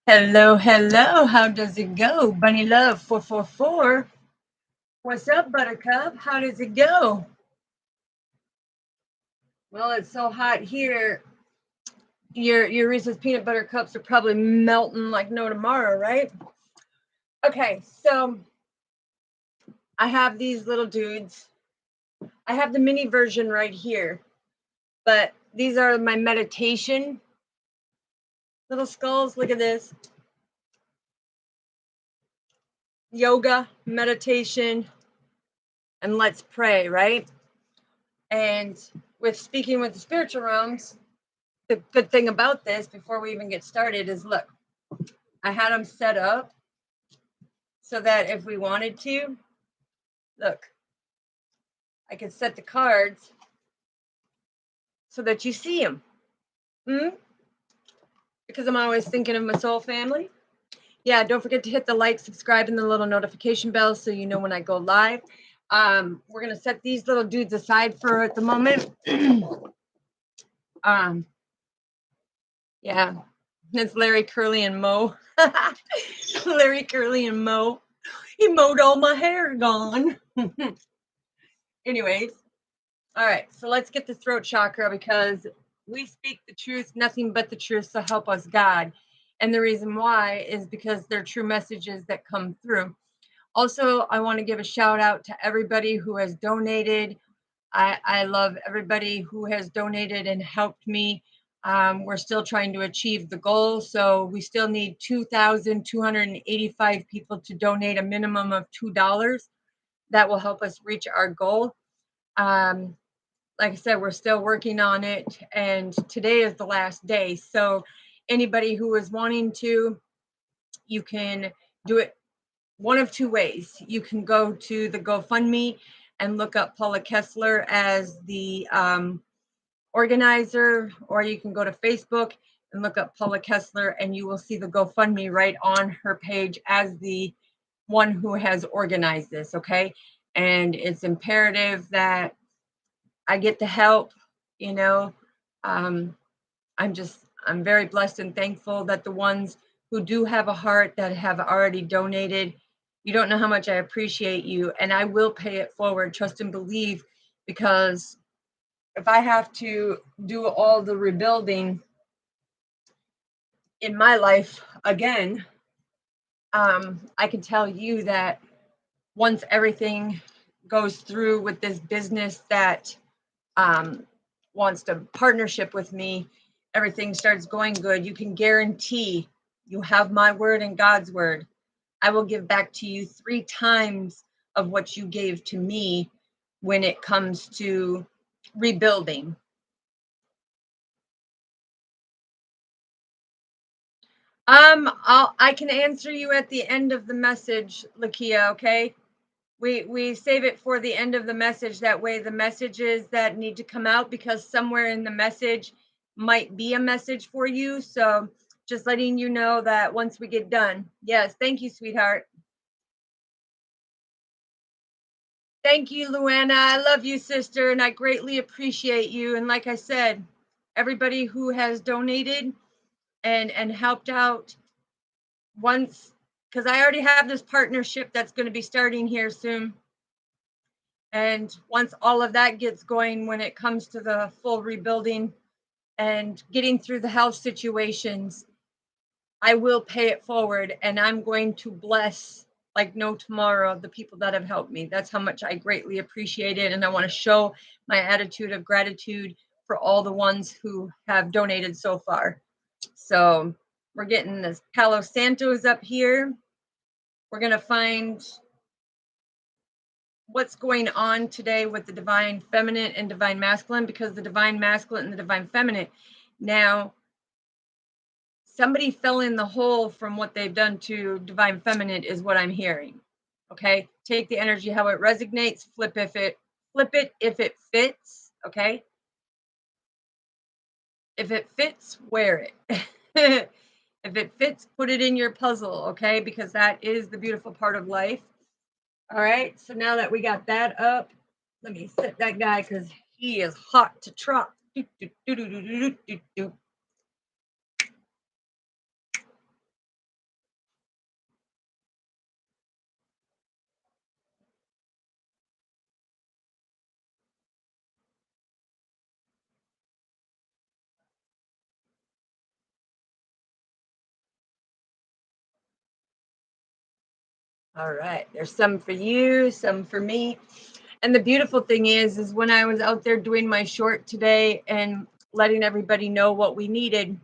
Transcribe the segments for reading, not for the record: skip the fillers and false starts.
Hello, hello. How does it go? Bunny Love 444. What's up, Buttercup? How does it go? Well, it's so hot here. Your Reese's peanut butter cups are probably melting like no tomorrow, right? Okay, so I have these little dudes. I have the mini version right here, but these are my meditation little skulls. Look at this. Yoga, meditation, and let's pray, right? And with speaking with the spiritual realms, the good thing about this before we even get started is look, I had them set up so that if we wanted to, look, I could set the cards so that you see them. Because I'm always thinking of my soul family. Yeah, don't forget to hit the like, subscribe, and the little notification bell so you know when I go live. We're going to set these little dudes aside for at the moment. Yeah, it's Larry, Curly, and Mo. Larry, Curly, and Mo. He mowed all my hair gone. Anyways, all right, so let's get the throat chakra because we speak the truth, nothing but the truth, so help us God. And the reason why is because they're true messages that come through. Also, I want to give a shout out to everybody who has donated. I love everybody who has donated and helped me. We're still trying to achieve the goal, so we still need 2,285 people to donate a minimum of $2. That will help us reach our goal. Like I said, we're still working on it, and today is the last day. So anybody who is wanting to, you can do it one of two ways. You can go to the GoFundMe and look up Paula Kessler as the organizer, or you can go to Facebook and look up Paula Kessler and you will see the GoFundMe right on her page as the one who has organized this, okay? And it's imperative that I get the help, you know. I'm very blessed and thankful that the ones who do have a heart that have already donated, you don't know how much I appreciate you, and I will pay it forward, trust and believe, because if I have to do all the rebuilding in my life again, I can tell you that once everything goes through with this business that wants to partnership with me, everything starts going good. You can guarantee you have my word and God's word. I will give back to you 3 times of what you gave to me when it comes to rebuilding. I can answer you at the end of the message, Lakia, okay? We save it for the end of the message. That way the messages that need to come out, because somewhere in the message might be a message for you. So just letting you know that once we get done. Yes, thank you, sweetheart. Thank you, Luana. I love you, sister, and I greatly appreciate you. And like I said, everybody who has donated and helped out once, because I already have this partnership that's going to be starting here soon. And once all of that gets going, when it comes to the full rebuilding and getting through the health situations, I will pay it forward, and I'm going to bless like no tomorrow the people that have helped me. That's how much I greatly appreciate it. And I want to show my attitude of gratitude for all the ones who have donated so far. So we're getting this Palo Santos up here. We're going to find what's going on today with the divine feminine and divine masculine, because the divine masculine and the divine feminine, now somebody fell in the hole from what they've done to divine feminine is what I'm hearing. Okay, take the energy how it resonates, flip it if it fits. Okay, if it fits, wear it. If it fits, put it in your puzzle. Okay, because that is the beautiful part of life. All right, so now that we got that up, let me set that guy because he is hot to trot. All right. There's some for you, some for me. And the beautiful thing is when I was out there doing my short today and letting everybody know what we needed,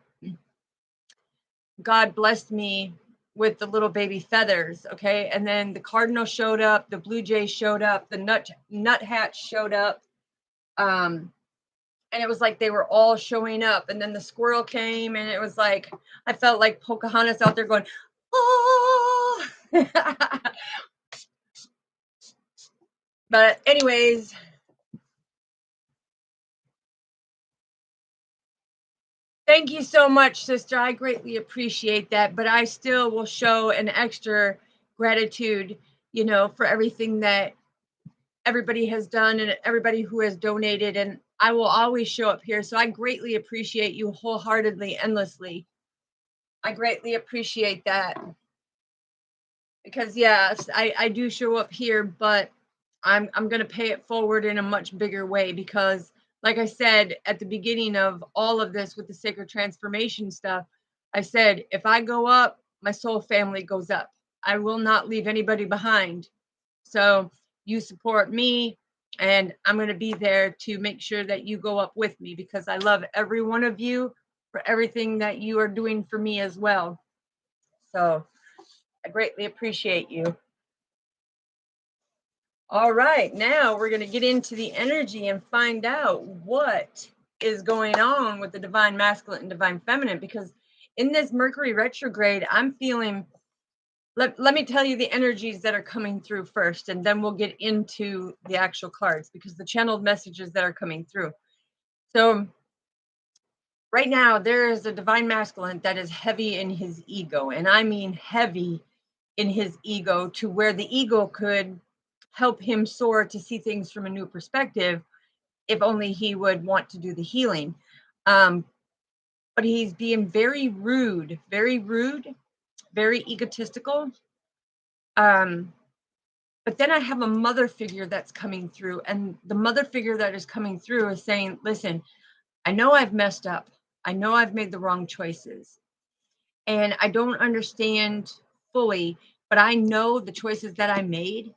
God blessed me with the little baby feathers. Okay. And then the cardinal showed up, the blue jay showed up, the nuthatch showed up. Um, and it was like they were all showing up. And then the squirrel came, and it was like I felt like Pocahontas out there going, oh. But anyways, thank you so much, sister. I greatly appreciate that. But I still will show an extra gratitude, for everything that everybody has done and everybody who has donated. And I will always show up here. So I greatly appreciate you wholeheartedly, endlessly. I greatly appreciate that. Because yes, I do show up here, but I'm gonna pay it forward in a much bigger way because like I said at the beginning of all of this with the sacred transformation stuff, I said if I go up, my soul family goes up. I will not leave anybody behind. So you support me, and I'm gonna be there to make sure that you go up with me because I love every one of you for everything that you are doing for me as well. So I greatly appreciate you. All right, now we're going to get into the energy and find out what is going on with the divine masculine and divine feminine. Because in this Mercury retrograde, I'm feeling, let me tell you the energies that are coming through first, and then we'll get into the actual cards because the channeled messages that are coming through. So, right now, there is a divine masculine that is heavy in his ego, and I mean heavy in his ego to where the ego could help him soar to see things from a new perspective if only he would want to do the healing. Um, but he's being very rude, very egotistical. But then I have a mother figure that's coming through, and the mother figure that is coming through is saying, listen, I know I've messed up. I know I've made the wrong choices. And I don't understand fully, but I know the choices that I made,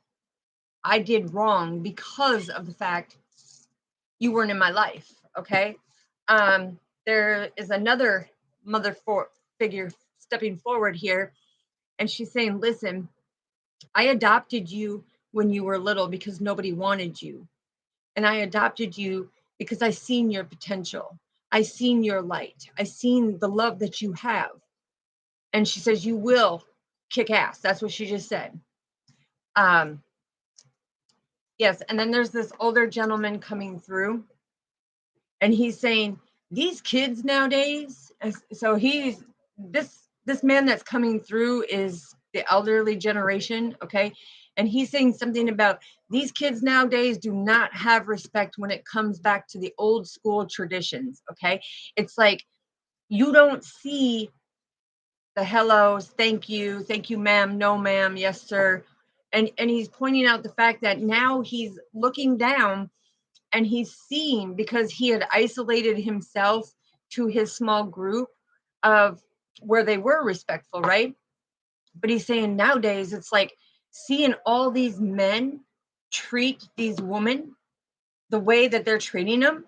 I did wrong because of the fact you weren't in my life. Okay. There is another figure stepping forward here, and she's saying, listen, I adopted you when you were little because nobody wanted you. And I adopted you because I seen your potential. I seen your light. I seen the love that you have. And she says, you will kick ass. That's what she just said. Um, yes. And then there's this older gentleman coming through, and he's saying, these kids nowadays, so he's this man that's coming through is the elderly generation, okay? And he's saying something about these kids nowadays do not have respect when it comes back to the old school traditions, okay? It's like you don't see the hellos, thank you ma'am, no ma'am, yes sir. And he's pointing out the fact that now he's looking down and he's seeing, because he had isolated himself to his small group of where they were respectful, right? But he's saying nowadays it's like seeing all these men treat these women the way that they're treating them.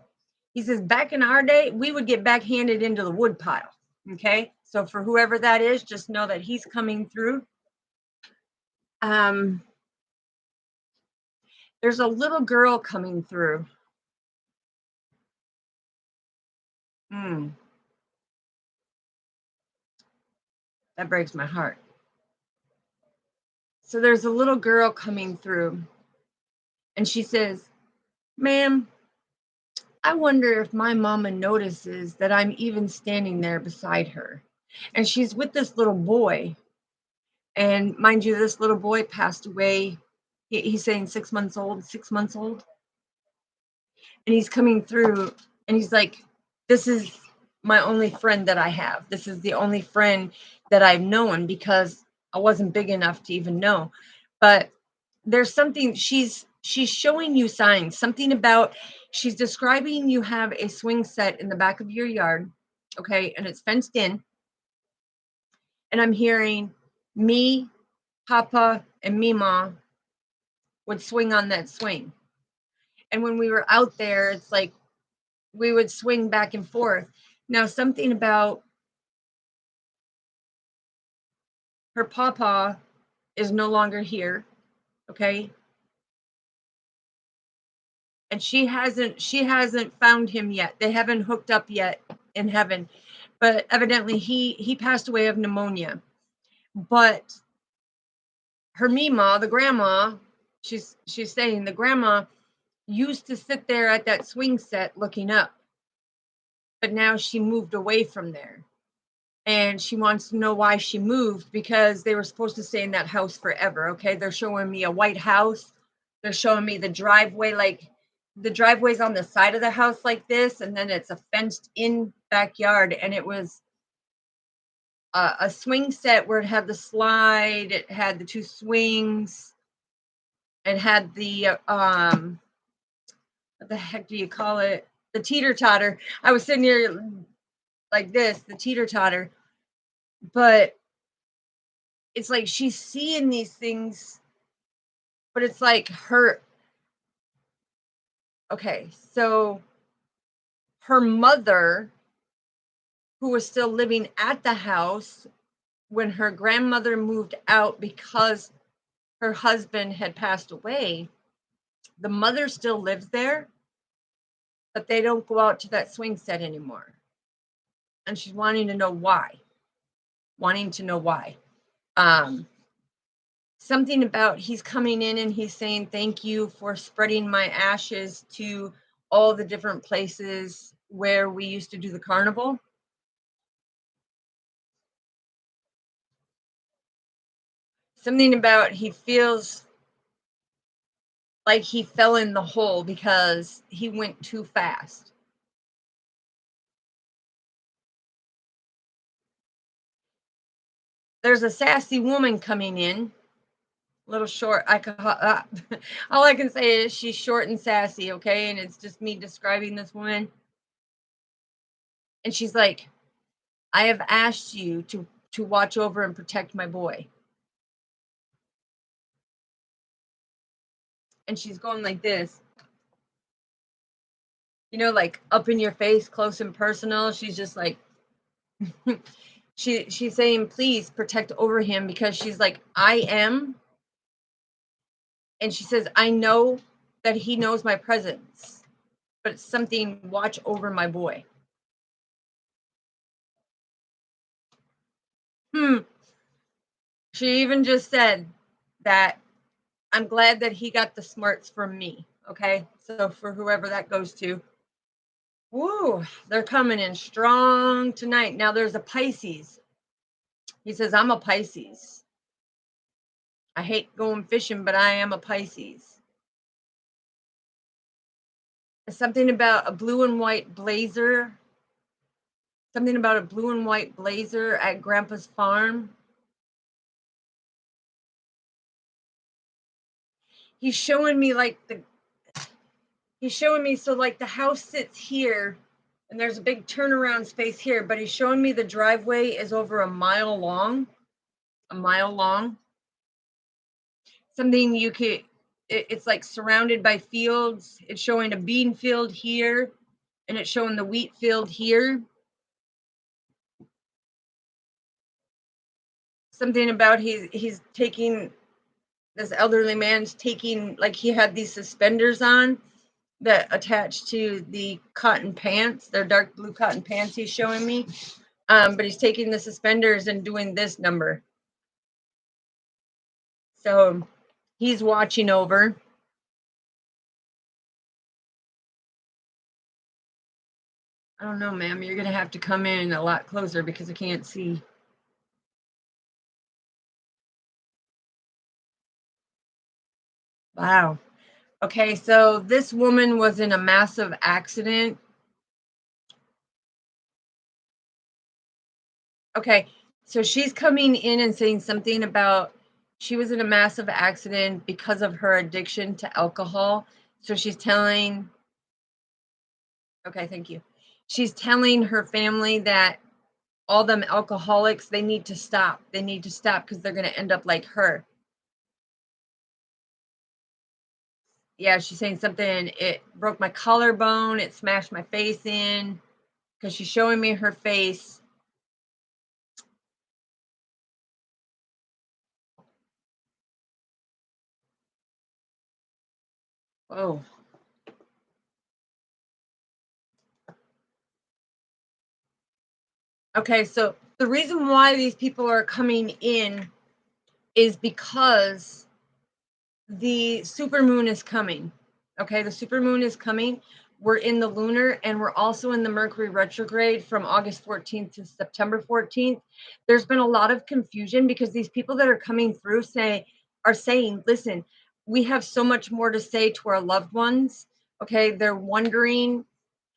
He says back in our day we would get backhanded into the wood pile. Okay, so for whoever that is, just know that he's coming through. um there's a little girl coming through. mm, that breaks my heart. So there's a little girl coming through, and she says, ma'am, I wonder if my mama notices that I'm even standing there beside her. And she's with this little boy. And mind you, this little boy passed away. He's saying 6 months old, 6 months old. And he's coming through, and he's like, this is my only friend that I have. This is the only friend that I've known because I wasn't big enough to even know. But there's something she's showing you signs, something about, she's describing you have a swing set in the back of your yard, okay, and it's fenced in. And I'm hearing me, Papa, and Mima would swing on that swing. And when we were out there, it's like we would swing back and forth. Now, something about her papa is no longer here, okay? And she hasn't found him yet. They haven't hooked up yet in heaven. But evidently he passed away of pneumonia. But her Mima, the grandma, she's saying the grandma used to sit there at that swing set looking up. But now she moved away from there. And she wants to know why she moved, because they were supposed to stay in that house forever. Okay, they're showing me a white house. They're showing me the driveway, like the driveway's on the side of the house like this, and then it's a fenced in backyard. And it was a swing set where it had the slide, it had the two swings, it had the what the heck do you call it, the teeter totter. I was sitting here like this, the teeter totter. But it's like she's seeing these things, but it's like her, okay, so her mother, who was still living at the house when her grandmother moved out because her husband had passed away, the mother still lives there, but they don't go out to that swing set anymore. And she's wanting to know why. Something about he's coming in and he's saying, thank you for spreading my ashes to all the different places where we used to do the carnival. Something about he feels like he fell in the hole because he went too fast. There's a sassy woman coming in, little short. All I can say is she's short and sassy, okay? And it's just me describing this woman. And she's like, I have asked you to watch over and protect my boy. And she's going like this, like up in your face, close and personal. She's just like, she's saying, please protect over him, because she's like, I am. And she says, I know that he knows my presence, but it's something, watch over my boy. She even just said that I'm glad that he got the smarts from me. Okay. So for whoever that goes to, woo, they're coming in strong tonight. Now there's a Pisces. He says, I'm a Pisces. I hate going fishing, but I am a Pisces. Something about a blue and white blazer. Something about a blue and white blazer at Grandpa's farm. He's showing me so like the house sits here and there's a big turnaround space here, but he's showing me the driveway is over a mile long. Something it's like surrounded by fields. It's showing a bean field here and it's showing the wheat field here. Something about he's taking, this elderly man's taking, like he had these suspenders on that attached to the cotton pants. They're dark blue cotton pants he's showing me. But he's taking the suspenders and doing this number. So he's watching over. I don't know, ma'am. You're going to have to come in a lot closer because I can't see. Wow. Okay, so this woman was in a massive accident. Okay, so she's coming in and saying something about she was in a massive accident because of her addiction to alcohol. So she's telling, okay, thank you. She's telling her family that all them alcoholics, they need to stop. They need to stop because they're going to end up like her. Yeah, she's saying something, it broke my collarbone, it smashed my face in, because she's showing me her face. Oh, okay. So the reason why these people are coming in is because the supermoon is coming. Okay, the supermoon is coming. We're in the lunar and we're also in the Mercury retrograde from August 14th to September 14th. There's been a lot of confusion because these people that are coming through are saying, listen, we have so much more to say to our loved ones. Okay, they're wondering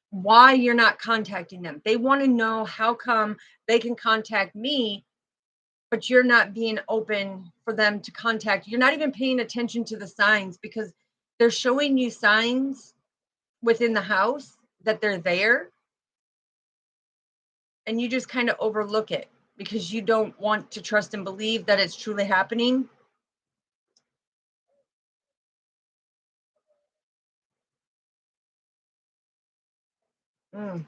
why you're not contacting them. They want to know how come they can contact me, but you're not being open for them to contact. You're not even paying attention to the signs because they're showing you signs within the house that they're there, and you just kind of overlook it because you don't want to trust and believe that it's truly happening. Mm,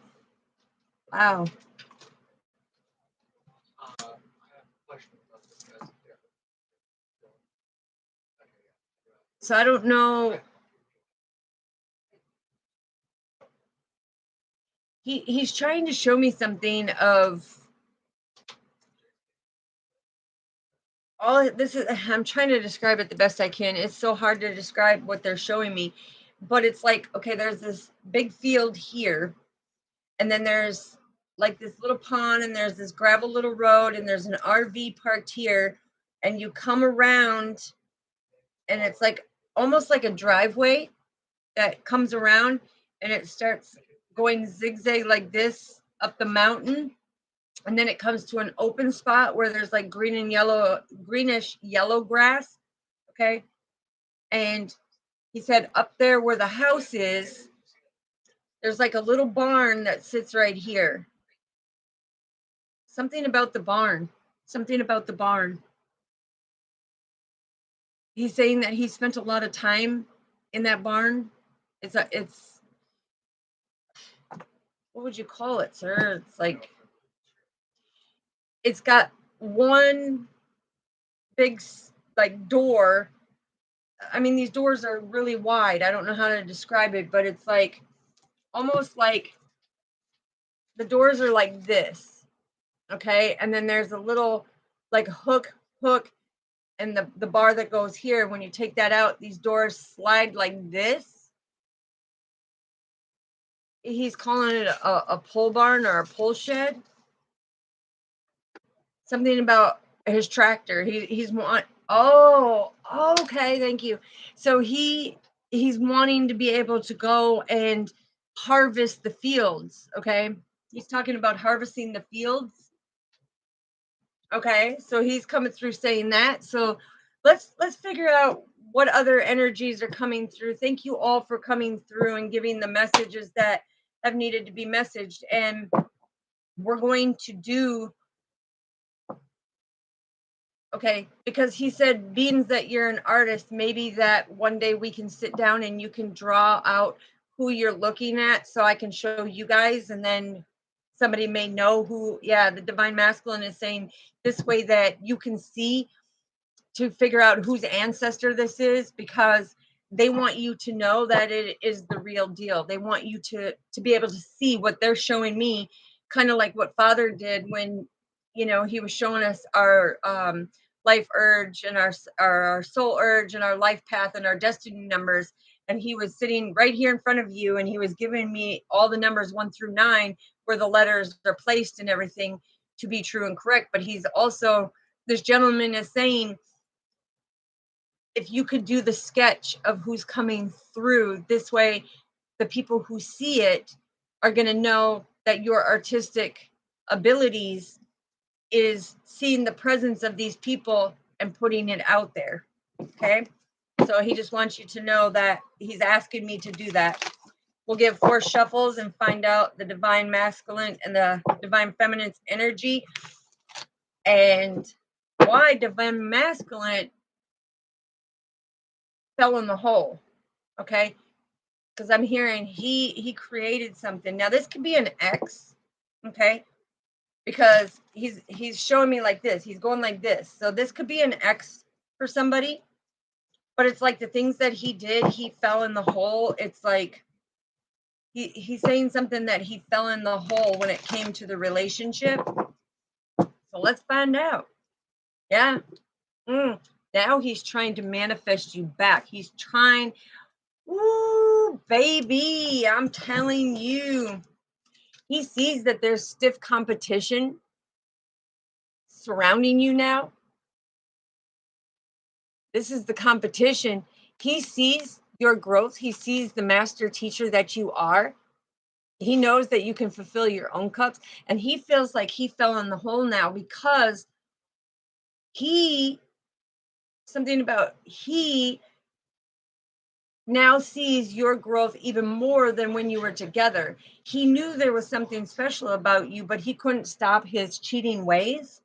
wow. So I don't know. He's trying to show me something of all this is. I'm trying to describe it the best I can. It's so hard to describe what they're showing me, but it's like, okay, there's this big field here, and then there's like this little pond, and there's this gravel little road, and there's an RV parked here, and you come around, and it's like almost like a driveway that comes around, and it starts going zigzag like this up the mountain, and then it comes to an open spot where there's like green and yellow, greenish yellow grass. Okay, and he said up there where the house is, there's like a little barn that sits right here. Something about the barn. Something about the barn. He's saying that he spent a lot of time in that barn. It's what would you call it, sir? It's like it's got one big like door. I mean, these doors are really wide. I don't know how to describe it, but it's like almost like the doors are like this, okay? And then there's a little like hook, and the bar that goes here. When you take that out, these doors slide like this. He's calling it a pole barn or a pole shed. Something about his tractor. He's want. Oh, okay, thank you. So he's wanting to be able to go and harvest the fields. Okay, he's talking about harvesting the fields. Okay, so he's coming through saying that. So let's figure out what other energies are coming through. Thank you all for coming through and giving the messages that have needed to be messaged. And we're going to do okay, because he said, being that you're an artist, maybe that one day we can sit down and you can draw out who you're looking at so I can show you guys, and then somebody may know who, yeah, the divine masculine is saying this way that you can see to figure out whose ancestor this is, because they want you to know that it is the real deal. They want you to be able to see what they're showing me, kind of like what Father did when he was showing us our life urge and our soul urge and our life path and our destiny numbers, and he was sitting right here in front of you and he was giving me all the numbers 1 through 9 where the letters are placed and everything to be true and correct. But he's also, this gentleman is saying, if you could do the sketch of who's coming through this way, the people who see it are going to know that your artistic abilities is seeing the presence of these people and putting it out there. Okay, so he just wants you to know that he's asking me to do that. We'll give 4 shuffles and find out the divine masculine and the divine feminine's energy, and why divine masculine fell in the hole. Okay, because I'm hearing he created something. Now this could be an ex, okay? Because he's showing me like this. He's going like this. So this could be an ex for somebody, but it's like the things that he did, he fell in the hole. It's like he's saying something that he fell in the hole when it came to the relationship. So let's find out. Yeah. Now he's trying to manifest you back. He's trying. Ooh, baby, I'm telling you. He sees that there's stiff competition surrounding you now. This is the competition. He sees your growth. He sees the master teacher that you are. He knows that you can fulfill your own cups. And he feels like he fell in the hole now because he, something about he now sees your growth even more than when you were together. He knew there was something special about you, but he couldn't stop his cheating ways.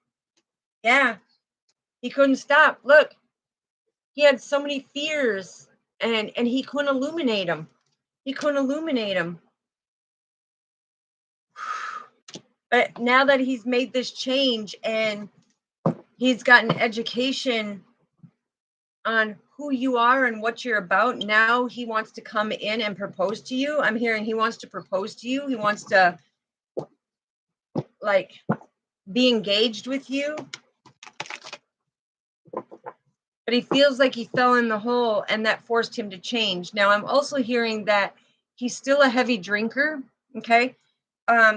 Yeah, he couldn't stop. Look, he had so many fears and he couldn't illuminate them. He couldn't illuminate them. But now that he's made this change and he's gotten education on who you are and what you're about, now he wants to come in and propose to you. I'm hearing he wants to propose to you. He wants to like be engaged with you. But he feels like he fell in the hole and that forced him to change. Now I'm also hearing that he's still a heavy drinker. Okay.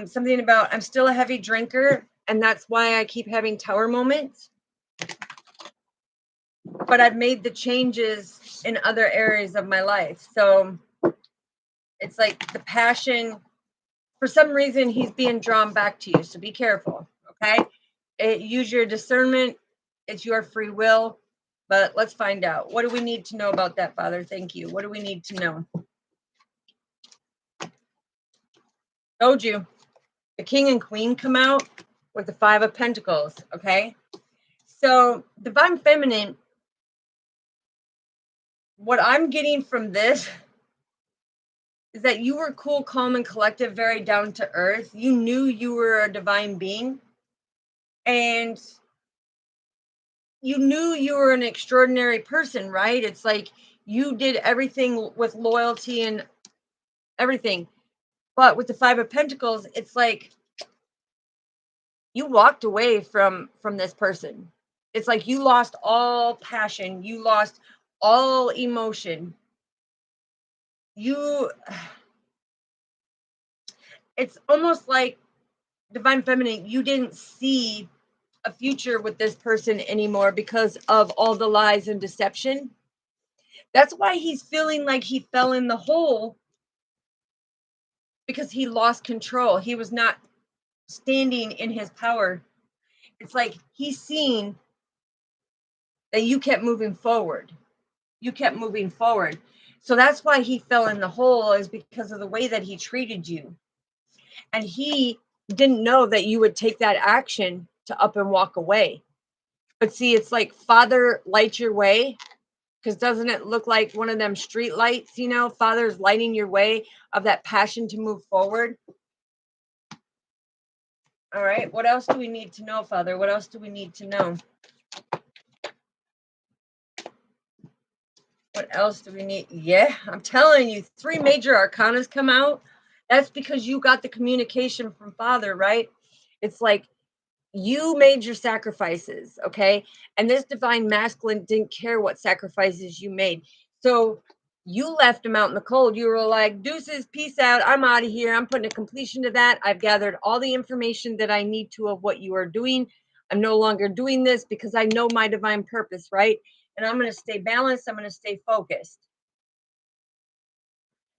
Something about I'm still a heavy drinker, and that's why I keep having tower moments. But I've made the changes in other areas of my life. So it's like the passion, for some reason, he's being drawn back to you. So be careful. Okay. Use your discernment. It's your free will. But let's find out. What do we need to know about that, Father? Thank you. What do we need to know? Told you. The King and Queen come out with the Five of Pentacles. Okay. So Divine Feminine, what I'm getting from this is that you were cool, calm, and collective, very down to earth. You knew you were a divine being. And you knew you were an extraordinary person, right? It's like you did everything with loyalty and everything. But with the Five of Pentacles, it's like you walked away from this person. It's like you lost all passion, you lost all emotion. You it's almost like Divine Feminine, you didn't see a future with this person anymore because of all the lies and deception. That's why he's feeling like he fell in the hole, because he lost control. He was not standing in his power. It's like he's seen that you kept moving forward. You kept moving forward. So that's why he fell in the hole, is because of the way that he treated you. And he didn't know that you would take that action to up and walk away. But see, it's like Father light your way, because doesn't it look like one of them street lights, Father's lighting your way of that passion to move forward. All right, what else do we need to know, Father? What else do we need to know? What else do we need? Yeah, I'm telling you, 3 major arcanas come out. That's because you got the communication from Father, right? It's like you made your sacrifices, okay? And this divine masculine didn't care what sacrifices you made. So you left him out in the cold. You were like, deuces, peace out. I'm out of here. I'm putting a completion to that. I've gathered all the information that I need to of what you are doing. I'm no longer doing this because I know my divine purpose, right? And I'm going to stay balanced. I'm going to stay focused.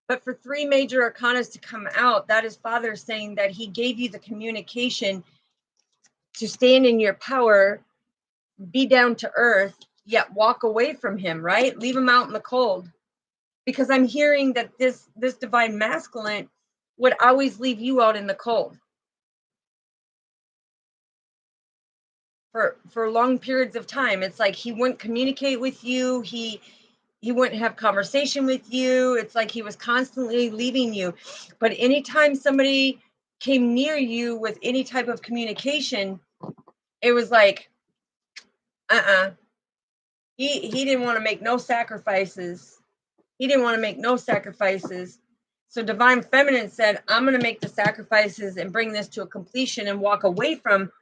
But for 3 major arcanas to come out, that is Father saying that he gave you the communication to stand in your power, be down to earth, yet walk away from him, right? Leave him out in the cold. Because I'm hearing that this divine masculine would always leave you out in the cold for long periods of time. It's like he wouldn't communicate with you. He he wouldn't have conversation with you. It's like he was constantly leaving you. But anytime somebody came near you with any type of communication, it was like, uh-uh. He didn't want to make no sacrifices. He didn't want to make no sacrifices. So divine feminine said, I'm going to make the sacrifices and bring this to a completion and walk away from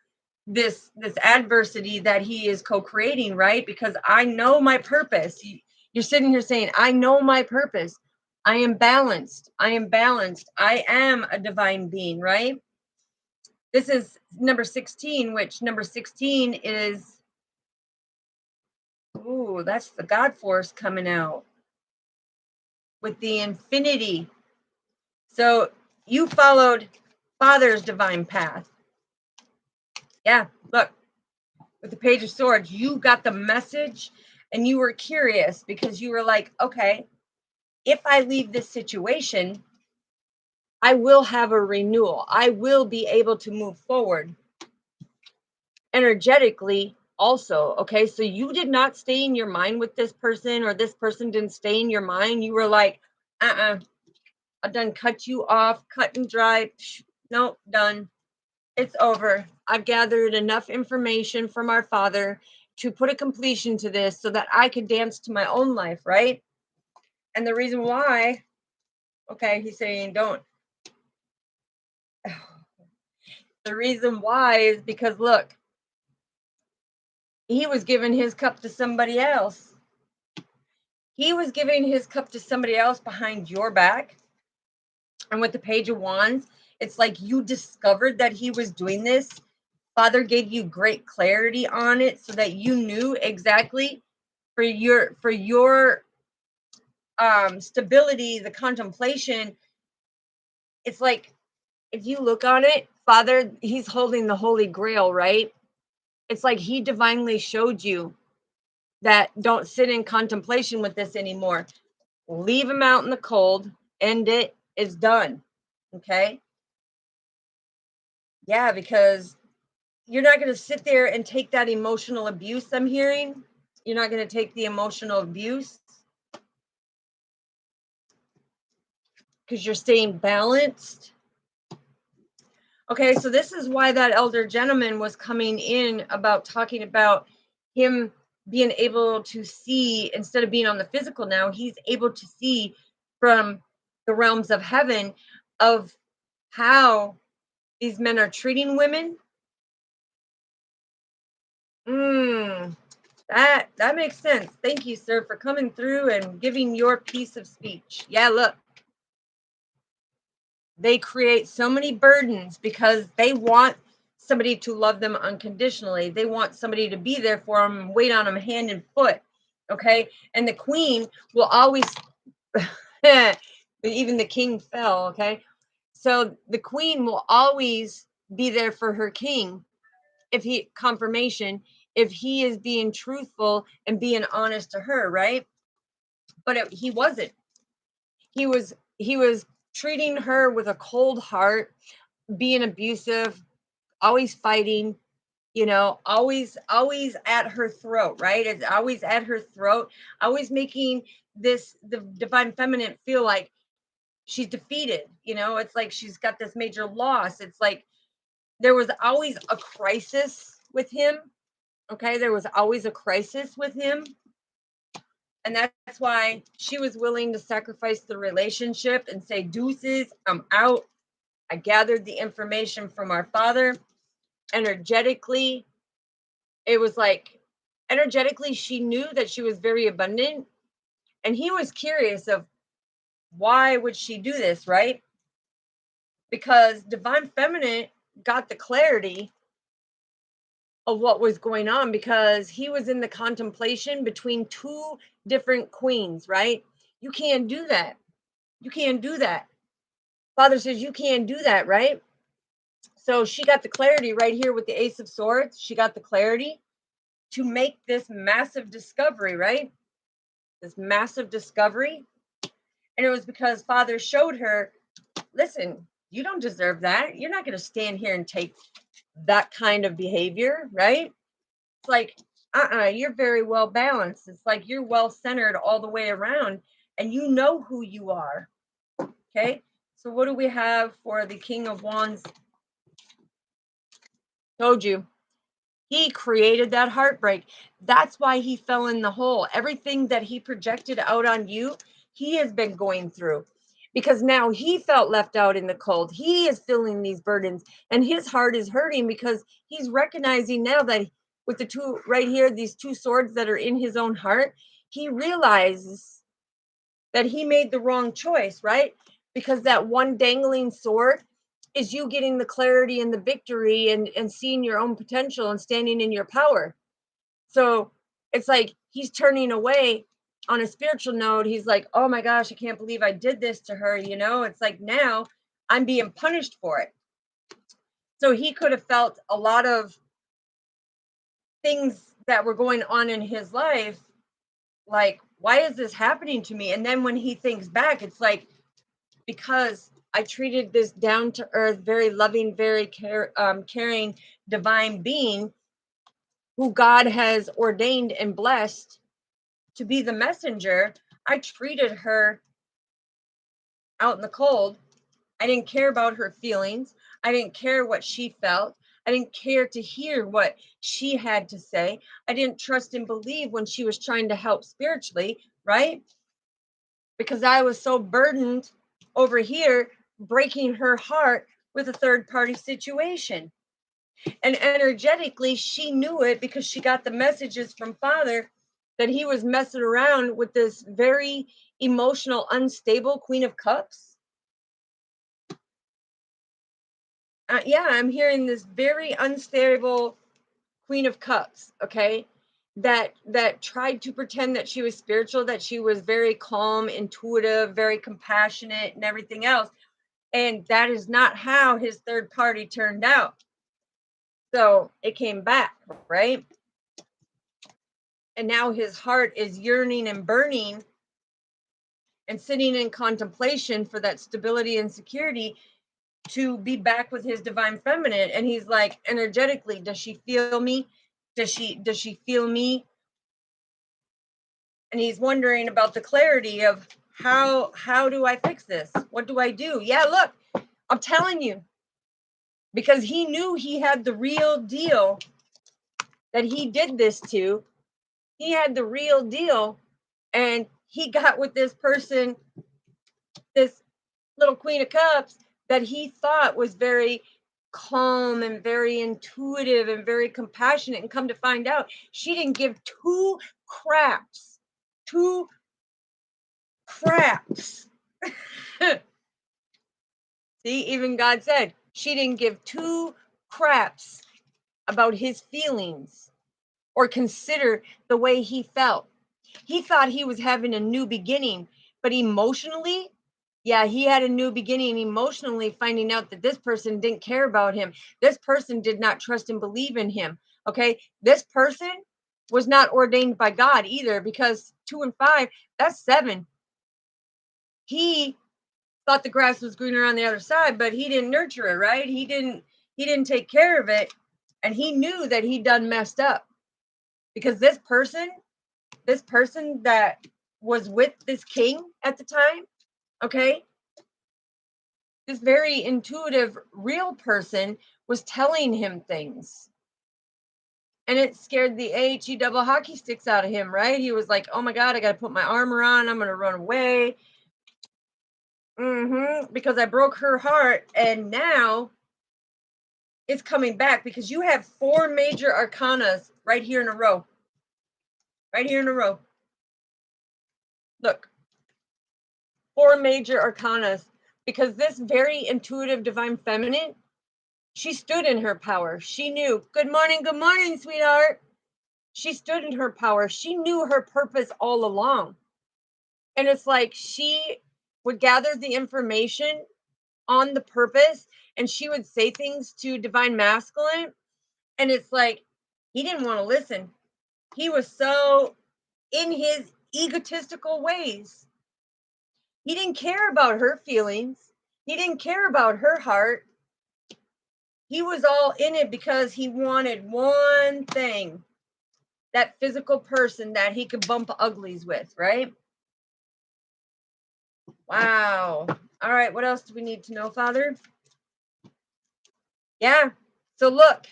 this adversity that he is co-creating, right? Because I know my purpose. You're sitting here saying, I know my purpose. I am balanced. I am balanced. I am a divine being, right? This is number 16, which number 16 is, ooh, that's the God force coming out with the infinity. So you followed Father's divine path. Yeah, look, with the Page of Swords, you got the message and you were curious because you were like, okay, if I leave this situation, I will have a renewal. I will be able to move forward energetically also. Okay, so you did not stay in your mind with this person, or this person didn't stay in your mind. You were like, I done cut you off, cut and dry. Nope, done. It's over. I've gathered enough information from our Father to put a completion to this so that I could dance to my own life, right? And the reason why, okay, he's saying don't. The reason why is because, look, he was giving his cup to somebody else. He was giving his cup to somebody else behind your back. And with the Page of Wands, it's like you discovered that he was doing this. Father gave you great clarity on it so that you knew exactly for your stability, the contemplation. It's like, if you look on it, Father, he's holding the Holy Grail, right? It's like he divinely showed you that don't sit in contemplation with this anymore. Leave him out in the cold. End it. It's done. Okay? Yeah, because you're not going to sit there and take that emotional abuse I'm hearing. You're not going to take the emotional abuse because you're staying balanced. Okay, so this is why that elder gentleman was coming in about talking about him being able to see, instead of being on the physical now, he's able to see from the realms of heaven of how these men are treating women. That makes sense. Thank you, sir, for coming through and giving your piece of speech. Yeah, look, they create so many burdens because they want somebody to love them unconditionally. They want somebody to be there for them, wait on them hand and foot. Okay. And the queen will always, even the king fell. Okay. So the queen will always be there for her king if he, confirmation, if he is being truthful and being honest to her. Right. But he wasn't. He was treating her with a cold heart, being abusive, always fighting, always at her throat, right? It's always at her throat, always making the divine feminine feel like she's defeated. It's like she's got this major loss. It's like there was always a crisis with him. Okay, there was always a crisis with him. And that's why she was willing to sacrifice the relationship and say, deuces, I'm out. I gathered the information from our Father. Energetically, it was like, energetically, she knew that she was very abundant. And he was curious of why would she do this, right? Because divine feminine got the clarity of what was going on, because he was in the contemplation between two different queens, right? You can't do that. You can't do that. Father says you can't do that, right? So she got the clarity right here with the Ace of Swords. She got the clarity to make this massive discovery, right? This massive discovery. And it was because Father showed her, listen, you don't deserve that. You're not going to stand here and take that kind of behavior, right? It's like, You're very well balanced. It's like you're well centered all the way around and you know who you are. Okay. So what do we have for the King of Wands? Told you. He created that heartbreak. That's why he fell in the hole. Everything that he projected out on you, he has been going through because now he felt left out in the cold. He is feeling these burdens and his heart is hurting because he's recognizing now that with the two right here, these two swords that are in his own heart, he realizes that he made the wrong choice, right? Because that one dangling sword is you getting the clarity and the victory and seeing your own potential and standing in your power. So it's like he's turning away on a spiritual note. He's like, oh my gosh, I can't believe I did this to her. You know, it's like now I'm being punished for it. So he could have felt a lot of things that were going on in his life like, why is this happening to me? And then when he thinks back, it's like, because I treated this down to earth, very loving, very caring, divine being who God has ordained and blessed to be the messenger. I treated her out in the cold. I didn't care about her feelings. I didn't care what she felt. I didn't care to hear what she had to say. I didn't trust and believe when she was trying to help spiritually, right? Because I was so burdened over here breaking her heart with a third party situation. And energetically, she knew it because she got the messages from Father that he was messing around with this very emotional, unstable Queen of Cups. Yeah, I'm hearing this very unstable Queen of Cups, okay? That tried to pretend that she was spiritual, that she was very calm, intuitive, very compassionate and everything else. And that is not how his third party turned out. So it came back, right? And now his heart is yearning and burning and sitting in contemplation for that stability and security to be back with his divine feminine. And he's like, energetically, does she feel me? Does she feel me? And he's wondering about the clarity of how do I fix this? What do I do? Yeah, look, I'm telling you, because he knew he had the real deal that he did this to. He had the real deal, and he got with this person, this little Queen of Cups that he thought was very calm and very intuitive and very compassionate, and come to find out she didn't give two craps. Two craps. See, even God said she didn't give two craps about his feelings or consider the way he felt. He thought he was having a new beginning, but emotionally, yeah, he had a new beginning emotionally, finding out that this person didn't care about him. This person did not trust and believe in him. Okay. This person was not ordained by God either, because 2 and 5, that's 7. He thought the grass was greener on the other side, but he didn't nurture it, right? He didn't take care of it. And he knew that he done messed up because this person that was with this king at the time, okay, this very intuitive, real person was telling him things. And it scared the AHE double hockey sticks out of him, right? He was like, oh my God, I got to put my armor on. I'm going to run away. Because I broke her heart. And now it's coming back because you have 4 major arcanas right here in a row. Right here in a row. Look, 4 major arcanas, because this very intuitive divine feminine, she stood in her power. She knew, good morning, sweetheart. She stood in her power. She knew her purpose all along. And it's like she would gather the information on the purpose and she would say things to divine masculine. And it's like he didn't want to listen. He was so in his egotistical ways. He didn't care about her feelings. He didn't care about her heart. He was all in it because he wanted one thing. that physical person that he could bump uglies with, right? Wow. All right, what else do we need to know, Father? Yeah. So look.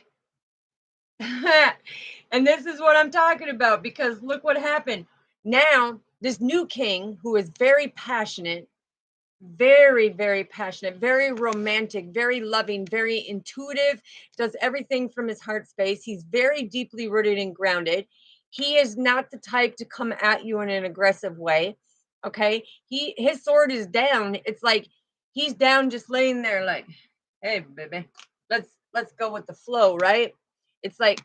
And this is what I'm talking about, because look what happened. Now, this new king, who is very passionate, very passionate, very romantic, very loving, very intuitive, does everything from his heart space. He's very deeply rooted and grounded. He is not the type to come at you in an aggressive way. Okay? His sword is down. It's like he's down just laying there like, "Hey baby, let's go with the flow," right? It's like,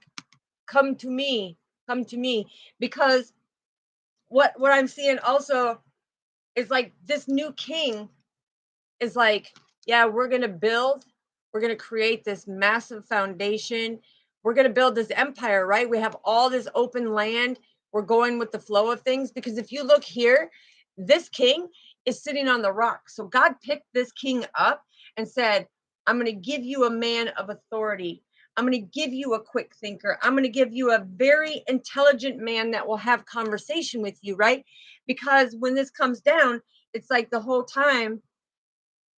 "Come to me. Come to me." Because what I'm seeing also is like this new king is like, yeah, we're going to create this massive foundation. We're going to build this empire, right? We have all this open land. We're going with the flow of things, because if you look here, this king is sitting on the rock. So God picked this king up and said, I'm going to give you a man of authority. I'm going to give you a quick thinker. I'm going to give you a very intelligent man that will have conversation with you, right? Because when this comes down, it's like the whole time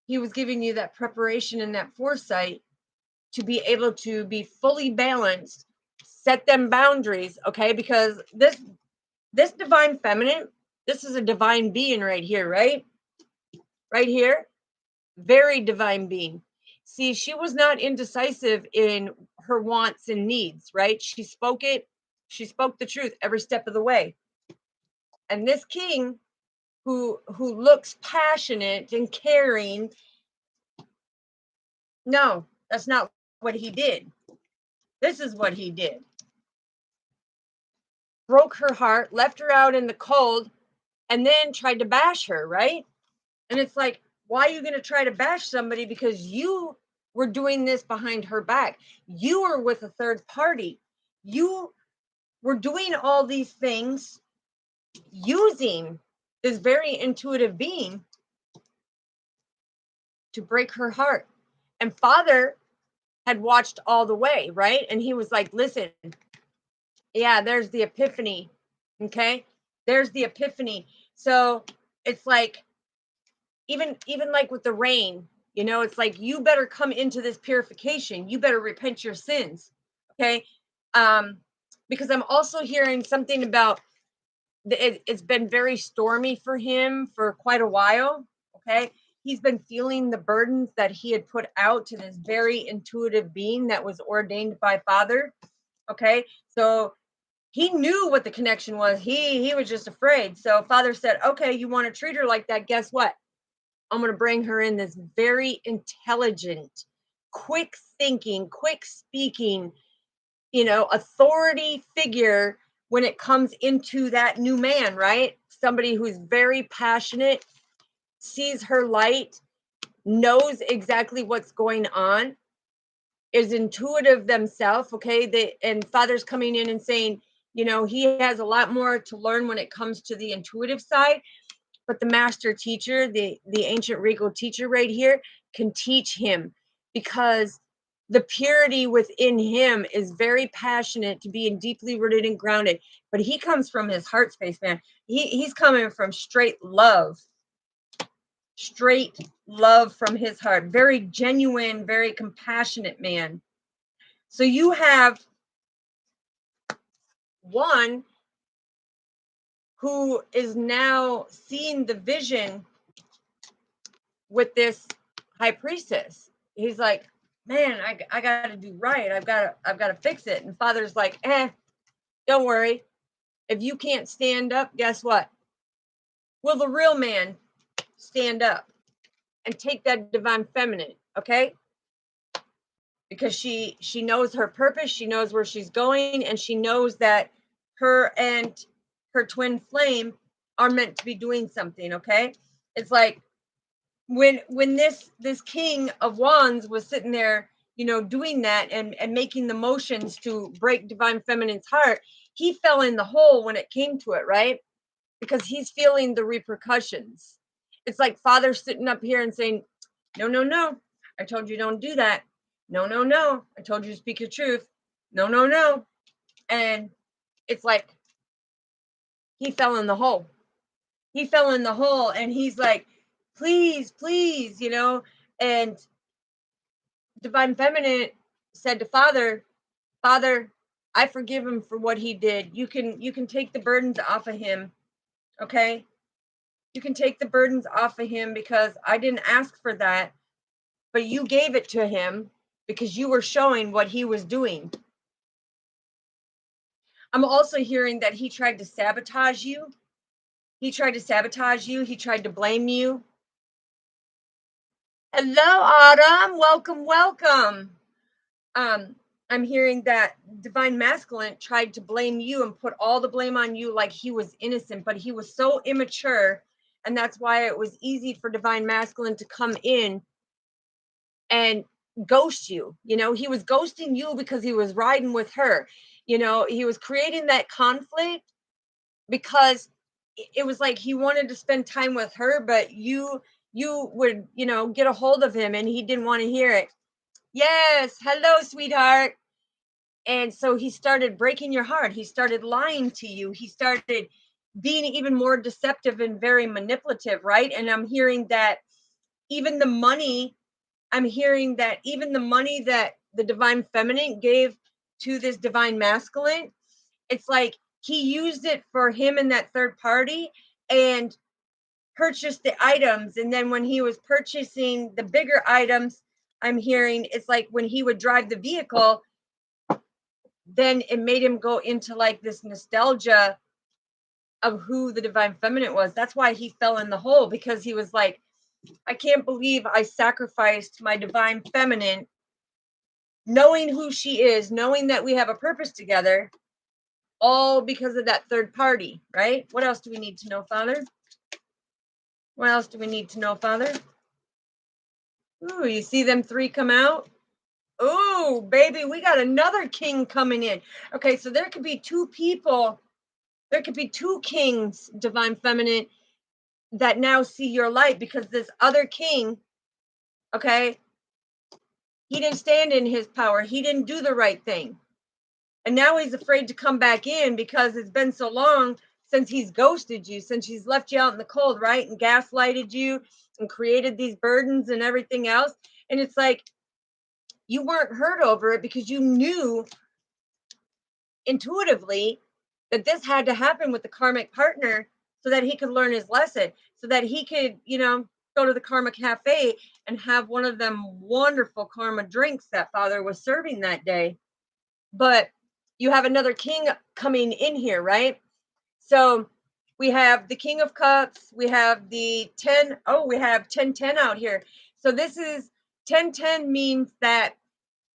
he was giving you that preparation and that foresight to be able to be fully balanced, set them boundaries, okay? Because this divine feminine, this is a divine being right here, right? Right here, very divine being. See, she was not indecisive in her wants and needs, right? She spoke it, she spoke the truth every step of the way. And this king who looks passionate and caring, no, that's not what he did. This is what he did. Broke her heart, left her out in the cold, and then tried to bash her, right? And it's like, why are you going to try to bash somebody because you were doing this behind her back? You were with a third party. You were doing all these things using this very intuitive being to break her heart. And Father had watched all the way, right? And he was like, listen, yeah, there's the epiphany. Okay. There's the epiphany. So it's like, even like with the rain, it's like, you better come into this purification. You better repent your sins. Okay. Um, because I'm also hearing something about it's been very stormy for him for quite a while. Okay. He's been feeling the burdens that he had put out to this very intuitive being that was ordained by Father. Okay. So he knew what the connection was. He was just afraid. So Father said, okay, you want to treat her like that? Guess what? I'm going to bring her in this very intelligent, quick thinking, quick speaking, authority figure when it comes into that new man, right? Somebody who's very passionate, sees her light, knows exactly what's going on, is intuitive themselves. Okay. And Father's coming in and saying, he has a lot more to learn when it comes to the intuitive side, but the master teacher, the ancient regal teacher right here, can teach him, because the purity within him is very passionate to be deeply rooted and grounded. But he comes from his heart space, man. He's coming from straight love from his heart. Very genuine, very compassionate man. So you have one who is now seeing the vision with this high priestess. He's like, man, I got to do right. I've got to fix it. And Father's like, don't worry. If you can't stand up, guess what? Will the real man stand up and take that divine feminine? Okay. Because she knows her purpose, she knows where she's going, and she knows that her and her twin flame are meant to be doing something. Okay. It's like, when this king of wands was sitting there, doing that and making the motions to break divine feminine's heart, he fell in the hole when it came to it, right? Because he's feeling the repercussions. It's like Father sitting up here and saying, no, I told you don't do that. No, I told you to speak your truth. No. And it's like he fell in the hole. He fell in the hole and he's like, please, please, and Divine Feminine said to Father, Father, I forgive him for what he did. You can take the burdens off of him, okay? You can take the burdens off of him because I didn't ask for that, but you gave it to him because you were showing what he was doing. I'm also hearing that he tried to sabotage you. He tried to sabotage you. He tried to blame you. Hello, Autumn. Welcome, welcome. I'm hearing that Divine Masculine tried to blame you and put all the blame on you like he was innocent, but he was so immature. And that's why it was easy for Divine Masculine to come in and ghost you. He was ghosting you because he was riding with her. He was creating that conflict because it was like he wanted to spend time with her, but you would, get a hold of him and he didn't want to hear it. Yes, hello, sweetheart. And so he started breaking your heart. He started lying to you. He started being even more deceptive and very manipulative, right? And I'm hearing that even the money that the Divine Feminine gave to this Divine Masculine, it's like he used it for him and that third party and purchased the items. And then when he was purchasing the bigger items, I'm hearing it's like when he would drive the vehicle, then it made him go into like this nostalgia of who the Divine Feminine was. That's why he fell in the hole, because he was like, I can't believe I sacrificed my Divine Feminine, knowing who she is, knowing that we have a purpose together, all because of that third party, right? What else do we need to know, Father? What else do we need to know, Father? Ooh, you see them three come out? Oh, baby, we got another king coming in. Okay, so there could be two people. There could be two kings, Divine Feminine, that now see your light, because this other king, okay, he didn't stand in his power. He didn't do the right thing. And now he's afraid to come back in because it's been so long since he's ghosted you, since he's left you out in the cold, right? And gaslighted you and created these burdens and everything else. And it's like, you weren't hurt over it because you knew intuitively that this had to happen with the karmic partner so that he could learn his lesson, so that he could, go to the Karma Cafe and have one of them wonderful karma drinks that Father was serving that day. But you have another king coming in here, right? So we have the King of Cups, we have the 10, we have 1010 out here. So this is 1010 means that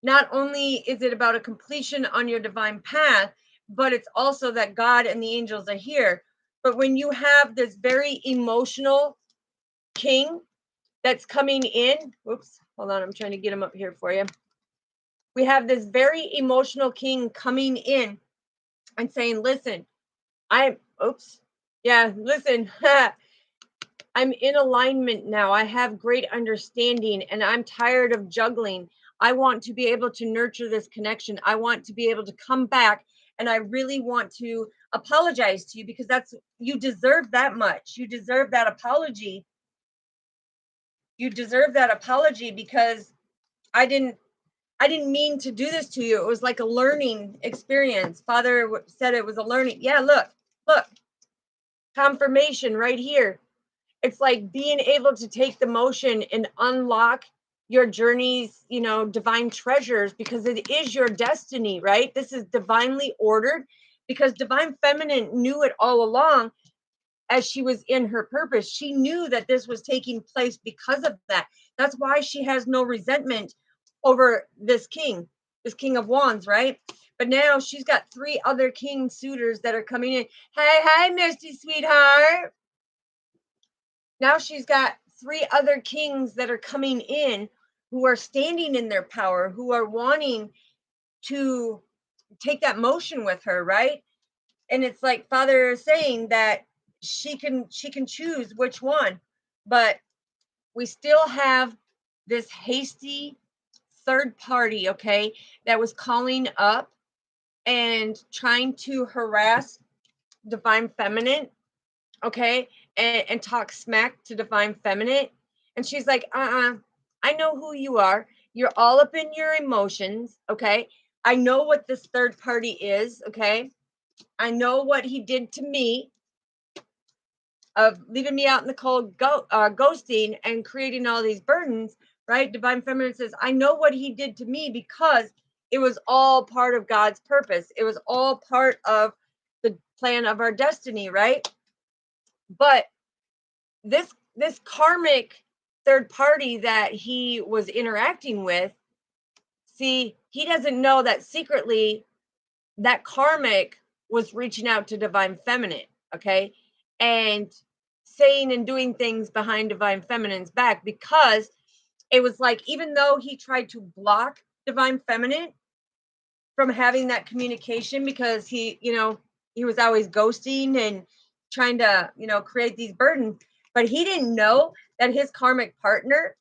not only is it about a completion on your divine path, but it's also that God and the angels are here. But when you have this very emotional king that's coming in, whoops, hold on, I'm trying to get him up here for you. We have this very emotional king coming in and saying, listen, listen, I'm in alignment now. I have great understanding and I'm tired of juggling. I want to be able to nurture this connection. I want to be able to come back, and I really want to apologize to you because you deserve that much. You deserve that apology. You deserve that apology because I didn't mean to do this to you. It was like a learning experience. Father said it was a learning. Yeah, look, confirmation right here. It's like being able to take the motion and unlock your journey's, divine treasures, because it is your destiny, right? This is divinely ordered because Divine Feminine knew it all along as she was in her purpose. She knew that this was taking place because of that. That's why she has no resentment over this king of wands, right? But now she's got three other king suitors that are coming in. Hey, Misty, sweetheart. Now she's got three other kings that are coming in who are standing in their power, who are wanting to take that motion with her, right? And it's like Father is saying that she can choose which one, but we still have this hasty third party, okay, that was calling up and trying to harass divine feminine, okay, and talk smack to divine feminine. And she's like, I know who you are. You're all up in your emotions, okay? I know what this third party is, okay? I know what he did to me of leaving me out in the cold, ghosting and creating all these burdens, right? Divine feminine says, I know what he did to me because it was all part of God's purpose. It was all part of the plan of our destiny, right? But this karmic third party that he was interacting with, see, he doesn't know that secretly that karmic was reaching out to divine feminine, okay, and saying and doing things behind divine feminine's back, because it was like, even though he tried to block divine feminine from having that communication, because he was always ghosting and trying to create these burdens, but he didn't know that his karmic partner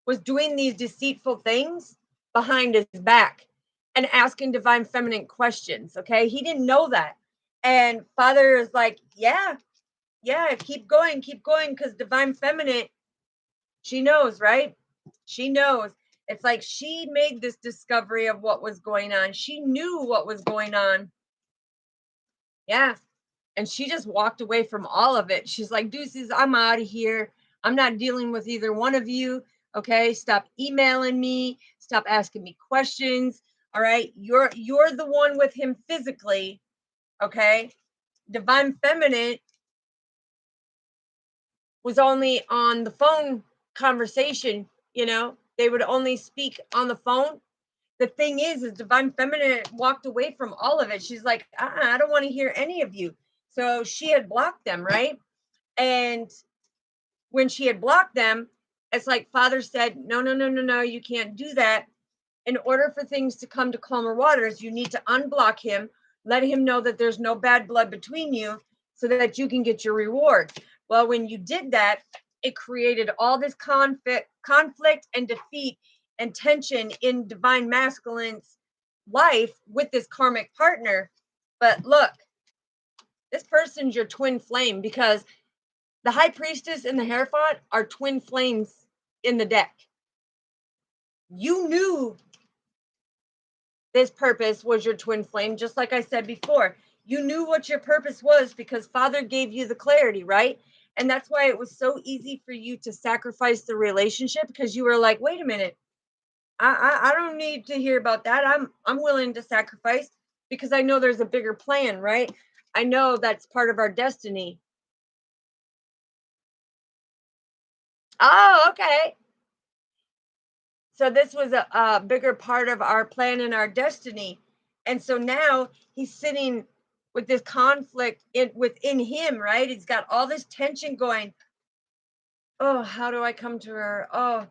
was doing these deceitful things behind his back and asking divine feminine questions, okay? He didn't know that. And Father is like, yeah, keep going, because divine feminine, she knows, right? She knows. It's like she made this discovery of what was going on. She knew what was going on. Yeah. And she just walked away from all of it. She's like, deuces, I'm out of here. I'm not dealing with either one of you. Okay. Stop emailing me. Stop asking me questions. All right. You're the one with him physically. Okay. Divine feminine was only on the phone conversation, they would only speak on the phone. The thing is divine feminine walked away from all of it. She's like, I don't want to hear any of you. So she had blocked them, right? And when she had blocked them, it's like Father said, no, no, no, no, no, you can't do that. In order for things to come to calmer waters, you need to unblock him, let him know that there's no bad blood between you so that you can get your reward. Well, when you did that, it created all this conflict and defeat and tension in divine masculine's life with this karmic partner. But look, this person's your twin flame, because the high priestess and the Hierophant are twin flames in the deck. You knew this purpose was your twin flame, just like I said before. You knew what your purpose was because Father gave you the clarity, right? And that's why it was so easy for you to sacrifice the relationship, because you were like, wait a minute, I don't need to hear about that. I'm willing to sacrifice because I know there's a bigger plan, right? I know that's part of our destiny. Oh, okay. So this was a bigger part of our plan and our destiny. And so now he's sitting with this conflict within him, right? He's got all this tension going. Oh, how do I come to her? Oh,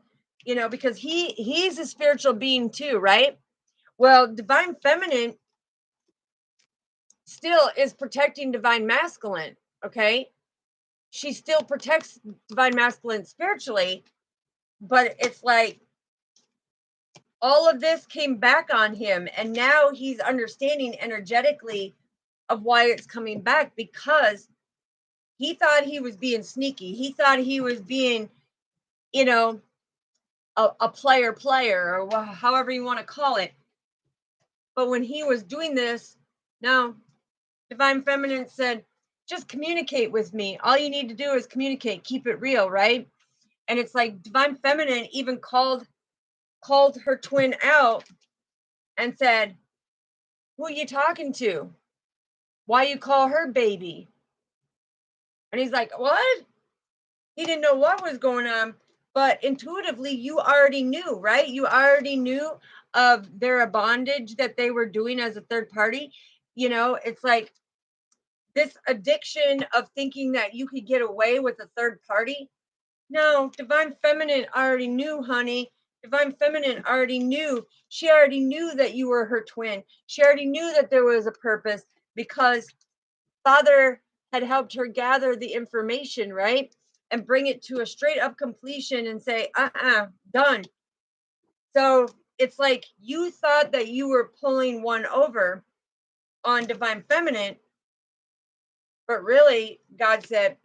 because he's a spiritual being too, right? Well, divine feminine still is protecting divine masculine, okay? She still protects divine masculine spiritually, but it's like all of this came back on him, and now he's understanding energetically of why it's coming back, because he thought he was being sneaky. He thought he was being, a player, or however you want to call it. But when he was doing this, no, divine feminine said, just communicate with me. All you need to do is communicate, keep it real, right? And it's like divine feminine even called her twin out and said, who are you talking to? Why you call her baby? And he's like, what? He didn't know what was going on, but intuitively you already knew, right? You already knew of their bondage that they were doing as a third party. It's like this addiction of thinking that you could get away with a third party. No, divine feminine already knew, honey. Divine feminine already knew. She already knew that you were her twin. She already knew that there was a purpose, because Father had helped her gather the information, right? And bring it to a straight up completion and say, done. So it's like you thought that you were pulling one over, on divine feminine, but really God said,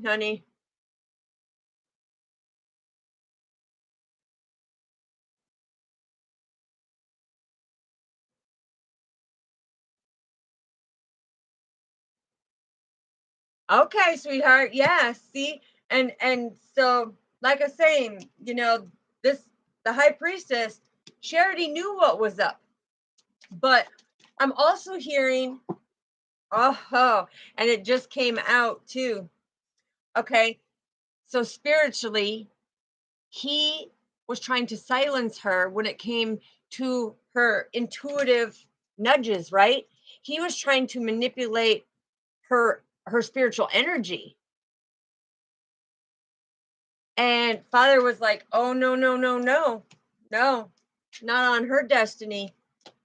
honey. Okay, sweetheart. Yeah, see? And so like I was saying, this the high priestess, she already knew what was up. But I'm also hearing, oh, and it just came out too. Okay. So spiritually, he was trying to silence her when it came to her intuitive nudges, right? He was trying to manipulate her spiritual energy. And Father was like, "Oh no, no, no, no. No. Not on her destiny.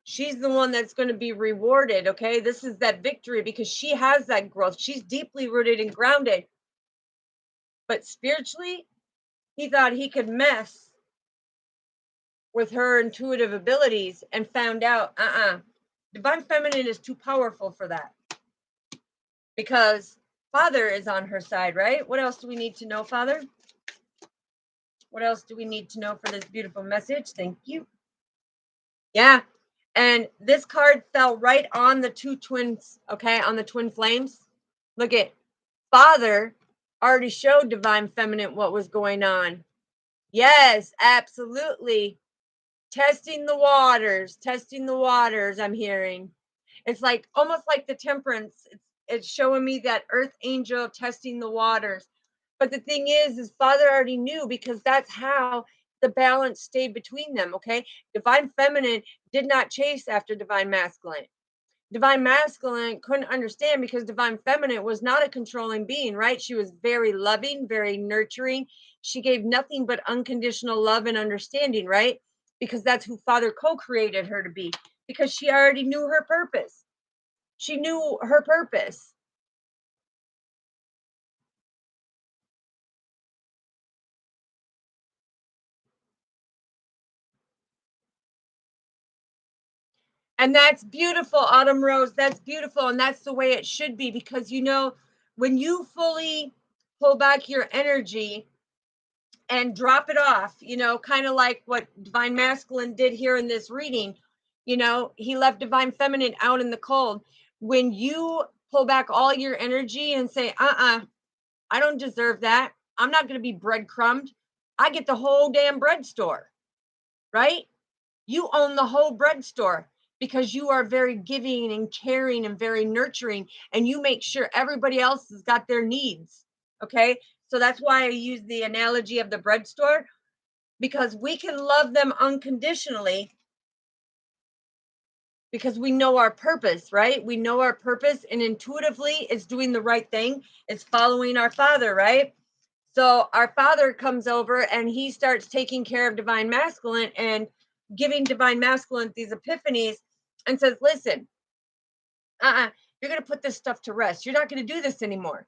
She's the one that's going to be rewarded, okay? This is that victory because she has that growth. She's deeply rooted and grounded. But spiritually, he thought he could mess with her intuitive abilities and found out, divine feminine is too powerful for that because Father is on her side, right? What else do we need to know, Father? What else do we need to know for this beautiful message? Thank you. Yeah. And this card fell right on the two twins, okay, on the twin flames. Look at Father already showed divine feminine what was going on. Yes, absolutely. Testing the waters, I'm hearing. It's like almost like the temperance. It's showing me that earth angel testing the waters. But the thing is Father already knew because that's how the balance stayed between them. Okay. Divine feminine did not chase after divine masculine. Divine masculine couldn't understand because divine feminine was not a controlling being, right? She was very loving, very nurturing. She gave nothing but unconditional love and understanding, right? Because that's who Father co-created her to be, because she already knew her purpose. She knew her purpose. And that's beautiful, Autumn Rose. That's beautiful. And that's the way it should be because, when you fully pull back your energy and drop it off, kind of like what divine masculine did here in this reading. He left divine feminine out in the cold. When you pull back all your energy and say, I don't deserve that. I'm not going to be breadcrumbed. I get the whole damn bread store, right? You own the whole bread store because you are very giving and caring and very nurturing, and you make sure everybody else has got their needs. Okay. So that's why I use the analogy of the bread store, because we can love them unconditionally because we know our purpose, right? We know our purpose, and intuitively it's doing the right thing. It's following our Father, right? So our Father comes over and he starts taking care of divine masculine and giving divine masculine these epiphanies and says, listen, you're going to put this stuff to rest. You're not going to do this anymore.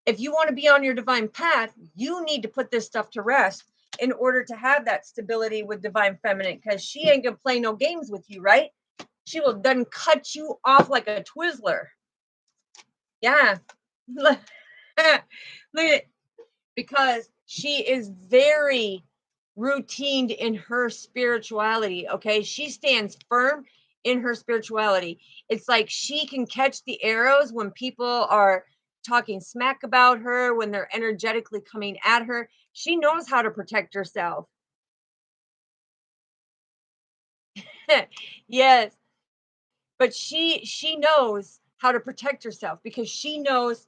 If you want to be on your divine path, you need to put this stuff to rest in order to have that stability with divine feminine, because she ain't going to play no games with you, right? She will then cut you off like a Twizzler. Yeah. Look at it. Because she is very routined in her spirituality. Okay. She stands firm in her spirituality. It's like she can catch the arrows when people are talking smack about her, when they're energetically coming at her. She knows how to protect herself. Yes. But she knows how to protect herself because she knows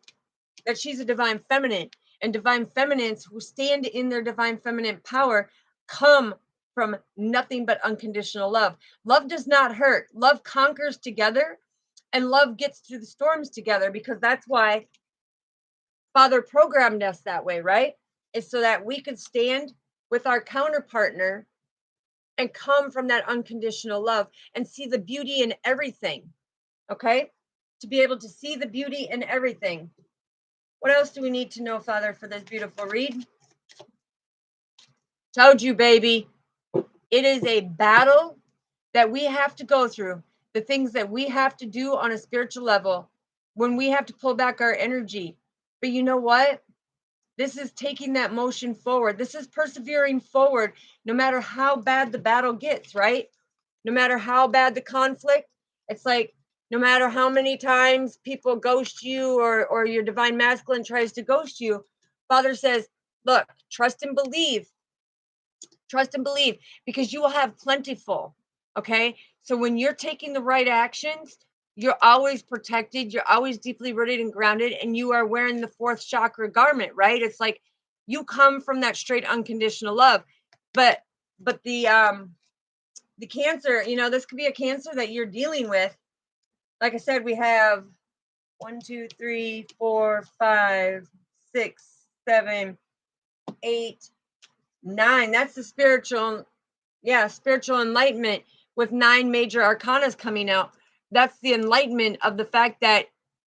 that she's a divine feminine, and divine feminines who stand in their divine feminine power come from nothing but unconditional love. Love does not hurt. Love conquers together, and love gets through the storms together, because that's why Father programmed us that way, right? Is so that we could stand with our counterpartner and come from that unconditional love and see the beauty in everything. Okay? To be able to see the beauty in everything. What else do we need to know, Father, for this beautiful read? Told you, baby. It is a battle that we have to go through. the things that we have to do on a spiritual level, when we have to pull back our energy. But you know what? This is taking that motion forward. This is persevering forward, no matter how bad the battle gets, right? No matter how bad the conflict, it's like no matter how many times people ghost you or your divine masculine tries to ghost you, Father says, look, trust and believe, because you will have plentiful. Okay. So when you're taking the right actions, you're always protected, you're always deeply rooted and grounded, and you are wearing the fourth chakra garment, right? It's like you come from that straight unconditional love. But the cancer, this could be a cancer that you're dealing with. Like I said, we have 1, 2, 3, 4, 5, 6, 7, 8, 9. That's the spiritual enlightenment with 9 major arcanas coming out. That's the enlightenment of the fact that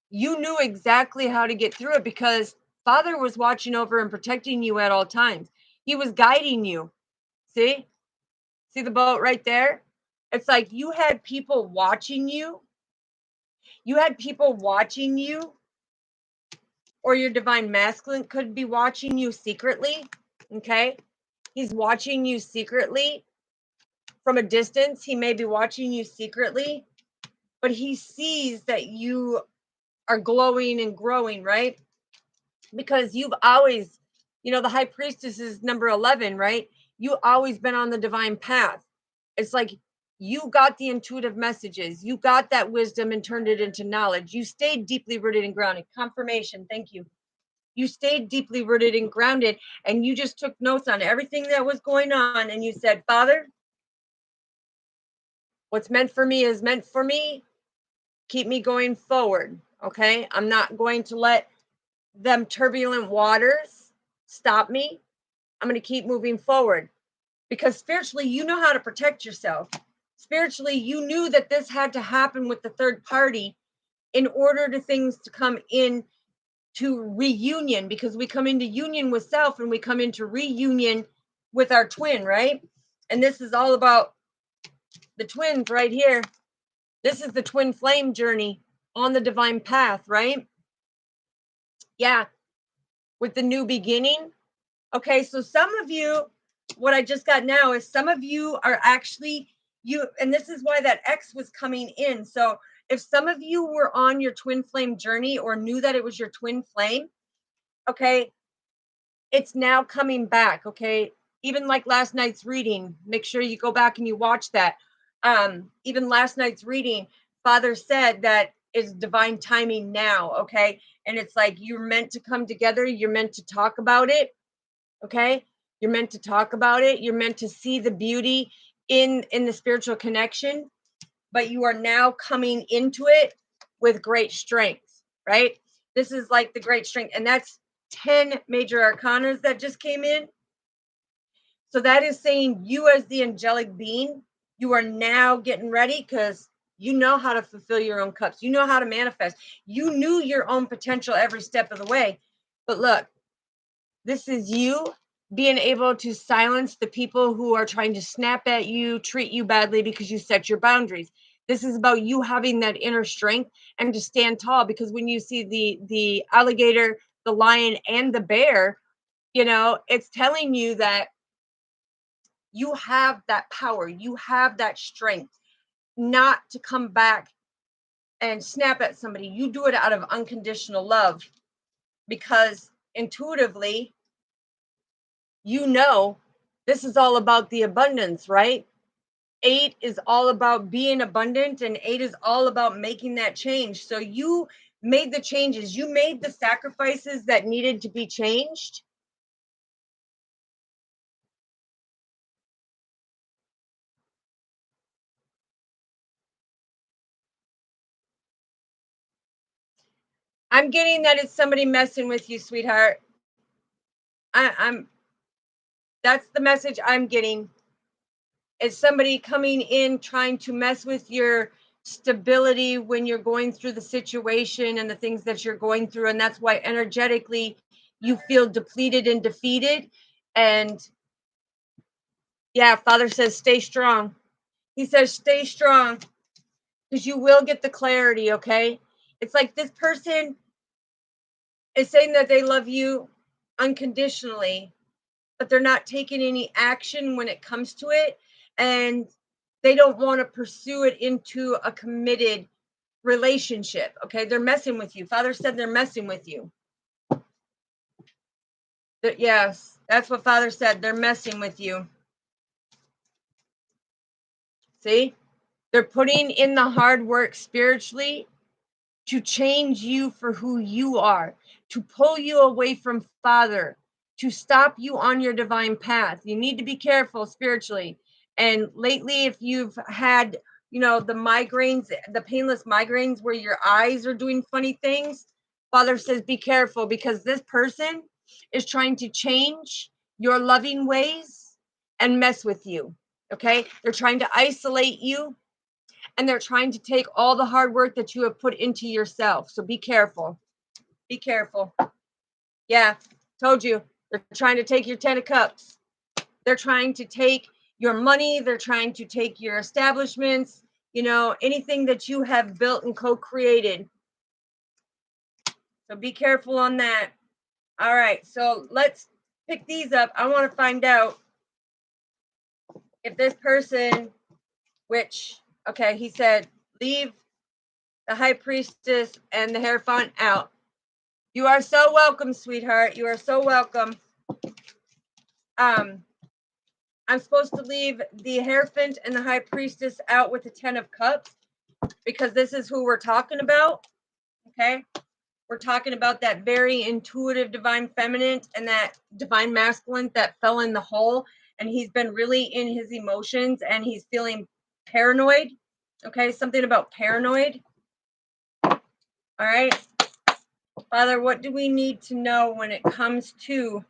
you knew exactly how to get through it, because Father was watching over and protecting you at all times. He was guiding you. See the boat right there? It's like you had people watching you. You had people watching you, or your divine masculine could be watching you secretly. Okay. He's watching you secretly from a distance. He may be watching you secretly, but he sees that you are glowing and growing, right? Because you've always, the high priestess is number 11, right? You always been on the divine path. It's like you got the intuitive messages, you got that wisdom and turned it into knowledge. You stayed deeply rooted and grounded. Confirmation. Thank you. You stayed deeply rooted and grounded, and you just took notes on everything that was going on, and you said, Father, what's meant for me is meant for me. Keep me going forward. Okay. I'm not going to let them turbulent waters stop me. I'm going to keep moving forward, because spiritually, you know how to protect yourself. Spiritually, you knew that this had to happen with the third party in order to things to come in to reunion, because we come into union with self and we come into reunion with our twin, right? And this is all about the twins right here. This is the twin flame journey on the divine path, right? Yeah, with the new beginning. Okay, so some of you, what I just got now is some of you are actually and this is why that X was coming in. So if some of you were on your twin flame journey or knew that it was your twin flame, okay, it's now coming back. Okay, even like last night's reading, make sure you go back and you watch that. Even last night's reading, Father said that it's divine timing now. Okay, and it's like you're meant to come together, you're meant to talk about it. Okay, you're meant to talk about it, you're meant to see the beauty in the spiritual connection, but you are now coming into it with great strength, right? This is like the great strength, and that's 10 major arcanas that just came in. So that is saying you, as the angelic being, you are now getting ready, because you know how to fulfill your own cups, you know how to manifest, you knew your own potential every step of the way. But look, this is you being able to silence the people who are trying to snap at you, treat you badly because you set your boundaries. This is about you having that inner strength and to stand tall, because when you see the alligator, the lion, and the bear, it's telling you that you have that power, you have that strength not to come back and snap at somebody. You do it out of unconditional love, because intuitively, this is all about the abundance, right? 8 is all about being abundant, and 8 is all about making that change. So you made the changes, you made the sacrifices that needed to be changed. I'm getting that it's somebody messing with you, sweetheart. I'm that's the message I'm getting. It's somebody coming in trying to mess with your stability when you're going through the situation and the things that you're going through, and that's why energetically you feel depleted and defeated. And yeah, Father says stay strong. He says stay strong. because you will get the clarity, okay? It's like this person is saying that they love you unconditionally, but they're not taking any action when it comes to it. And they don't want to pursue it into a committed relationship. Okay. They're messing with you. Father said they're messing with you. Yes, that's what Father said. They're messing with you. See? They're putting in the hard work spiritually to change you for who you are, to pull you away from Father, to stop you on your divine path. You need to be careful spiritually. And lately, if you've had, the migraines, the painless migraines where your eyes are doing funny things, Father says, be careful because this person is trying to change your loving ways and mess with you. Okay. They're trying to isolate you and they're trying to take all the hard work that you have put into yourself. So be careful. Be careful. Yeah, told you. They're trying to take your 10 of cups. They're trying to take your money. They're trying to take your establishments, anything that you have built and co-created. So be careful on that. All right, so let's pick these up. I want to find out if this person, okay, he said, leave the high priestess and the Hierophant out. You are so welcome, sweetheart. You are so welcome. I'm supposed to leave the Hierophant and the High Priestess out with the 10 of Cups because this is who we're talking about. Okay. We're talking about that very intuitive divine feminine and that divine masculine that fell in the hole. And he's been really in his emotions and he's feeling paranoid. Okay. Something about paranoid. All right. Father, what do we need to know when it comes to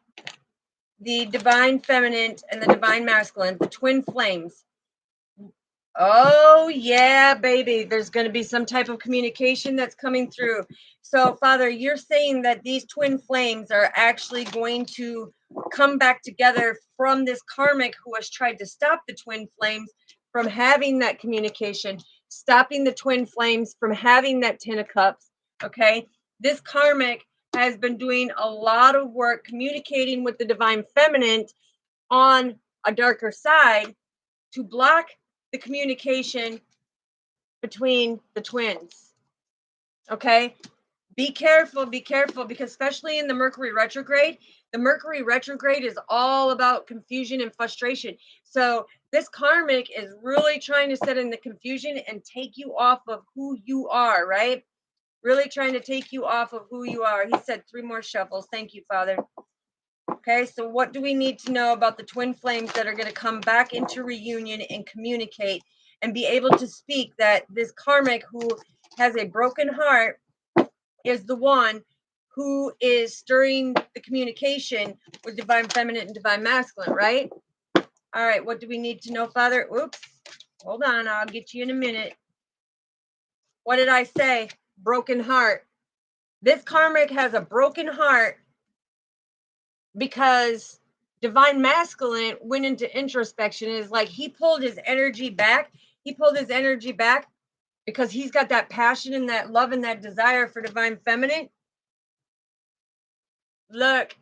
the divine feminine and the divine masculine, the twin flames? Oh, yeah, baby. There's going to be some type of communication that's coming through. So, Father, you're saying that these twin flames are actually going to come back together from this karmic who has tried to stop the twin flames from having that communication, stopping the twin flames from having that 10 of cups. Okay. This karmic has been doing a lot of work communicating with the divine feminine on a darker side to block the communication between the twins. Okay. Be careful, because especially in the Mercury retrograde is all about confusion and frustration. So this karmic is really trying to set in the confusion and take you off of who you are, right? Really trying to take you off of who you are. He said 3 more shuffles. Thank you, Father. Okay, so what do we need to know about the twin flames that are going to come back into reunion and communicate and be able to speak that this karmic who has a broken heart is the one who is stirring the communication with divine feminine and divine masculine, right? All right, what do we need to know, Father? Oops, hold on, I'll get you in a minute. What did I say? Broken heart. This karmic has a broken heart because divine masculine went into introspection. Is like he pulled his energy back. Because he's got that passion and that love and that desire for divine feminine. Look,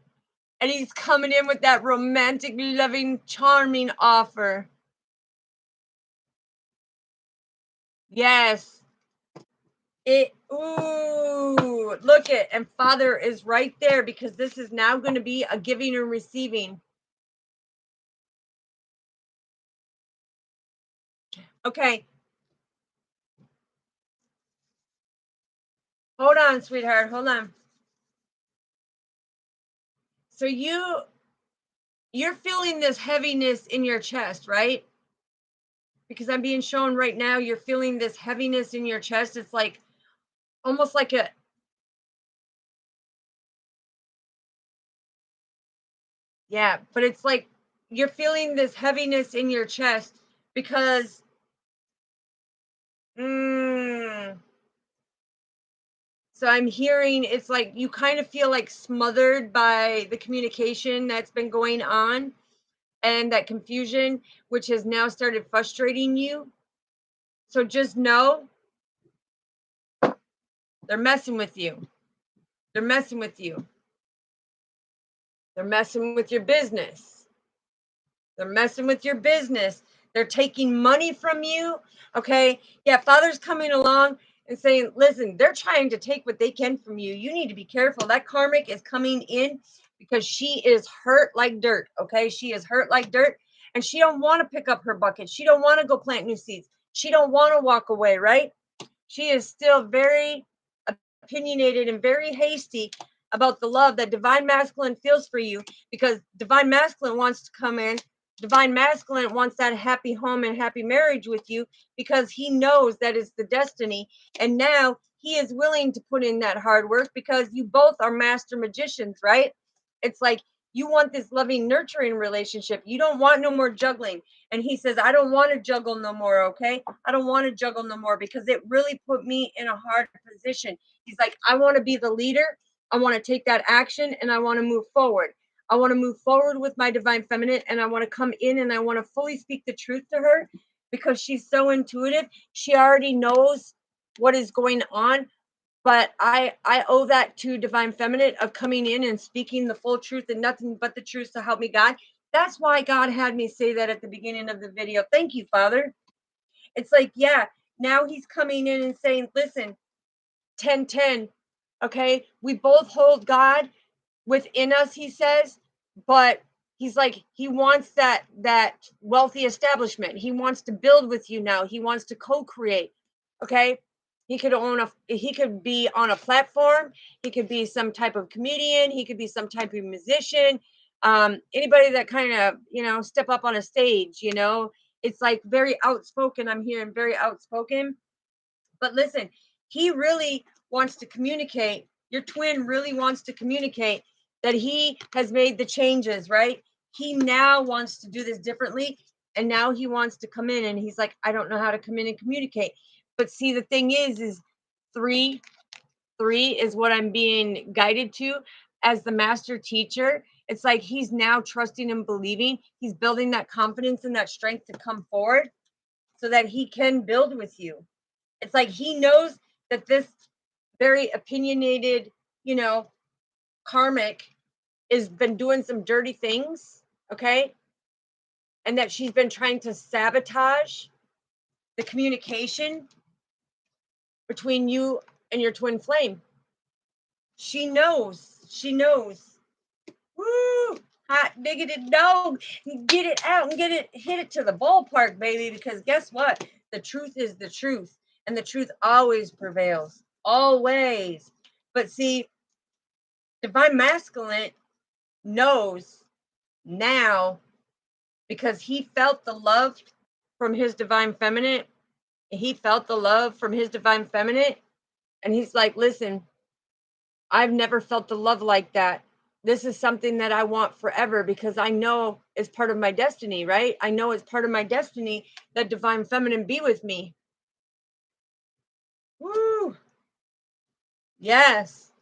and he's coming in with that romantic, loving, charming offer. Yes. Look it. And Father is right there because this is now going to be a giving and receiving. Okay. Hold on, sweetheart. Hold on. So you're feeling this heaviness in your chest, right? Because I'm being shown right now, you're feeling this heaviness in your chest. It's like almost like but it's like you're feeling this heaviness in your chest because so I'm hearing it's like you kind of feel like smothered by the communication that's been going on and that confusion, which has now started frustrating you. So just know They're messing with you. They're messing with you. They're messing with your business. They're messing with your business. They're taking money from you. Okay. Yeah. Father's coming along and saying, listen, they're trying to take what they can from you. You need to be careful. That karmic is coming in because she is hurt like dirt. Okay. She is hurt like dirt and she don't want to pick up her bucket. She don't want to go plant new seeds. She don't want to walk away. Right. She is still very opinionated and very hasty about the love that divine masculine feels for you because divine masculine wants to come in. Divine masculine wants that happy home and happy marriage with you because he knows that is the destiny. And now he is willing to put in that hard work because you both are master magicians, right? It's like you want this loving, nurturing relationship. You don't want no more juggling. And he says, I don't want to juggle no more, okay? I don't want to juggle no more because it really put me in a hard position. He's like, I want to be the leader. I want to take that action and I want to move forward. I want to move forward with my divine feminine and I want to come in and I want to fully speak the truth to her because she's so intuitive. She already knows what is going on. But I owe that to divine feminine of coming in and speaking the full truth and nothing but the truth to help me God. That's why God had me say that at the beginning of the video. Thank you, Father. It's like, yeah, now he's coming in and saying, listen, 1010. Okay, we both hold God within us, he says, but he's like he wants that wealthy establishment. He wants to build with you now. He wants to co-create. Okay, he could be on a platform. He could be some type of comedian. He could be some type of musician. Anybody that kind of step up on a stage. It's like very outspoken. I'm hearing very outspoken. But listen, he really wants to communicate. Your twin really wants to communicate that he has made the changes, right? He now wants to do this differently. And now he wants to come in and he's like, I don't know how to come in and communicate. But see, the thing is three is what I'm being guided to as the master teacher. It's like he's now trusting and believing. He's building that confidence and that strength to come forward so that he can build with you. It's like he knows that this very opinionated, karmic has been doing some dirty things, okay? And that she's been trying to sabotage the communication between you and your twin flame. She knows. She knows. Woo! Hot diggity dog. Get it out and hit it to the ballpark, baby, because guess what? The truth is the truth. And the truth always prevails. Always. But see, divine masculine knows now because he felt the love from his divine feminine. He felt the love from his divine feminine. And he's like, listen, I've never felt the love like that. This is something that I want forever because I know it's part of my destiny, right? I know it's part of my destiny that divine feminine be with me. Woo! Yes.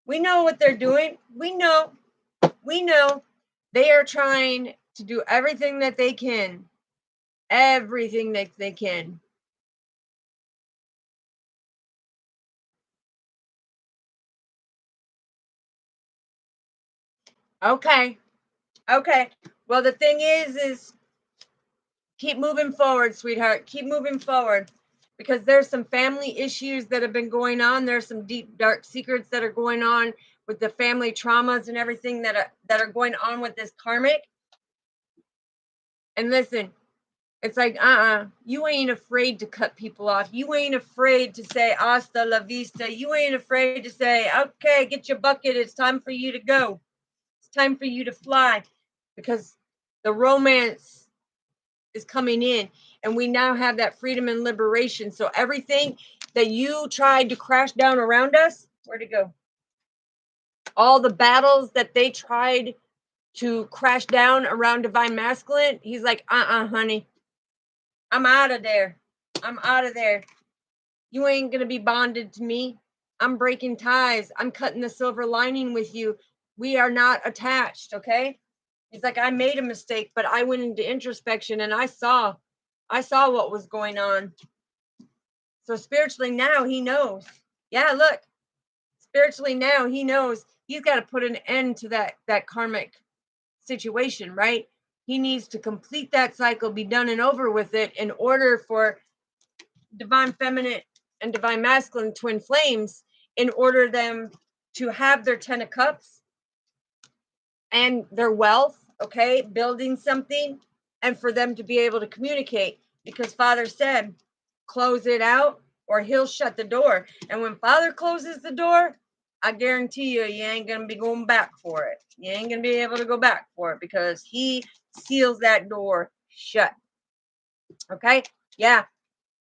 We know what they're doing. We know. They are trying to do everything that they can. Everything that they can. Okay. Well, the thing is keep moving forward, sweetheart. Keep moving forward because there's some family issues that have been going on. There's some deep, dark secrets that are going on with the family traumas and everything that are going on with this karmic. And listen, it's like, you ain't afraid to cut people off. You ain't afraid to say hasta la vista. You ain't afraid to say, okay, get your bucket. It's time for you to go. It's time for you to fly because the romance is coming in and we now have that freedom and liberation. So everything that you tried to crash down around us, where'd it go? All the battles that they tried to crash down around divine masculine, he's like, honey, I'm out of there. I'm out of there. You ain't going to be bonded to me. I'm breaking ties. I'm cutting the silver lining with you. We are not attached, okay? He's like, I made a mistake, but I went into introspection and I saw what was going on. So spiritually now he knows. Yeah, look, spiritually now he knows he's got to put an end to that karmic situation, right? He needs to complete that cycle, be done and over with it in order for divine feminine and divine masculine twin flames, in order them to have their 10 of cups and their wealth, okay, building something, and for them to be able to communicate. Because Father said, close it out or he'll shut the door. And when Father closes the door, I guarantee you, you ain't going to be going back for it. You ain't going to be able to go back for it because he seals that door shut. Okay? Yeah.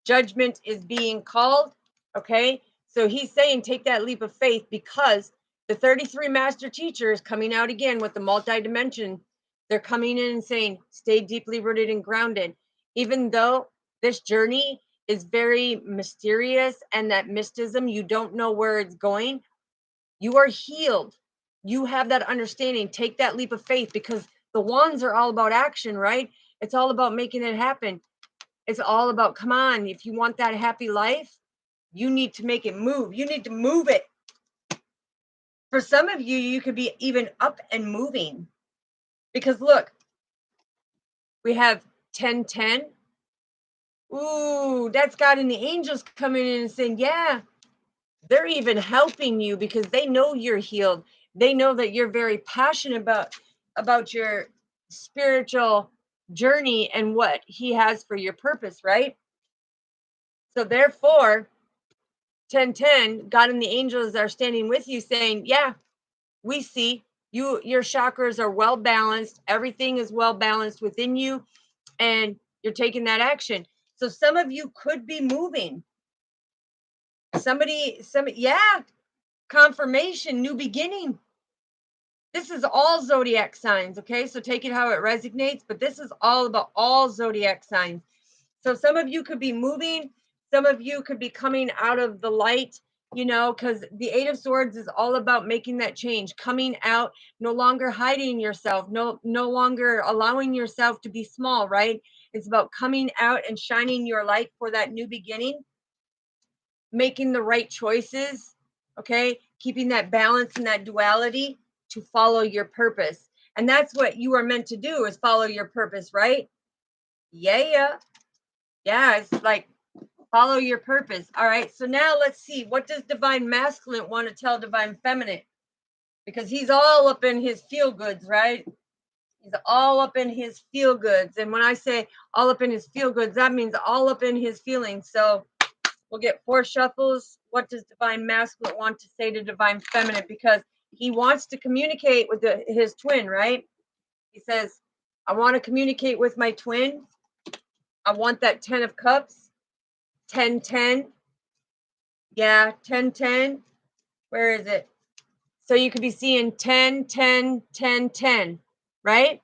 Judgment is being called. Okay? So he's saying take that leap of faith, because the 33 master teachers coming out again with the multi-dimension, they're coming in and saying, stay deeply rooted and grounded. Even though this journey is very mysterious and that mysticism, you don't know where it's going, you are healed. You have that understanding. Take that leap of faith, because the wands are all about action, right? It's all about making it happen. It's all about, come on, if you want that happy life, you need to make it move. You need to move it. For some of you, you could be even up and moving, because look, we have 1010. Ooh, that's God and the angels coming in and saying, yeah, they're even helping you because they know you're healed. They know that you're very passionate about your spiritual journey and what he has for your purpose, right? So therefore, 1010, God and the angels are standing with you saying, yeah, we see you, your chakras are well balanced, everything is well balanced within you, and you're taking that action. So some of you could be moving. Yeah, confirmation, new beginning. This is all zodiac signs, okay? So take it how it resonates, but this is all about all zodiac signs. So some of you could be moving, some of you could be coming out of the light, because the 8 of Swords is all about making that change, coming out, no longer hiding yourself, no longer allowing yourself to be small, right? It's about coming out and shining your light for that new beginning, making the right choices, okay? Keeping that balance and that duality to follow your purpose. And that's what you are meant to do, is follow your purpose, right? Yeah. Yeah, it's like follow your purpose. All right. So now let's see, what does divine masculine want to tell divine feminine? Because he's all up in his feel goods, right? He's all up in his feel goods. And when I say all up in his feel goods, that means all up in his feelings. So we'll get 4 shuffles. What does divine masculine want to say to divine feminine? Because he wants to communicate with his twin, right? He says, I want to communicate with my twin. I want that 10 of cups, 1010. Yeah, 1010. Where is it? So you could be seeing 10 10 10 10, right?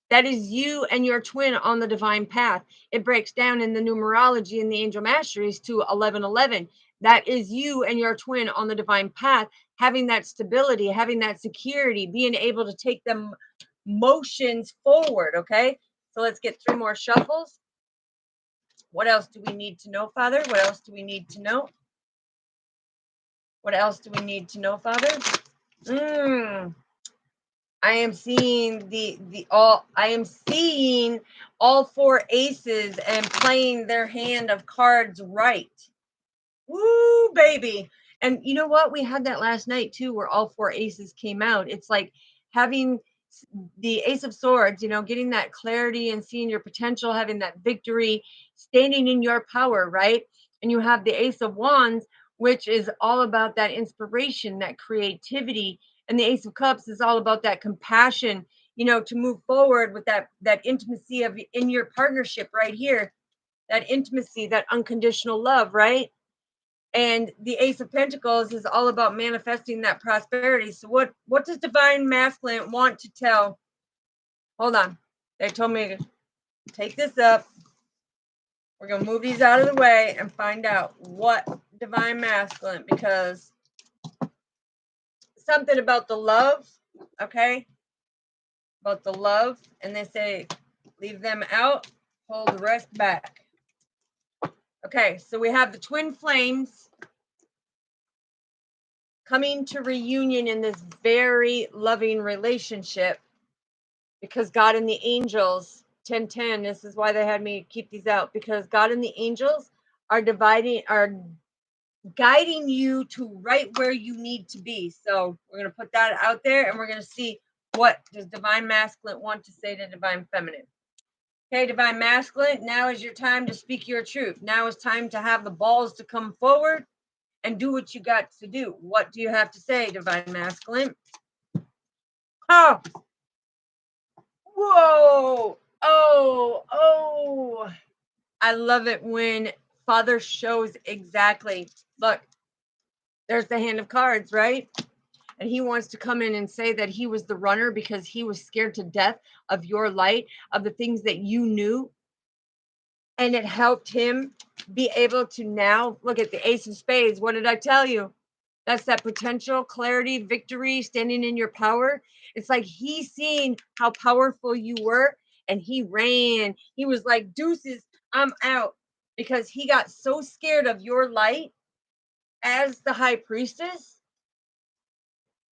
That is you and your twin on the divine path. It breaks down in the numerology in the angel masteries to 1111. That is you and your twin on the divine path, having that stability, having that security, being able to take them motions forward. Okay. So let's get 3 more shuffles. What else do we need to know, Father? What else do we need to know? What else do we need to know, Father? I am seeing all 4 aces and playing their hand of cards right. Woo, baby. And you know what? We had that last night too, where all 4 aces came out. It's like having the Ace of Swords, getting that clarity and seeing your potential, having that victory, standing in your power, right? And you have the Ace of Wands, which is all about that inspiration, that creativity. And the Ace of Cups is all about that compassion, to move forward with that intimacy of in your partnership right here, that intimacy, that unconditional love, right? And the Ace of Pentacles is all about manifesting that prosperity. So what does divine masculine want to tell? Hold on. They told me to take this up. We're going to move these out of the way and find out what divine masculine, because something about the love, okay? About the love. And they say, leave them out, hold the rest back. Okay, so we have the twin flames coming to reunion in this very loving relationship, because God and the angels, 10:10, this is why they had me keep these out, because God and the angels are guiding you to right where you need to be. So we're going to put that out there, and we're going to see what does Divine Masculine want to say to Divine Feminine. Okay, Divine Masculine, now is your time to speak your truth. Now is time to have the balls to come forward and do what you got to do. What do you have to say, Divine Masculine? Oh, whoa, oh. I love it when Father shows exactly, look, there's the hand of cards, right? And he wants to come in and say that he was the runner because he was scared to death of your light, of the things that you knew. And it helped him be able to now look at the Ace of Spades. What did I tell you? That's that potential, clarity, victory, standing in your power. It's like he's seen how powerful you were, and he ran. He was like, deuces, I'm out. Because he got so scared of your light as the high priestess,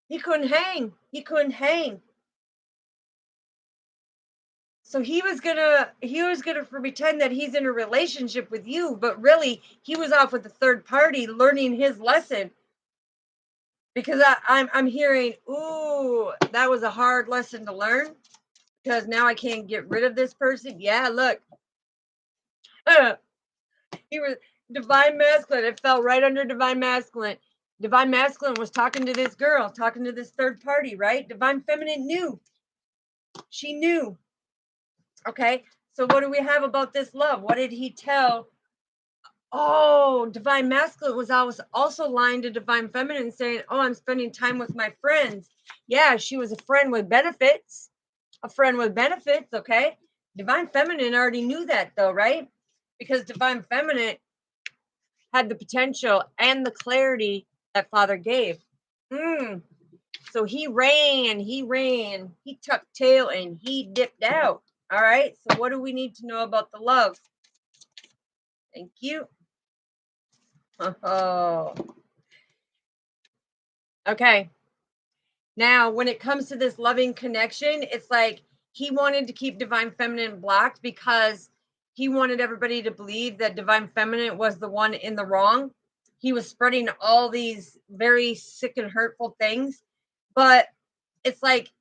he couldn't hang. He couldn't hang. So he was gonna pretend that he's in a relationship with you, but really he was off with the third party learning his lesson. Because I'm hearing, ooh, that was a hard lesson to learn, because now I can't get rid of this person. Yeah, look. He was Divine Masculine. It fell right under Divine Masculine. Divine Masculine was talking to this girl, talking to this third party, right? Divine Feminine knew. She knew. Okay, so what do we have about this love? What did he tell? Oh, Divine Masculine was also lying to Divine Feminine, saying, oh, I'm spending time with my friends. Yeah, she was a friend with benefits. A friend with benefits, okay? Divine Feminine already knew that, though, right? Because Divine Feminine had the potential and the clarity that Father gave. So he ran, he tucked tail, and he dipped out. All right, so what do we need to know about the love? Thank you. Oh. Okay. Now, when it comes to this loving connection, it's like he wanted to keep Divine Feminine blocked because he wanted everybody to believe that Divine Feminine was the one in the wrong. He was spreading all these very sick and hurtful things. But it's like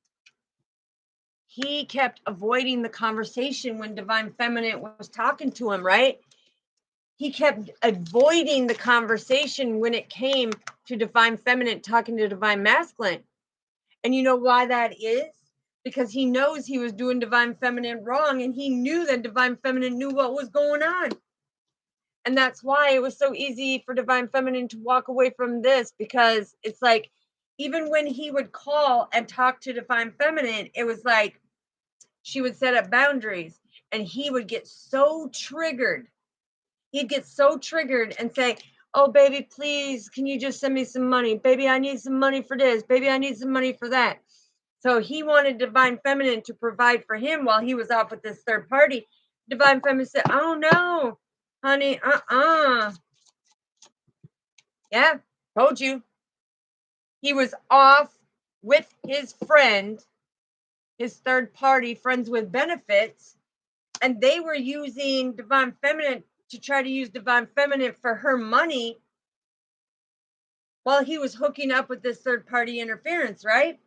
he kept avoiding the conversation when Divine Feminine was talking to him, right? He kept avoiding the conversation when it came to Divine Feminine talking to Divine Masculine. And you know why that is? Because he knows he was doing Divine Feminine wrong, and he knew that Divine Feminine knew what was going on. And that's why it was so easy for Divine Feminine to walk away from this, because it's like, even when he would call and talk to Divine Feminine, it was like she would set up boundaries, and he would get so triggered. He'd get so triggered and say, oh, baby, please, can you just send me some money? Baby, I need some money for this. Baby, I need some money for that. So he wanted Divine Feminine to provide for him while he was off with this third party. Divine Feminine said, oh, no, honey, Yeah, told you. He was off with his friend, his third party, friends with benefits, and they were using Divine Feminine to try to use Divine Feminine for her money while he was hooking up with this third party interference, right?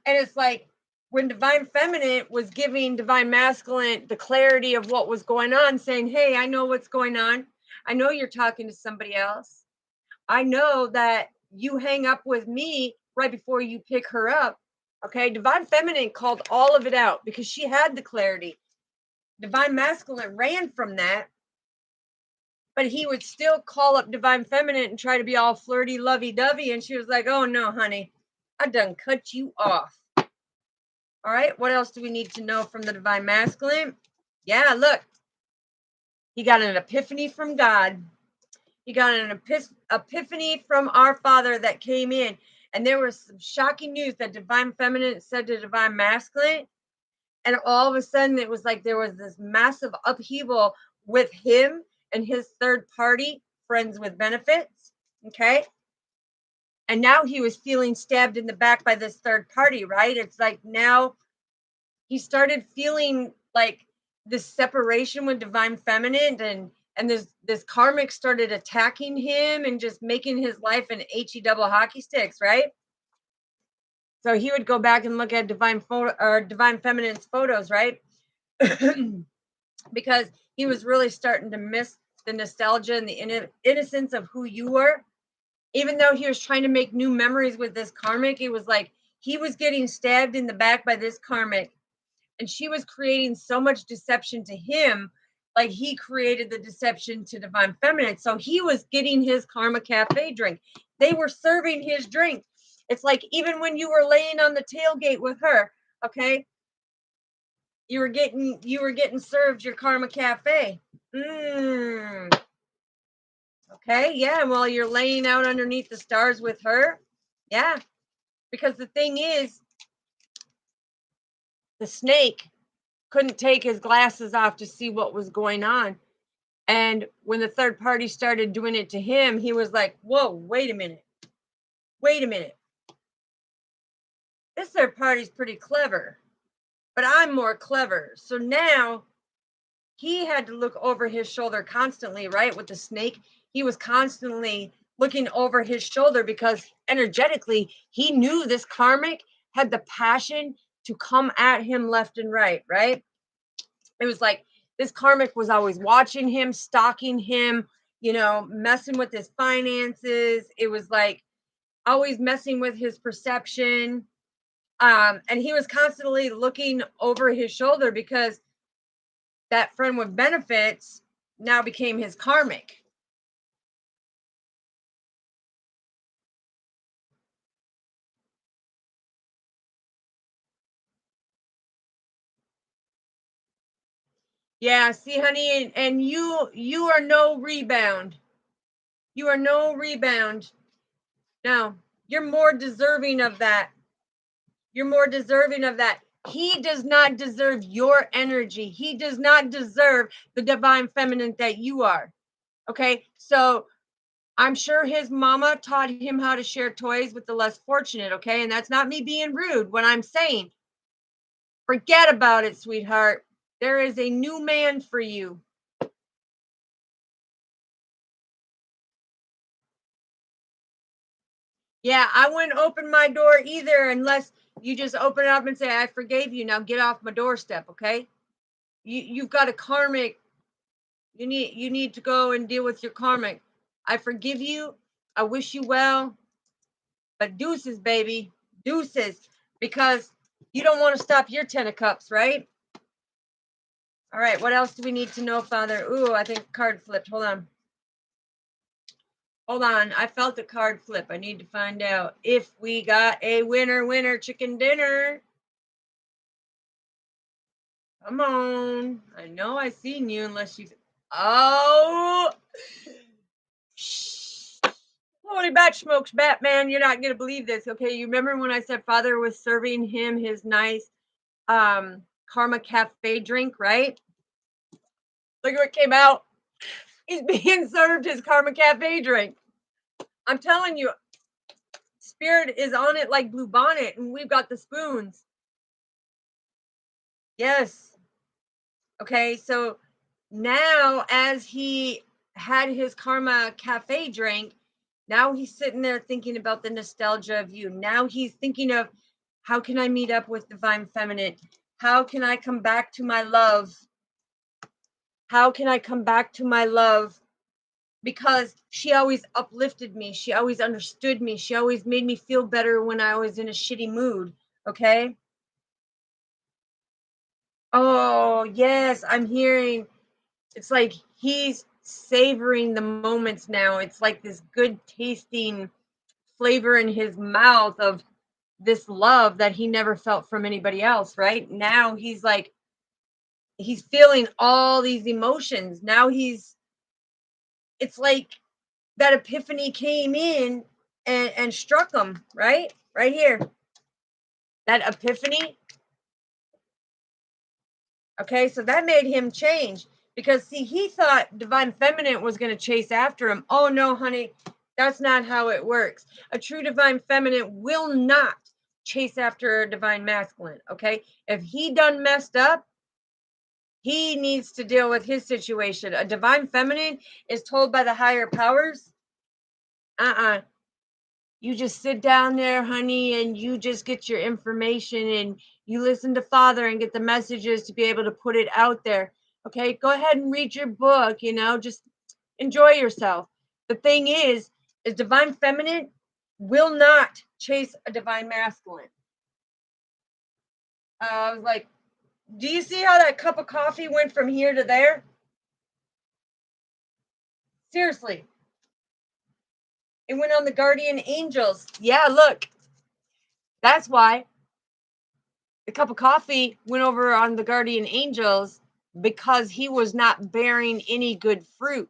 And it's like, when Divine Feminine was giving Divine Masculine the clarity of what was going on, saying, hey, I know what's going on. I know you're talking to somebody else. I know that you hang up with me right before you pick her up. Okay, Divine Feminine called all of it out because she had the clarity. Divine Masculine ran from that, but he would still call up Divine Feminine and try to be all flirty, lovey-dovey. And she was like, oh, no, honey, I done cut you off. All right, what else do we need to know from the Divine Masculine? Yeah, look, he got an epiphany from God. He got an epiphany from our Father that came in. And there was some shocking news that Divine Feminine said to Divine Masculine. And all of a sudden, it was like there was this massive upheaval with him and his third party, friends with benefits. Okay. And now he was feeling stabbed in the back by this third party, right? It's like now he started feeling like this separation with divine feminine, and this karmic started attacking him and just making his life an he double hockey sticks, right? So he would go back and look at divine feminine's photos, right? Because he was really starting to miss the nostalgia and the innocence of who you were. Even though he was trying to make new memories with this karmic, it was like he was getting stabbed in the back by this karmic, and she was creating so much deception to him, like he created the deception to divine feminine. So he was getting his karma cafe drink. They were serving his drink. It's like even when you were laying on the tailgate with her, okay, you were getting served your karma cafe. Okay, yeah, while you're laying out underneath the stars with her. Yeah, because the thing is, the snake couldn't take his glasses off to see what was going on. And when the third party started doing it to him, he was like, whoa, wait a minute. Wait a minute. This third party's pretty clever, but I'm more clever. So now he had to look over his shoulder constantly, right? With the snake, he was constantly looking over his shoulder because energetically, he knew this karmic had the passion to come at him left and right, right? It was like this karmic was always watching him, stalking him, messing with his finances. It was like always messing with his perception. And he was constantly looking over his shoulder because that friend with benefits now became his karmic. Yeah, see, honey, and you are no rebound. You are no rebound. No, you're more deserving of that. You're more deserving of that. He does not deserve your energy. He does not deserve the divine feminine that you are. Okay, so I'm sure his mama taught him how to share toys with the less fortunate. Okay, and that's not me being rude. What I'm saying, forget about it, sweetheart. There is a new man for you. Yeah, I wouldn't open my door either unless you just open it up and say, I forgave you. Now get off my doorstep, okay? You've got a karmic. You need to go and deal with your karmic. I forgive you. I wish you well. But deuces, baby. Deuces. Because you don't want to stop your 10 of cups, right? All right, what else do we need to know, Father? Ooh, I think card flipped. Hold on. Hold on. I felt the card flip. I need to find out if we got a winner chicken dinner. Come on. I know I seen you unless you. Oh. Holy bat smokes, Batman. You're not going to believe this. Okay. You remember when I said Father was serving him his nice Karma Cafe drink, right? Look at what came out. He's being served his Karma Cafe drink. I'm telling you, Spirit is on it like Blue Bonnet, and we've got the spoons. Yes. Okay, so now as he had his Karma Cafe drink, now he's sitting there thinking about the nostalgia of you. Now he's thinking of, how can I meet up with Divine Feminine? How can I come back to my love? How can I come back to my love? Because she always uplifted me. She always understood me. She always made me feel better when I was in a shitty mood. Okay. Oh, yes. I'm hearing it's like he's savoring the moments now. It's like this good tasting flavor in his mouth of this love that he never felt from anybody else. Right now, he's like, he's feeling all these emotions. Now it's like that epiphany came in and struck him, right here. That epiphany. Okay, so that made him change because see, he thought Divine Feminine was going to chase after him. Oh no, honey, That's not how it works. A true divine feminine will not chase after a divine masculine, okay? If he done messed up, he needs to deal with his situation. A divine feminine is told by the higher powers, uh-uh, you just sit down there, honey, and you just get your information and you listen to Father and get the messages to be able to put it out there. Okay, go ahead and read your book, just enjoy yourself. The thing is divine feminine will not chase a divine masculine. I was like, do you see how that cup of coffee went from here to there? Seriously, it went on the guardian angels. Yeah, look, that's why the cup of coffee went over on the guardian angels, because he was not bearing any good fruit.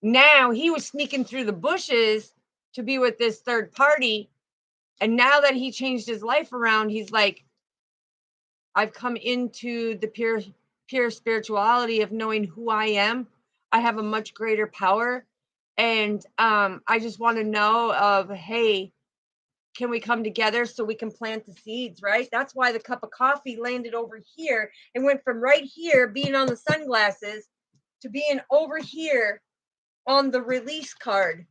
Now he was sneaking through the bushes to be with this third party. And now that he changed his life around, he's like, I've come into the pure spirituality of knowing who I am. I have a much greater power. And I just want to know of, hey, can we come together so we can plant the seeds, right? That's why the cup of coffee landed over here. It went from right here being on the sunglasses to being over here on the release card.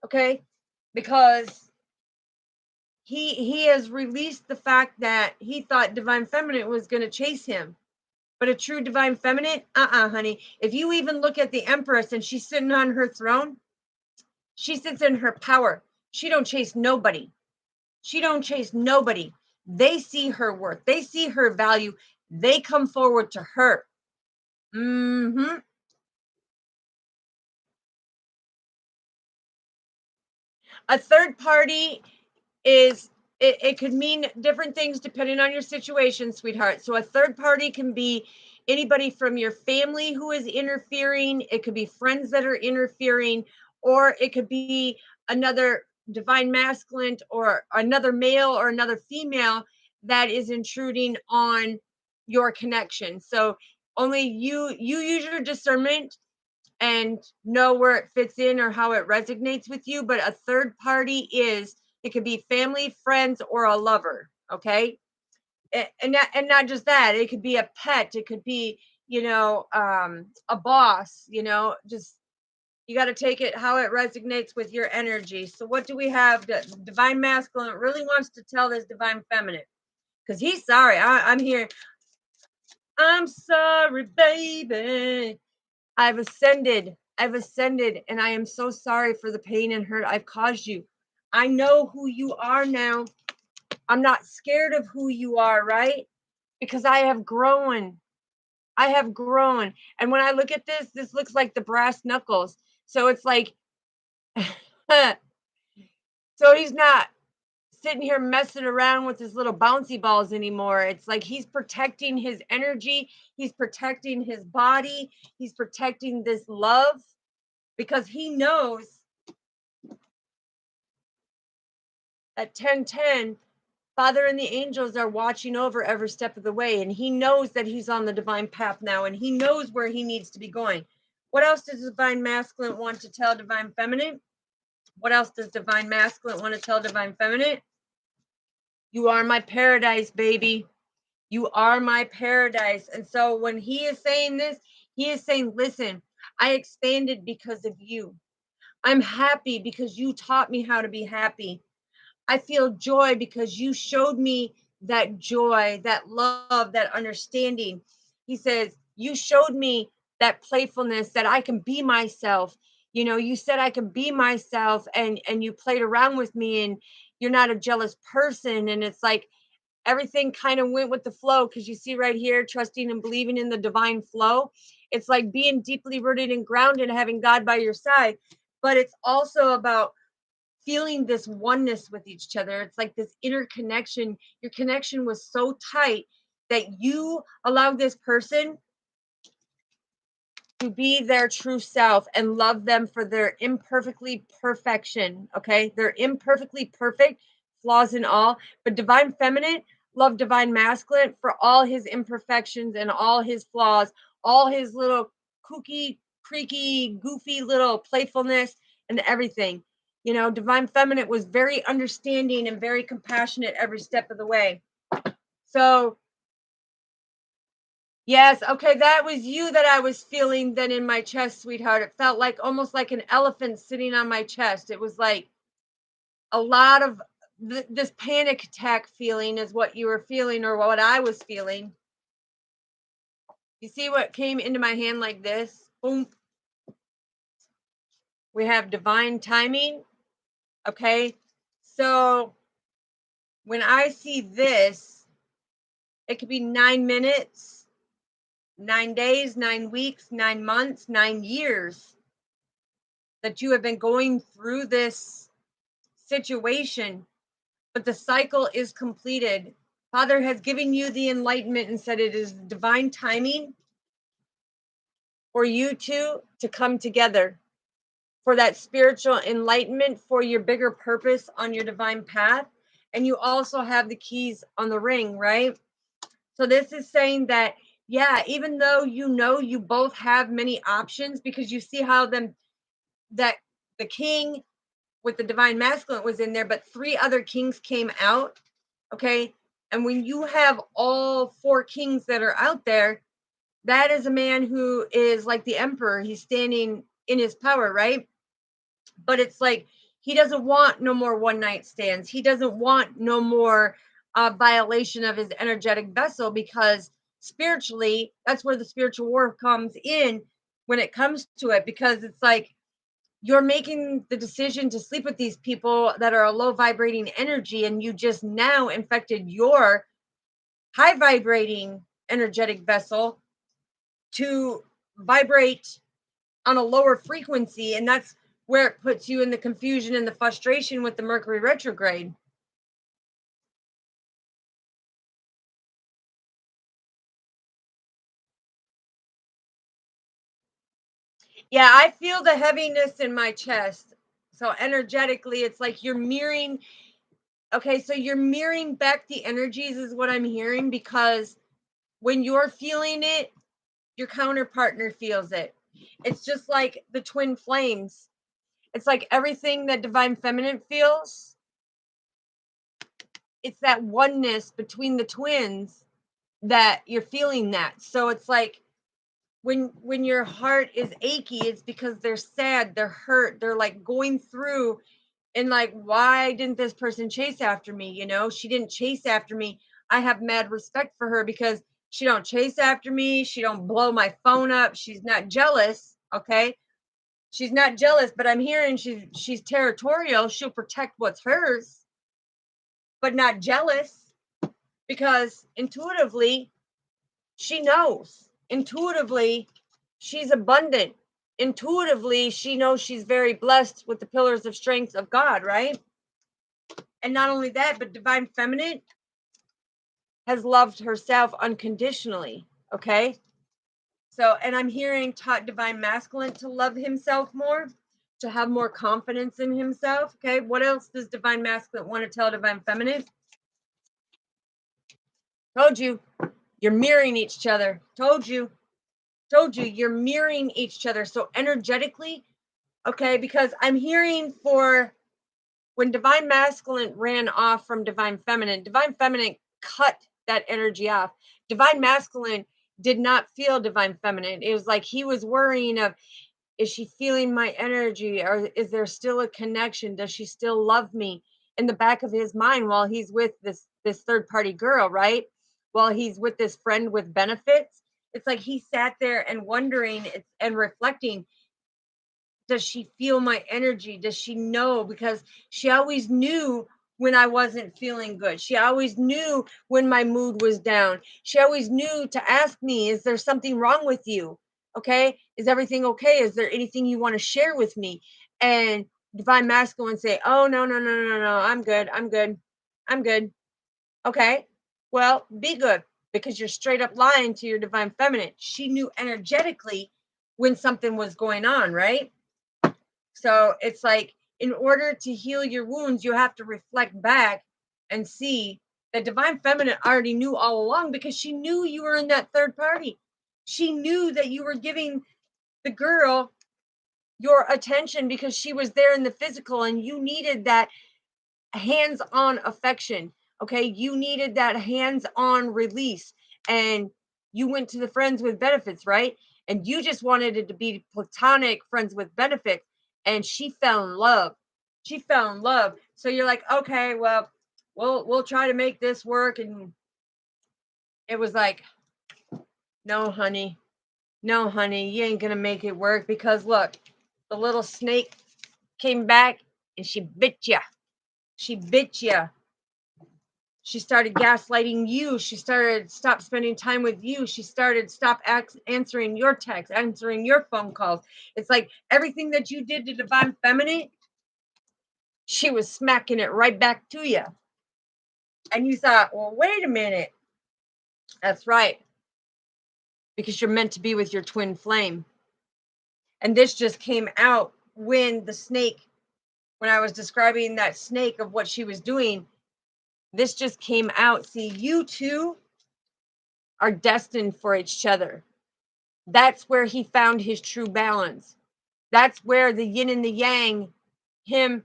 Okay? Because he has released the fact that he thought divine feminine was going to chase him. But a true divine feminine, honey. If you even look at the empress and she's sitting on her throne, she sits in her power. She don't chase nobody. She don't chase nobody. They see her worth. They see her value. They come forward to her. Mm-hmm. A third party is, it could mean different things depending on your situation, sweetheart. So a third party can be anybody from your family who is interfering. It could be friends that are interfering, or it could be another divine masculine or another male or another female that is intruding on your connection. So only you use your discernment and know where it fits in or how it resonates with you. But a third party is, it could be family, friends, or a lover. Okay. And not just that, it could be a pet, it could be, a boss, just, you got to take it how it resonates with your energy. So what do we have? The divine masculine really wants to tell this divine feminine, because he's sorry. I'm here. I'm sorry, baby. I've ascended, and I am so sorry for the pain and hurt I've caused you. I know who you are now. I'm not scared of who you are, right? Because I have grown. I have grown. And when I look at this looks like the brass knuckles. So it's like, so he's not sitting here messing around with his little bouncy balls anymore. It's like he's protecting his energy, he's protecting his body, he's protecting this love, because he knows at 10:10, Father and the angels are watching over every step of the way, and he knows that he's on the divine path now, and he knows where he needs to be going. What else does divine masculine want to tell divine feminine? What else does divine masculine want to tell divine feminine? You are my paradise, baby. You are my paradise. And so when he is saying this, he is saying, listen, I expanded because of you. I'm happy because you taught me how to be happy. I feel joy because you showed me that joy, that love, that understanding. He says, you showed me that playfulness, that I can be myself. You said I can be myself, and you played around with me, and you're not a jealous person. And it's like everything kind of went with the flow, because you see right here, trusting and believing in the divine flow. It's like being deeply rooted and grounded and having God by your side. But it's also about feeling this oneness with each other. It's like this interconnection. Your connection was so tight that you allowed this person to be their true self and love them for their imperfectly perfection. Okay. They're imperfectly perfect, flaws and all. But divine feminine love divine masculine for all his imperfections and all his flaws, all his little kooky, creaky, goofy little playfulness. and everything. You know, divine feminine was very understanding and very compassionate every step of the way. So, yes, okay, that was you that I was feeling then in my chest, sweetheart. It felt like almost like an elephant sitting on my chest. It was like a lot of this panic attack feeling is what you were feeling, or what I was feeling. You see what came into my hand like this? Boom. We have divine timing. Okay. So when I see this, it could be 9 minutes, 9 days, 9 weeks, 9 months, 9 years that you have been going through this situation, but the cycle is completed. Father has given you the enlightenment and said it is divine timing for you two to come together, for that spiritual enlightenment, for your bigger purpose on your divine path. And you also have the keys on the ring, right? So this is saying that, yeah, even though you know you both have many options, because you see how them that the king with the divine masculine was in there, but 3 other kings came out. Okay. And when you have all 4 kings that are out there, that is a man who is like the emperor. He's standing in his power, right? But it's like he doesn't want no more one night stands. He doesn't want no more violation of his energetic vessel, because spiritually, that's where the spiritual war comes in when it comes to it, because it's like you're making the decision to sleep with these people that are a low vibrating energy, and you just now infected your high vibrating energetic vessel to vibrate on a lower frequency, and that's where it puts you in the confusion and the frustration with the Mercury retrograde. Yeah, I feel the heaviness in my chest. So energetically, it's like you're mirroring. Okay, so you're mirroring back the energies, is what I'm hearing, because when you're feeling it, your counterpartner feels it. It's just like the twin flames. It's like everything that divine feminine feels, it's that oneness between the twins that you're feeling that. So it's like when your heart is achy, it's because they're sad, they're hurt, they're like going through, and like, why didn't this person chase after me? You know, she didn't chase after me. I have mad respect for her because she don't chase after me, she don't blow my phone up, she's not jealous. Okay, she's not jealous, but I'm hearing she's territorial. She'll protect what's hers, but not jealous, because intuitively she knows. Intuitively, she's abundant. Intuitively, she knows she's very blessed with the pillars of strength of God, right? And not only that, but divine feminine has loved herself unconditionally. Okay. So, and I'm hearing taught divine masculine to love himself more, to have more confidence in himself. Okay. What else does divine masculine want to tell divine feminine? Told you, you're mirroring each other. Told you, you're mirroring each other. So energetically, okay, because I'm hearing for when divine masculine ran off from divine feminine cut that energy off. Divine masculine did not feel divine feminine. It was like he was worrying of, is she feeling my energy, or is there still a connection? Does she still love me? In the back of his mind, while he's with this third party girl, right? While he's with this friend with benefits, it's like he sat there and wondering and reflecting, does she feel my energy? Does she know? Because she always knew when I wasn't feeling good. She always knew when my mood was down. She always knew to ask me, is there something wrong with you? Okay. Is everything okay? Is there anything you want to share with me? And divine masculine say, oh, no, no, no, no, no. I'm good. I'm good. I'm good. Okay. Well, be good, because you're straight up lying to your divine feminine. She knew energetically when something was going on, right? So it's like, in order to heal your wounds, you have to reflect back and see that divine feminine already knew all along, because she knew you were in that third party. She knew that you were giving the girl your attention because she was there in the physical and you needed that hands-on affection. Okay, you needed that hands-on release, and you went to the friends with benefits, right? And you just wanted it to be platonic friends with benefits, and she fell in love. She fell in love. So you're like, okay, well, we'll try to make this work. And it was like, no, honey, no, honey, you ain't gonna make it work because look, the little snake came back and she bit you. She bit you. She started gaslighting you. She started stop spending time with you. She started stop answering your texts, answering your phone calls. It's like everything that you did to divine feminine, she was smacking it right back to you. And you thought, well, wait a minute. That's right, because you're meant to be with your twin flame. And this just came out when the snake, when I was describing that snake of what she was doing, this just came out. See, you two are destined for each other. That's where he found his true balance. That's where the yin and the yang, him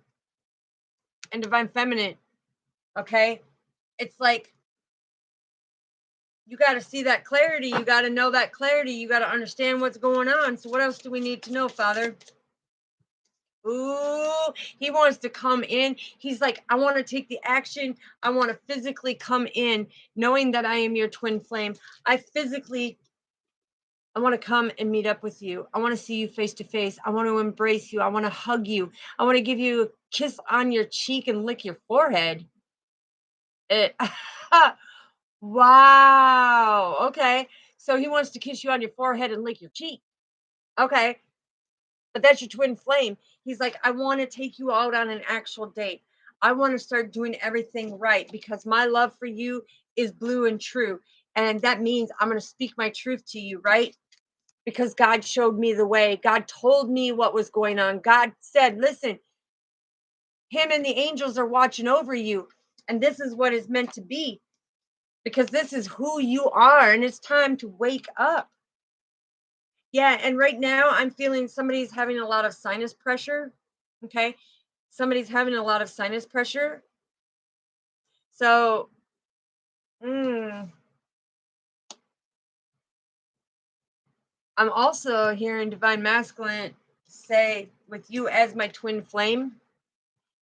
and divine feminine, okay? It's like you got to see that clarity. You got to know that clarity. You got to understand what's going on. So, what else do we need to know, Father? Ooh, he wants to come in. He's like, I want to take the action. I want to physically come in, knowing that I am your twin flame. I want to come and meet up with you. I want to see you face to face. I want to embrace you. I want to hug you. I want to give you a kiss on your cheek and lick your forehead. It, wow. Okay. So he wants to kiss you on your forehead and lick your cheek. Okay. But that's your twin flame. He's like, I want to take you out on an actual date. I want to start doing everything right because my love for you is blue and true. And that means I'm going to speak my truth to you, right? Because God showed me the way. God told me what was going on. God said, listen, him and the angels are watching over you. And this is what is meant to be because this is who you are. And it's time to wake up. Yeah. And right now, I'm feeling somebody's having a lot of sinus pressure. Okay. Somebody's having a lot of sinus pressure. So, mm, I'm also hearing Divine Masculine say, with you as my twin flame,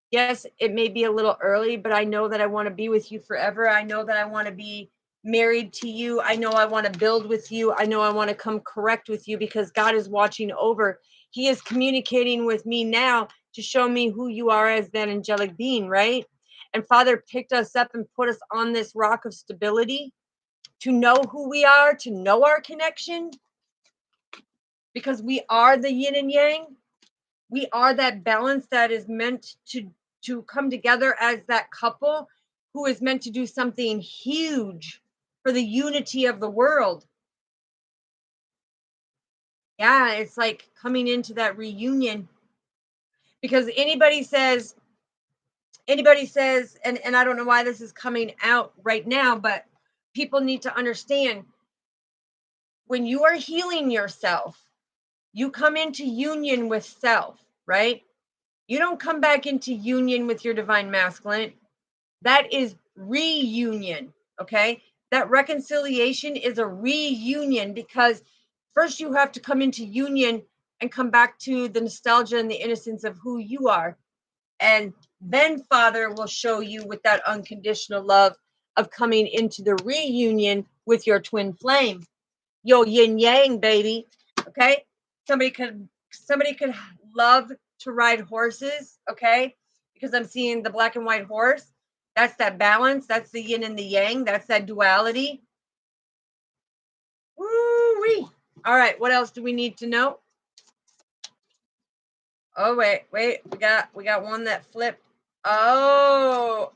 yes, it may be a little early, but I know that I want to be with you forever. I know that I want to be married to you. I know I want to build with you. I know I want to come correct with you because God is watching over. He is communicating with me now to show me who you are as that angelic being, right? And Father picked us up and put us on this rock of stability to know who we are, to know our connection, because we are the yin and yang. We are that balance that is meant to come together as that couple who is meant to do something huge for the unity of the world. Yeah, it's like coming into that reunion because anybody says and I don't know why this is coming out right now, but people need to understand when you are healing yourself, you come into union with self, right? You don't come back into union with your divine masculine. That is reunion. Okay. That reconciliation is a reunion because first you have to come into union and come back to the nostalgia and the innocence of who you are. And then Father will show you with that unconditional love of coming into the reunion with your twin flame. Yo yin yang, baby. Okay. Somebody could love to ride horses, okay? Because I'm seeing the black and white horse. That's that balance. That's the yin and the yang. That's that duality. Woo-wee. All right. What else do we need to know? Oh, wait. We got one that flipped. Oh.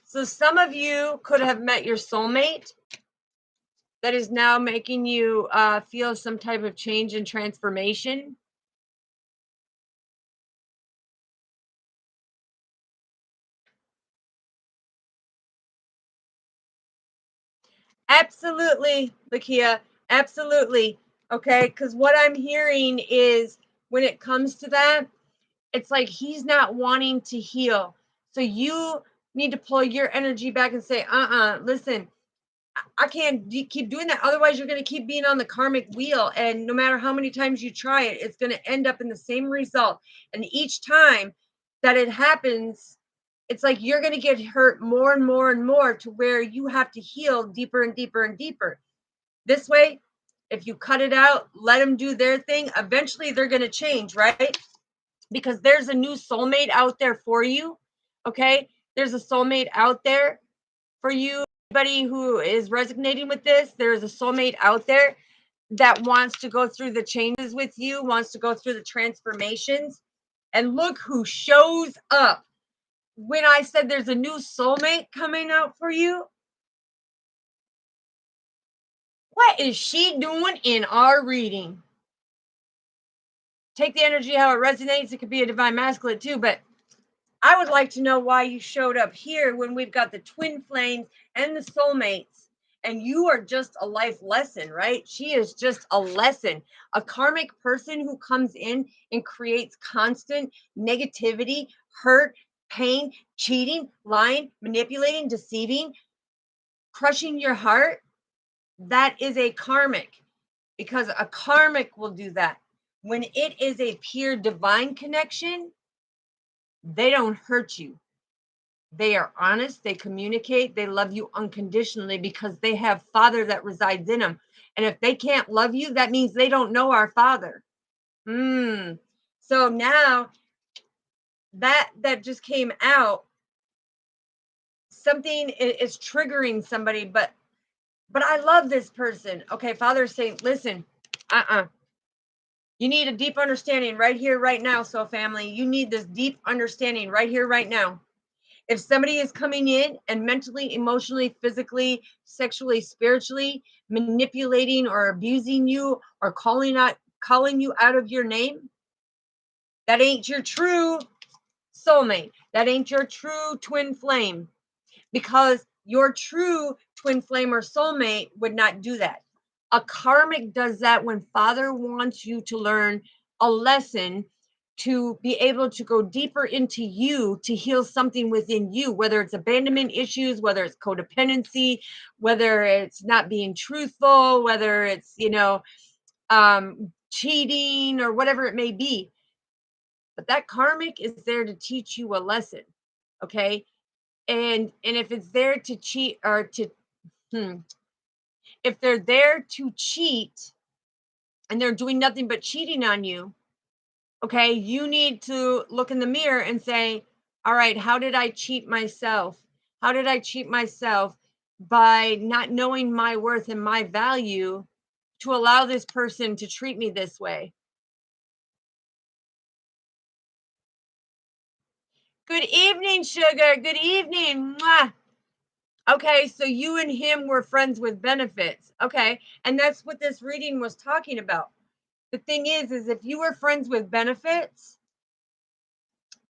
So some of you could have met your soulmate that is now making you feel some type of change and transformation. Absolutely, Lakia. Absolutely. Okay. Because what I'm hearing is when it comes to that, it's like he's not wanting to heal. So you need to pull your energy back and say, listen, I can't keep doing that. Otherwise, you're going to keep being on the karmic wheel. And no matter how many times you try it, it's going to end up in the same result. And each time that it happens, it's like you're going to get hurt more and more and more to where you have to heal deeper and deeper and deeper. This way, if you cut it out, let them do their thing, eventually they're going to change, right? Because there's a new soulmate out there for you. Okay. There's a soulmate out there for you. Anybody who is resonating with this, there's a soulmate out there that wants to go through the changes with you, wants to go through the transformations. And look who shows up. When I said there's a new soulmate coming out for you, what is she doing in our reading? Take the energy how it resonates. It could be a divine masculine too, but I would like to know why you showed up here when we've got the twin flames and the soulmates, and you are just a life lesson, right? She is just a lesson. A karmic person who comes in and creates constant negativity, hurt, pain, cheating, lying, manipulating, deceiving, crushing your heart. That is a karmic, because a karmic will do that. When it is a pure divine connection, they don't hurt you. They are honest, they communicate, they love you unconditionally because they have Father that resides in them. And if they can't love you, that means they don't know our Father. So now that just came out, something is triggering somebody, but I love this person. Okay, Father's saying, listen, you need a deep understanding right here, right now. So family, you need this deep understanding right here, right now. If somebody is coming in and mentally, emotionally, physically, sexually, spiritually manipulating or abusing you or calling you out of your name, that ain't your true soulmate. That ain't your true twin flame, because your true twin flame or soulmate would not do that. A karmic does that when Father wants you to learn a lesson, to be able to go deeper into you, to heal something within you, whether it's abandonment issues, whether it's codependency, whether it's not being truthful, whether it's, cheating or whatever it may be. But that karmic is there to teach you a lesson. Okay. And if it's there to cheat or to, if they're there to cheat and they're doing nothing but cheating on you, okay, you need to look in the mirror and say, all right, how did I cheat myself? How did I cheat myself by not knowing my worth and my value to allow this person to treat me this way? Good evening, sugar. Good evening. Mwah. Okay, so you and him were friends with benefits. Okay, and that's what this reading was talking about. The thing is if you were friends with benefits,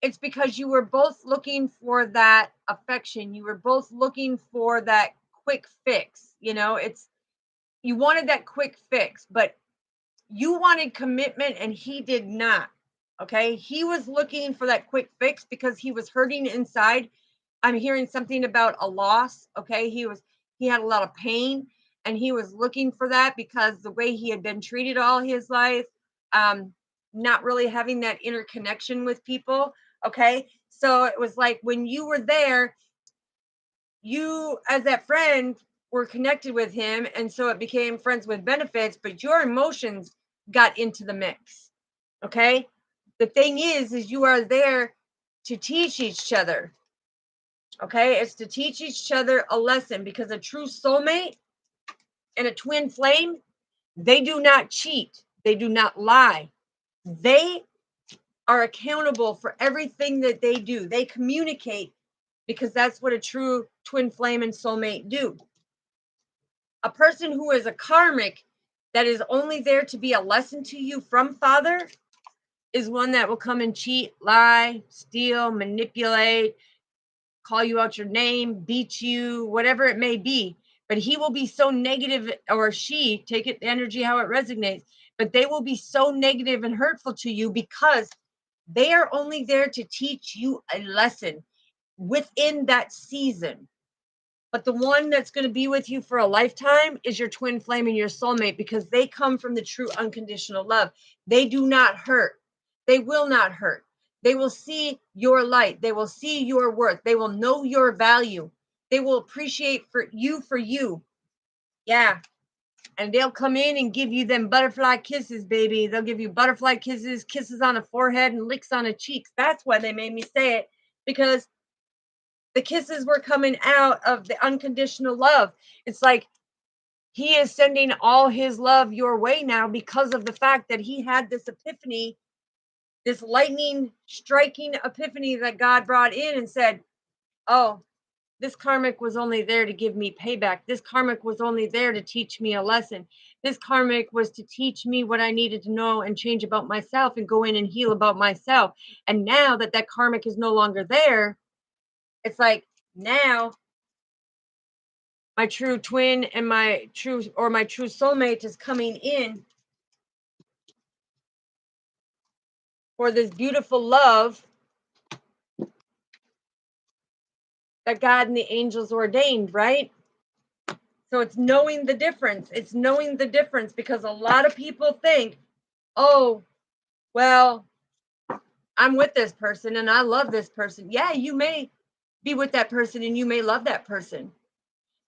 it's because you were both looking for that affection. You were both looking for that quick fix. It's, you wanted that quick fix, but you wanted commitment and he did not. Okay, he was looking for that quick fix because he was hurting inside. I'm hearing something about a loss. Okay, he had a lot of pain and he was looking for that because the way he had been treated all his life, not really having that interconnection with people. Okay, so it was like when you were there, you as that friend were connected with him, and so it became friends with benefits, but your emotions got into the mix. Okay, the thing is you are there to teach each other. Okay, it's to teach each other a lesson, because a true soulmate and a twin flame, they do not cheat, they do not lie, they are accountable for everything that they do. They communicate, because that's what a true twin flame and soulmate do. A person who is a karmic that is only there to be a lesson to you from Father is one that will come and cheat, lie, steal, manipulate, call you out your name, beat you, whatever it may be. But he will be so negative, or she, take it the energy how it resonates, but they will be so negative and hurtful to you because they are only there to teach you a lesson within that season. But the one that's going to be with you for a lifetime is your twin flame and your soulmate, because they come from the true unconditional love. They do not hurt. They will not hurt. They will see your light. They will see your worth. They will know your value. They will appreciate for you. Yeah. And they'll come in and give you them butterfly kisses, baby. They'll give you butterfly kisses, kisses on the forehead, and licks on the cheeks. That's why they made me say it, because the kisses were coming out of the unconditional love. It's like he is sending all his love your way now because of the fact that he had this epiphany, this lightning striking epiphany that God brought in and said, oh, this karmic was only there to give me payback. This karmic was only there to teach me a lesson. This karmic was to teach me what I needed to know and change about myself and go in and heal about myself. And now that that karmic is no longer there, it's like now my true twin and my true soulmate is coming in for this beautiful love that God and the angels ordained, right? So it's knowing the difference. It's knowing the difference, because a lot of people think, oh, well, I'm with this person and I love this person. Yeah, you may be with that person and you may love that person,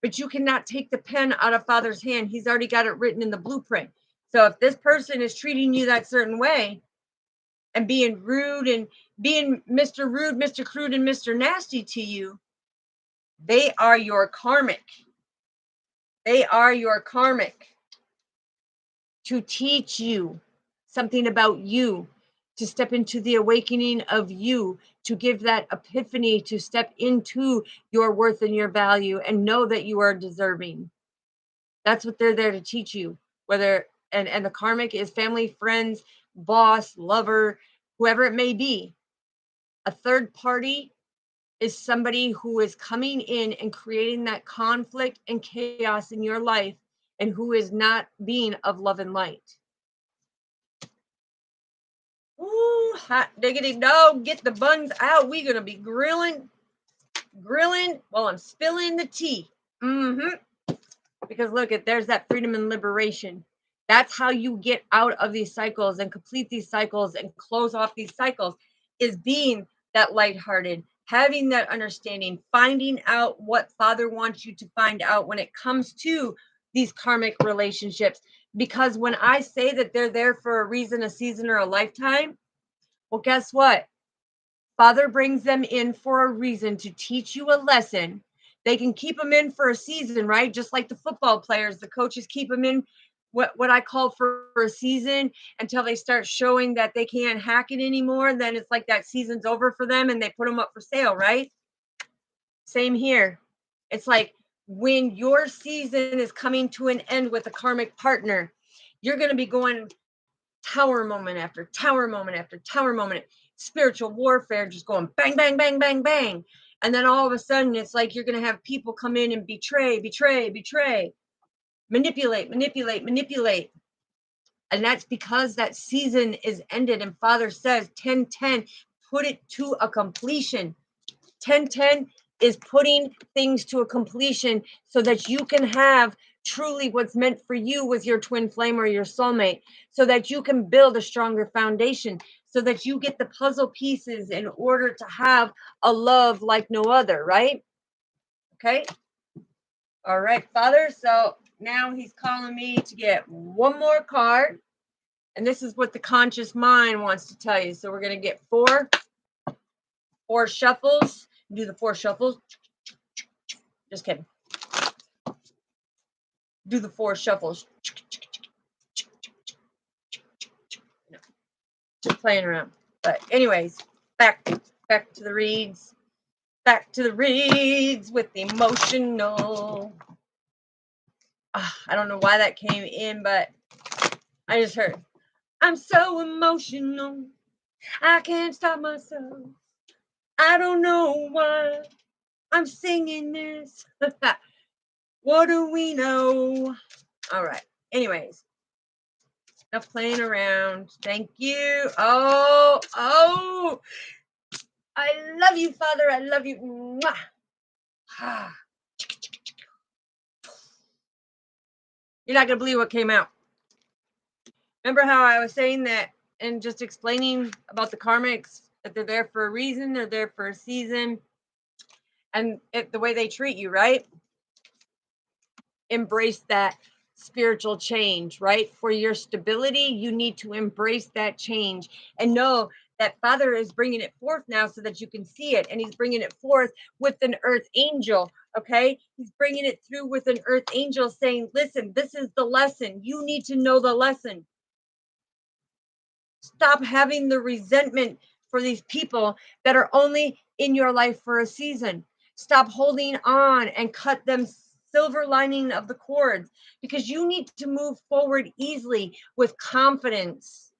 but you cannot take the pen out of Father's hand. He's already got it written in the blueprint. So if this person is treating you that certain way and being rude and being Mr. Rude, Mr. Crude, and Mr. Nasty to you, they are your karmic. They are your karmic to teach you something about you, to step into the awakening of you, to give that epiphany, to step into your worth and your value and know that you are deserving. That's what they're there to teach you. Whether and the karmic is family, friends, boss, lover, whoever it may be. A third party is somebody who is coming in and creating that conflict and chaos in your life, and who is not being of love and light. Ooh, hot diggity dog, get the buns out. We're gonna be grilling while I'm spilling the tea. Because look at, there's that freedom and liberation. That's how you get out of these cycles and complete these cycles and close off these cycles, is being that lighthearted, having that understanding, finding out what Father wants you to find out when it comes to these karmic relationships. Because when I say that they're there for a reason, a season, or a lifetime, well, guess what? Father brings them in for a reason, to teach you a lesson. They can keep them in for a season, right? Just like the football players, the coaches keep them in what I call for a season, until they start showing that they can't hack it anymore. Then it's like that season's over for them and they put them up for sale, right? Same here. It's like when your season is coming to an end with a karmic partner, you're going to be going tower moment after tower moment after tower moment, spiritual warfare, just going bang, bang, bang, bang, bang. And then all of a sudden, it's like you're going to have people come in and betray, manipulate, manipulate, manipulate. And that's because that season is ended. And Father says 1010, put it to a completion. 1010 is putting things to a completion so that you can have truly what's meant for you with your twin flame or your soulmate, so that you can build a stronger foundation, so that you get the puzzle pieces in order to have a love like no other, right? Okay. All right, Father. So now he's calling me to get one more card. And this is what the conscious mind wants to tell you. So we're going to get four shuffles. Do the 4 shuffles. Just kidding. Do the 4 shuffles. No, just playing around. But anyways, back to the reads. Back to the reads with the emotional. I don't know why that came in, but I just heard, I'm so emotional, I can't stop myself. I don't know why I'm singing this. What do we know? All right. Anyways, Enough playing around. Thank you. Oh, I love you, Father. I love you. Mwah. Ah. You're not going to believe what came out. Remember how I was saying that and just explaining about the karmics, that they're there for a reason, they're there for a season, and the way they treat you, right? Embrace that spiritual change, right? For your stability, you need to embrace that change and know that Father is bringing it forth now so that you can see it. And he's bringing it forth with an earth angel. Okay. He's bringing it through with an earth angel saying, listen, this is the lesson. You need to know the lesson. Stop having the resentment for these people that are only in your life for a season. Stop holding on and cut them silver lining of the cords, because you need to move forward easily with confidence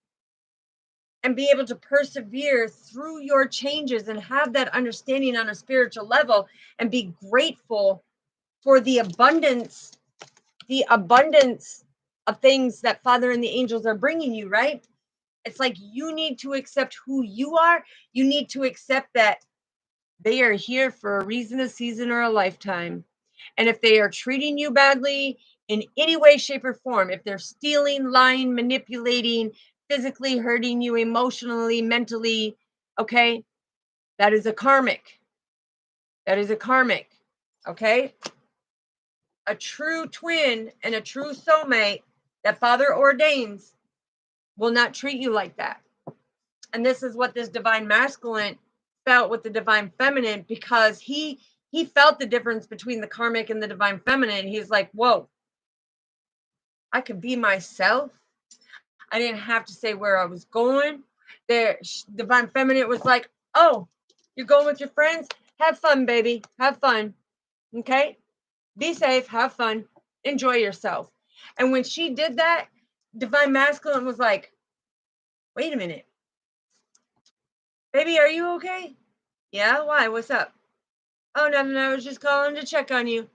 and be able to persevere through your changes and have that understanding on a spiritual level and be grateful for the abundance of things that Father and the angels are bringing you, right? It's like you need to accept who you are. You need to accept that they are here for a reason, a season, or a lifetime. And if they are treating you badly in any way, shape, or form, if they're stealing, lying, manipulating, physically hurting you, emotionally, mentally, okay, that is a karmic. That is a karmic. Okay. A true twin and a true soulmate that Father ordains will not treat you like that. And this is what this divine masculine felt with the divine feminine, because he felt the difference between the karmic and the divine feminine. He's like, whoa, I could be myself. I didn't have to say where I was going. There, divine feminine was like, oh, you're going with your friends? Have fun, baby. Have fun. Okay? Be safe, have fun, enjoy yourself. And when she did that, divine masculine was like, wait a minute, baby, are you okay? Yeah, why? What's up? Oh, nothing. I was just calling to check on you.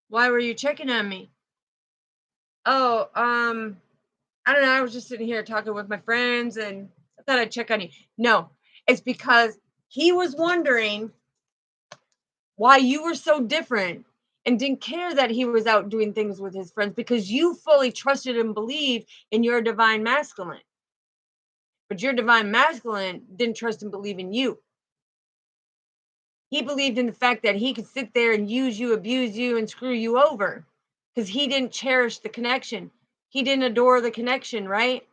Why were you checking on me? Oh, I don't know. I was just sitting here talking with my friends and I thought I'd check on you. No, it's because he was wondering why you were so different and didn't care that he was out doing things with his friends, because you fully trusted and believed in your divine masculine. But your divine masculine didn't trust and believe in you. He believed in the fact that he could sit there and use you, abuse you, and screw you over, because he didn't cherish the connection. He didn't adore the connection, right?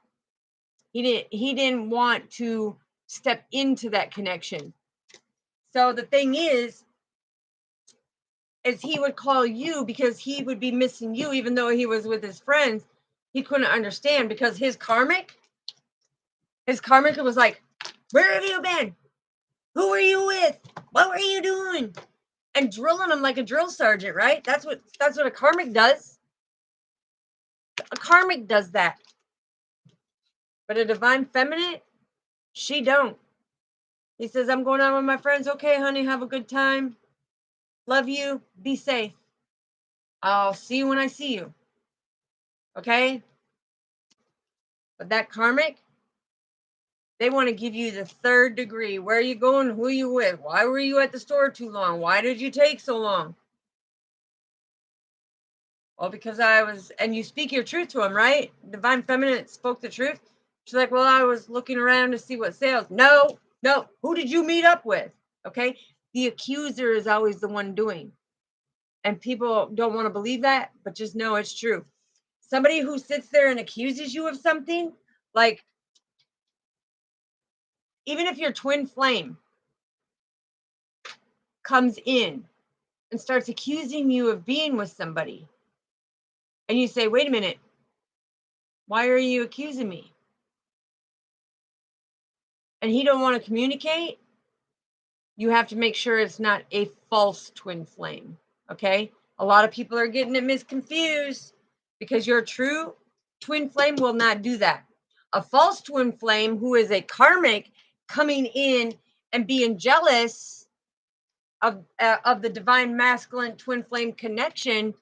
He didn't want to step into that connection. So the thing is he would call you because he would be missing you, even though he was with his friends. He couldn't understand because his karmic was like, where have you been? Who were you with? What were you doing? And drilling him like a drill sergeant, right? That's what a karmic does. A karmic does that. But a divine feminine, she don't. He says, I'm going out with my friends. Okay, honey, have a good time. Love you. Be safe. I'll see you when I see you. Okay? But that karmic, they want to give you the third degree. Where are you going? Who are you with? Why were you at the store too long? Why did you take so long? Well, because I was, and you speak your truth to him, right? Divine feminine spoke the truth. She's like, well, I was looking around to see what sales. No. Who did you meet up with? Okay. The accuser is always the one doing. And people don't want to believe that, but just know it's true. Somebody who sits there and accuses you of something, like, even if your twin flame comes in and starts accusing you of being with somebody, and you say, wait a minute, why are you accusing me? And he don't want to communicate, you have to make sure it's not a false twin flame. Okay. A lot of people are getting it misconfused, because your true twin flame will not do that. A false twin flame, who is a karmic, coming in and being jealous of the divine masculine twin flame connection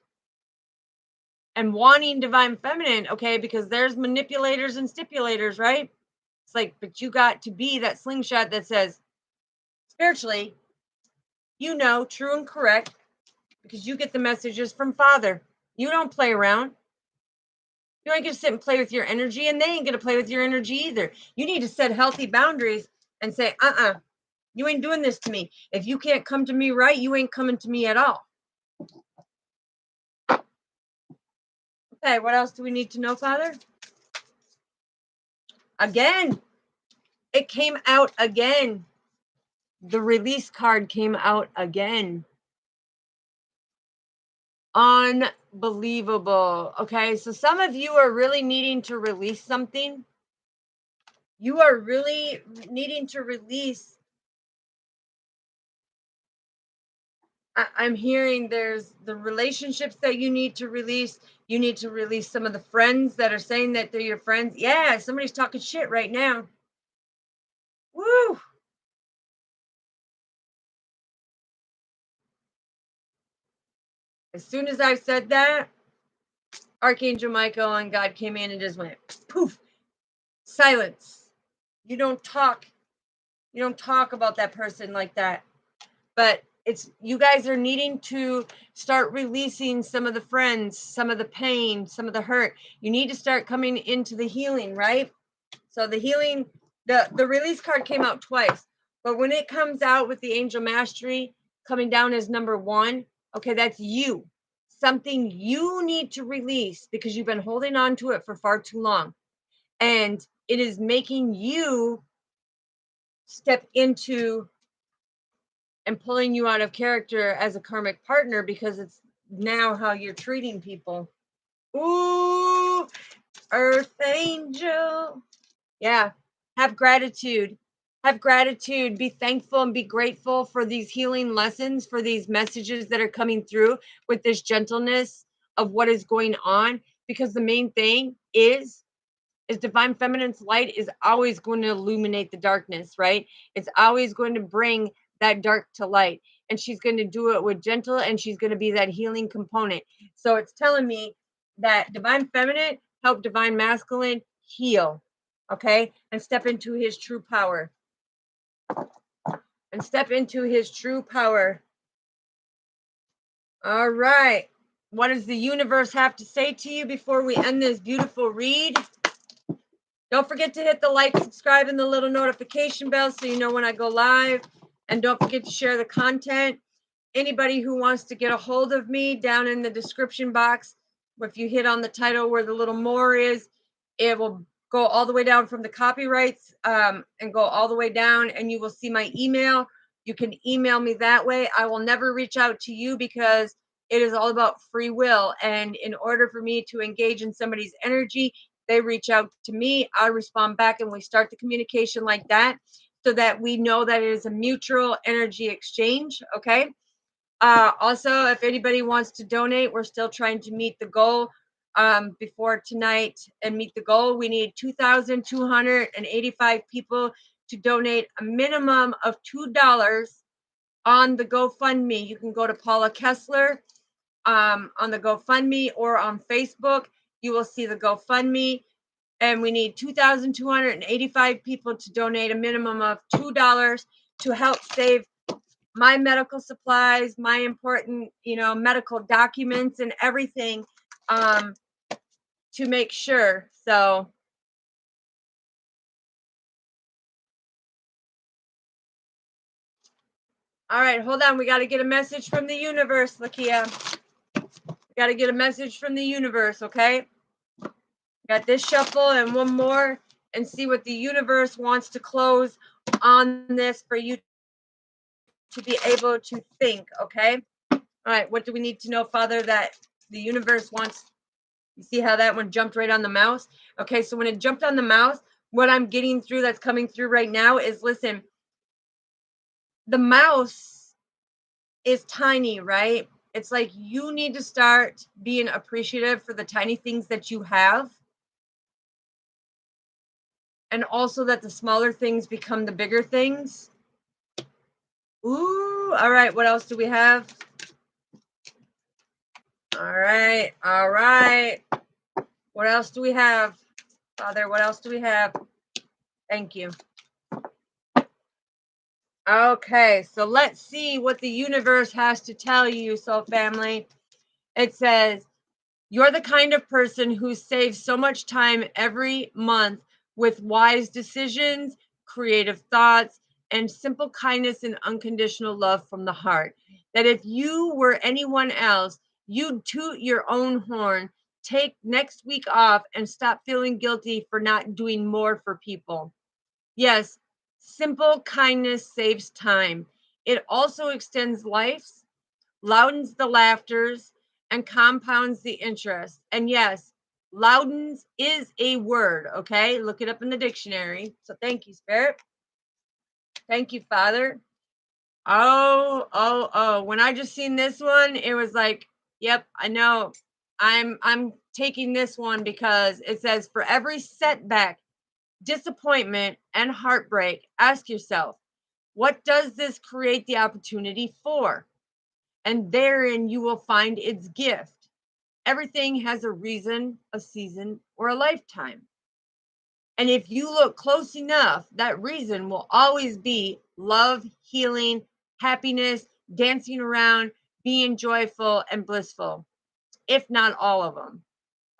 and wanting divine feminine, okay, because there's manipulators and stipulators, right? It's like, but you got to be that slingshot that says, spiritually, you know, true and correct, because you get the messages from Father. You don't play around. You ain't gonna sit and play with your energy, and they ain't gonna play with your energy either. You need to set healthy boundaries and say, you ain't doing this to me. If you can't come to me right, you ain't coming to me at all. Okay, what else do we need to know, Father? Again, it came out again. The release card came out again. Unbelievable. Okay, so some of you are really needing to release something. You are really needing to release. I'm hearing there's the relationships that you need to release. You need to release some of the friends that are saying that they're your friends. Yeah, somebody's talking shit right now. Woo! As soon as I said that, Archangel Michael and God came in and just went poof, silence. You don't talk. You don't talk about that person like that. But it's, you guys are needing to start releasing some of the friends, some of the pain, some of the hurt. You need to start coming into the healing, right? So the healing, the release card came out twice, but when it comes out with the angel mastery coming down as number 1, okay, that's you. Something you need to release because you've been holding on to it for far too long. And it is making you step into and pulling you out of character as a karmic partner because it's now how you're treating people. Ooh, Earth Angel. Yeah, have gratitude. Have gratitude. Be thankful and be grateful for these healing lessons, for these messages that are coming through with this gentleness of what is going on. Because the main thing is divine feminine's light is always going to illuminate the darkness, right? It's always going to bring that dark to light. And she's going to do it with gentle, and she's going to be that healing component. So it's telling me that divine feminine help divine masculine heal, okay? And step into his true power. And step into his true power. All right. What does the universe have to say to you before we end this beautiful read? Don't forget to hit the like, subscribe, and the little notification bell so you know when I go live. And don't forget to share the content. Anybody who wants to get a hold of me, down in the description box, if you hit on the title where the little more is, it will go all the way down from the copyrights and go all the way down, and you will see my email. You can email me that way. I will never reach out to you because it is all about free will. And in order for me to engage in somebody's energy, they reach out to me, I respond back, and we start the communication like that so that we know that it is a mutual energy exchange, okay? Also, if anybody wants to donate, we're still trying to meet the goal before tonight and meet the goal. We need 2,285 people to donate a minimum of $2 on the GoFundMe. You can go to Paula Kessler on the GoFundMe or on Facebook. You will see the GoFundMe. And we need 2,285 people to donate a minimum of $2 to help save my medical supplies, my important, medical documents and everything to make sure. So, all right, hold on. We got to get a message from the universe, Lakia. We got to get a message from the universe, okay? Got this shuffle and one more, and see what the universe wants to close on this for you to be able to think, okay? All right, what do we need to know, Father, that the universe wants? You see how that one jumped right on the mouse? Okay, so when it jumped on the mouse, what I'm getting through that's coming through right now is, listen, the mouse is tiny, right? It's like you need to start being appreciative for the tiny things that you have. And also that the smaller things become the bigger things. Ooh, all right, what else do we have? All right. All right. What else do we have, Father? What else do we have? Thank you. Okay, so let's see what the universe has to tell you, soul family. It says, you're the kind of person who saves so much time every month with wise decisions, creative thoughts, and simple kindness and unconditional love from the heart. That if you were anyone else, you'd toot your own horn, take next week off, and stop feeling guilty for not doing more for people. Yes, simple kindness saves time. It also extends lives, loudens the laughters, and compounds the interest. And yes, loudens is a word, okay? Look it up in the dictionary. So thank you, Spirit. Thank you, Father. Oh. When I just seen this one, it was like, yep, I know. I'm taking this one because it says for every setback, disappointment, and heartbreak, ask yourself, what does this create the opportunity for? And therein you will find its gift. Everything has a reason, a season, or a lifetime. And if you look close enough, that reason will always be love, healing, happiness, dancing around, being joyful and blissful, if not all of them.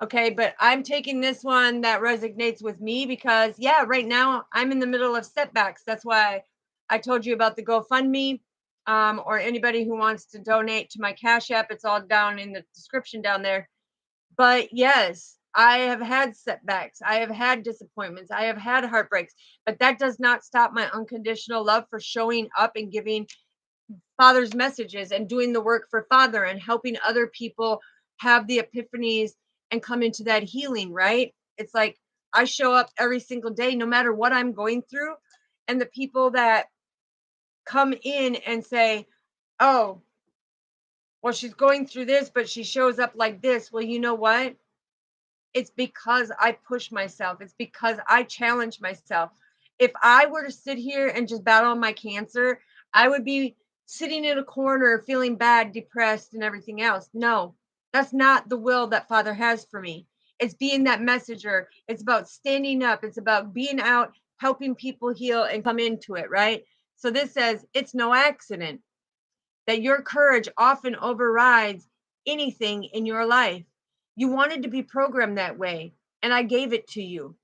Okay, but I'm taking this one that resonates with me because, yeah, right now I'm in the middle of setbacks. That's why I told you about the GoFundMe, or anybody who wants to donate to my Cash App. It's all down in the description down there. But yes, I have had setbacks. I have had disappointments. I have had heartbreaks. But that does not stop my unconditional love for showing up and giving Father's messages and doing the work for Father and helping other people have the epiphanies and come into that healing, right? It's like I show up every single day, no matter what I'm going through. And the people that come in and say, oh, well, she's going through this, but she shows up like this. Well, you know what? It's because I push myself. It's because I challenge myself. If I were to sit here and just battle my cancer, I would be sitting in a corner feeling bad, depressed, and everything else. No, that's not the will that Father has for me. It's being that messenger. It's about standing up. It's about being out, helping people heal and come into it, right? So this says it's no accident that your courage often overrides anything in your life. You wanted to be programmed that way, and I gave it to you.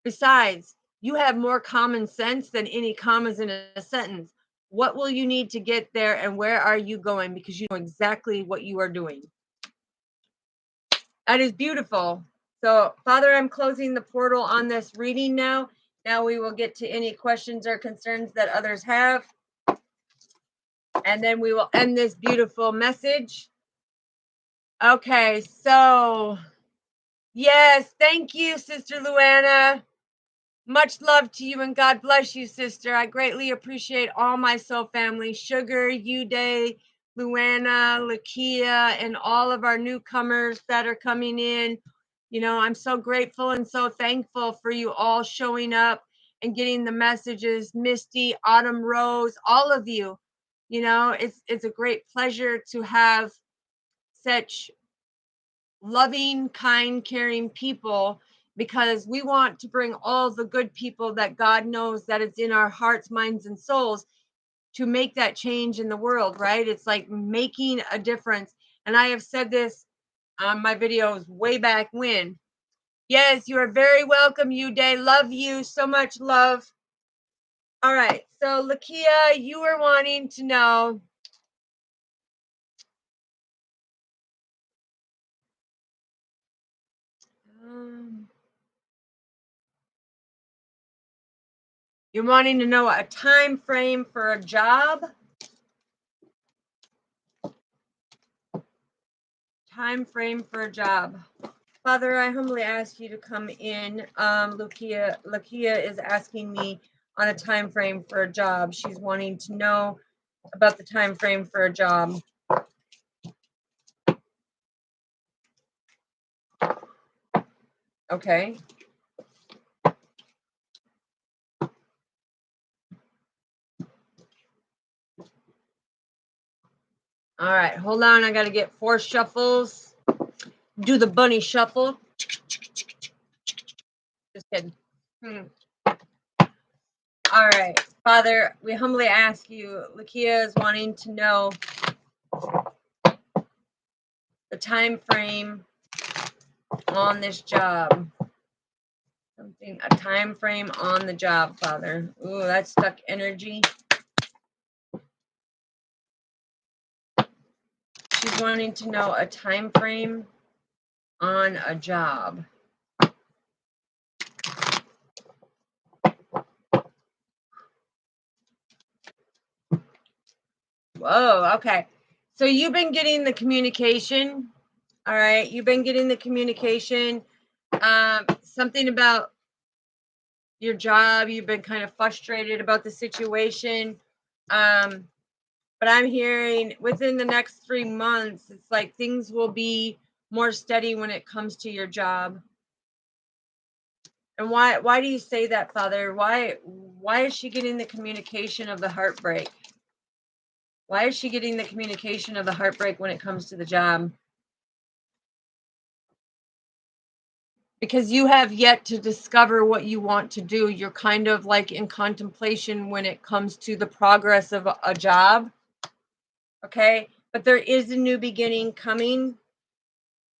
Besides, you have more common sense than any commas in a sentence. What will you need to get there, and where are you going? Because you know exactly what you are doing. That is beautiful. So, Father, I'm closing the portal on this reading now. Now we will get to any questions or concerns that others have. And then we will end this beautiful message. Okay, so yes, thank you, Sister Luana. Much love to you and God bless you, sister. I greatly appreciate all my soul family, Sugar, Uday, Luana, Lakia, and all of our newcomers that are coming in. You know, I'm so grateful and so thankful for you all showing up and getting the messages. Misty, Autumn Rose, all of you. You know, it's a great pleasure to have such loving, kind, caring people because we want to bring all the good people that God knows that it's in our hearts, minds, and souls to make that change in the world, right? It's like making a difference. And I have said this on my videos way back when. Yes, you are very welcome, Uday. Love you. So much love. All right. So, Lakia, you were wanting to know. You're wanting to know a time frame for a job? Time frame for a job. Father, I humbly ask you to come in. Lakia is asking me on a time frame for a job. She's wanting to know about the time frame for a job. Okay. All right, hold on. I got to get 4 shuffles. do the bunny shuffle. Just kidding. All right, Father, we humbly ask you, Lakia is wanting to know the time frame on this job. A time frame on the job, Father. Ooh, that's stuck energy. She's wanting to know a time frame on a job. Whoa, okay. So you've been getting the communication. All right, you've been getting the communication. Something about your job. You've been kind of frustrated about the situation. But I'm hearing within the next 3 months, it's like things will be more steady when it comes to your job. And why do you say that, Father? Why is she getting the communication of the heartbreak? Why is she getting the communication of the heartbreak when it comes to the job? Because you have yet to discover what you want to do. You're kind of like in contemplation when it comes to the progress of a job. Okay? But there is a new beginning coming.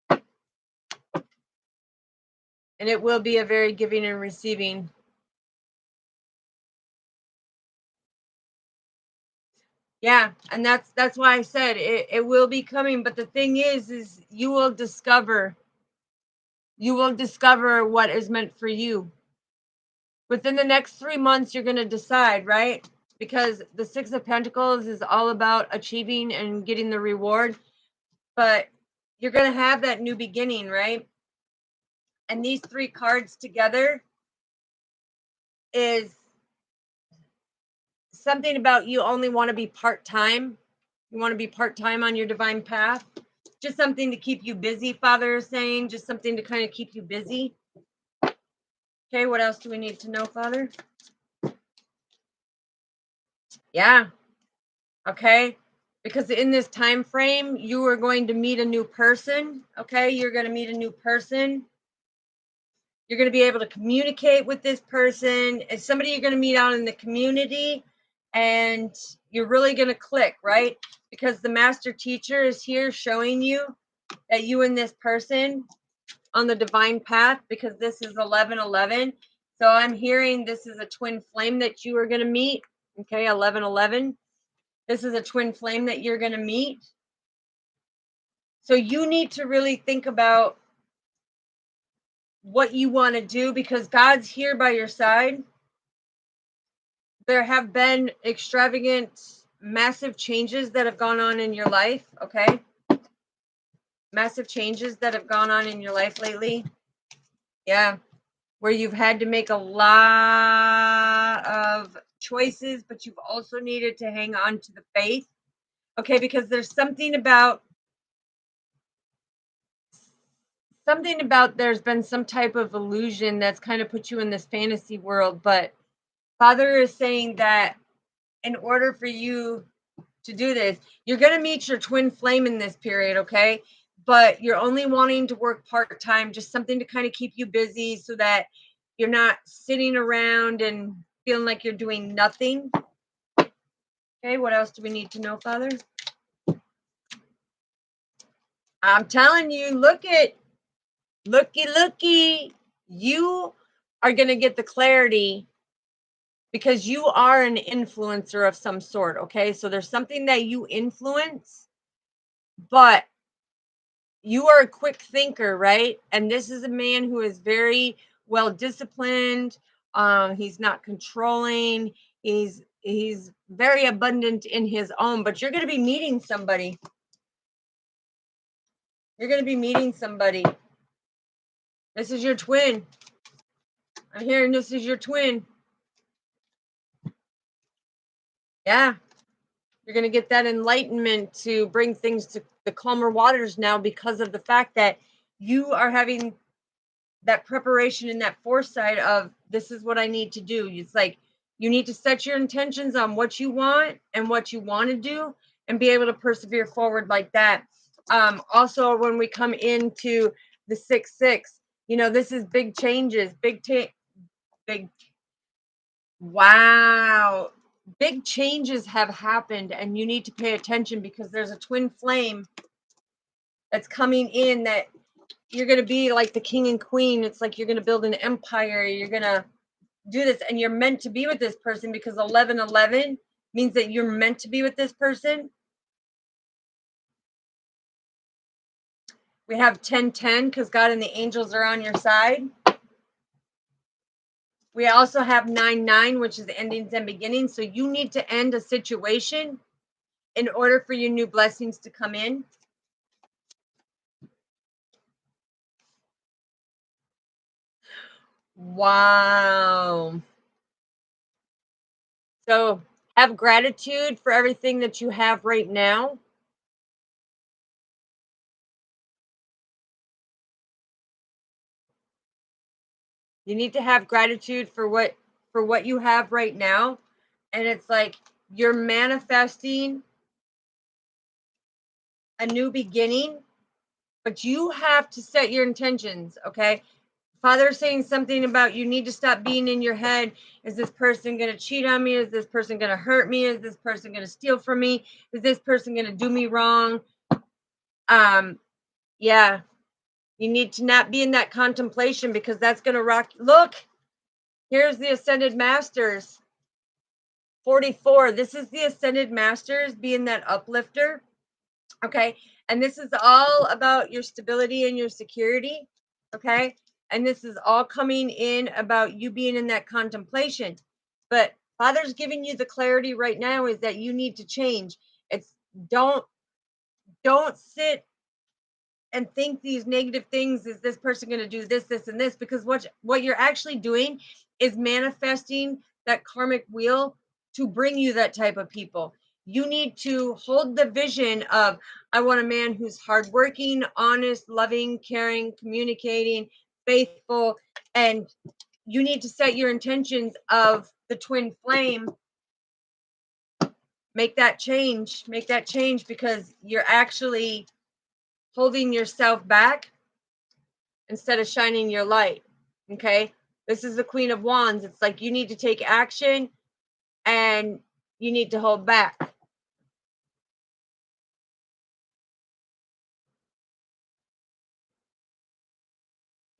And it will be a very giving and receiving. Yeah, and that's why I said it will be coming. But the thing is you will discover what is meant for you. Within the next 3 months, you're going to decide, right? Because the Six of Pentacles is all about achieving and getting the reward. But you're going to have that new beginning, right? And these 3 cards together is something about you only want to be part-time. You want to be part-time on your divine path. Just something to keep you busy, Father is saying. Just something to kind of keep you busy. Okay, what else do we need to know, Father? Yeah. Okay. Because in this time frame, you are going to meet a new person. Okay, you're going to meet a new person. You're going to be able to communicate with this person. It's somebody you're going to meet out in the community, and you're really going to click, right? Because the master teacher is here showing you that you and this person on the divine path, because this is 1111. So I'm hearing this is a twin flame that you are going to meet. Okay, 1111. This is a twin flame that you're going to meet. So you need to really think about what you want to do, because God's here by your side. There have been extravagant, massive changes that have gone on in your life, okay? Massive changes that have gone on in your life lately. Yeah. Where you've had to make a lot of choices, but you've also needed to hang on to the faith. Okay, because there's something about there's been some type of illusion that's kind of put you in this fantasy world, but Father is saying that in order for you to do this, you're going to meet your twin flame in this period, okay? But you're only wanting to work part-time, just something to kind of keep you busy so that you're not sitting around and feeling like you're doing nothing. Okay, what else do we need to know, Father? I'm telling you, looky. You are going to get the clarity because you are an influencer of some sort, okay? So there's something that you influence, but you are a quick thinker, right? And this is a man who is very well disciplined. He's not controlling. He's very abundant in his own, but you're going to be meeting somebody. You're going to be meeting somebody. This is your twin. I'm hearing this is your twin. Yeah. You're going to get that enlightenment to bring things to the calmer waters now, because of the fact that you are having that preparation and that foresight of, this is what I need to do. It's like you need to set your intentions on what you want and what you want to do and be able to persevere forward like that. Also, when we come into the 6-6, this is big changes, big, wow. Big changes have happened, and you need to pay attention because there's a twin flame that's coming in that you're going to be like the king and queen. It's like you're going to build an empire. You're going to do this, and you're meant to be with this person because 1111 means that you're meant to be with this person. We have 1010 because God and the angels are on your side. We also have 99, which is endings and beginnings. So you need to end a situation in order for your new blessings to come in. Wow. So have gratitude for everything that you have right now. You need to have gratitude for what you have right now. And it's like you're manifesting a new beginning, but you have to set your intentions, okay? Father's saying something about you need to stop being in your head. Is this person going to cheat on me? Is this person going to hurt me? Is this person going to steal from me? Is this person going to do me wrong? Yeah, you need to not be in that contemplation because that's going to rock. Look, here's the Ascended Masters. 44. This is the Ascended Masters being that uplifter. Okay. And this is all about your stability and your security. Okay. And this is all coming in about you being in that contemplation. But Father's giving you the clarity right now is that you need to change. It's don't sit and think these negative things. Is this person going to do this, this, and this? Because what you're actually doing is manifesting that karmic wheel to bring you that type of people. You need to hold the vision of, I want a man who's hardworking, honest, loving, caring, communicating, faithful, and you need to set your intentions of the twin flame. Make that change because you're actually holding yourself back instead of shining your light. Okay. This is the Queen of Wands. It's like you need to take action and you need to hold back.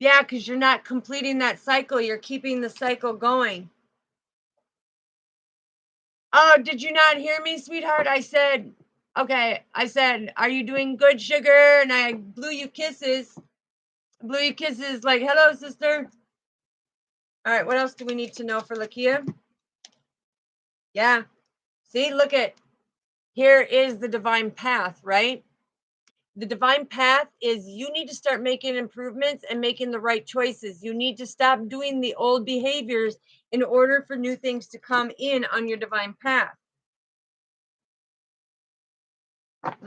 Yeah, because you're not completing that cycle. You're keeping the cycle going. Oh, did you not hear me, sweetheart? I said, are you doing good, sugar? And I blew you kisses. Blew you kisses like, hello, sister. All right, what else do we need to know for Lakia? Yeah. See, look at, here is the divine path, right? The divine path is you need to start making improvements and making the right choices. You need to stop doing the old behaviors in order for new things to come in on your divine path.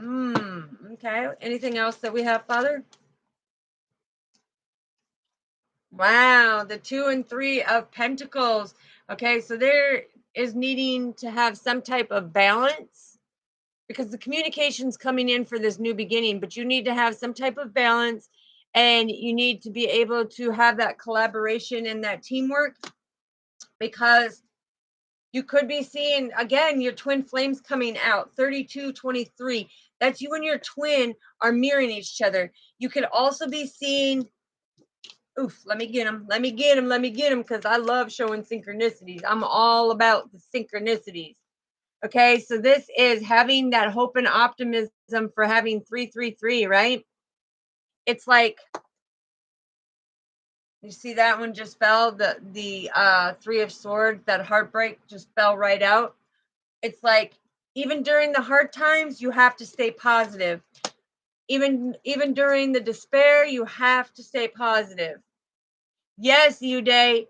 Okay. Anything else that we have, Father? Wow, the 2 and 3 of Pentacles. Okay, so there is needing to have some type of balance because the communication's coming in for this new beginning, but you need to have some type of balance and you need to be able to have that collaboration and that teamwork because you could be seeing again your twin flames coming out 32-23. That's you and your twin are mirroring each other. You could also be seeing, oof, let me get them because I love showing synchronicities. I'm all about the synchronicities. Okay, so this is having that hope and optimism for having 333, right? It's like, you see that one just fell, the 3 of Swords, that heartbreak just fell right out. It's like, even during the hard times, you have to stay positive. Even during the despair, you have to stay positive. Yes, Uday,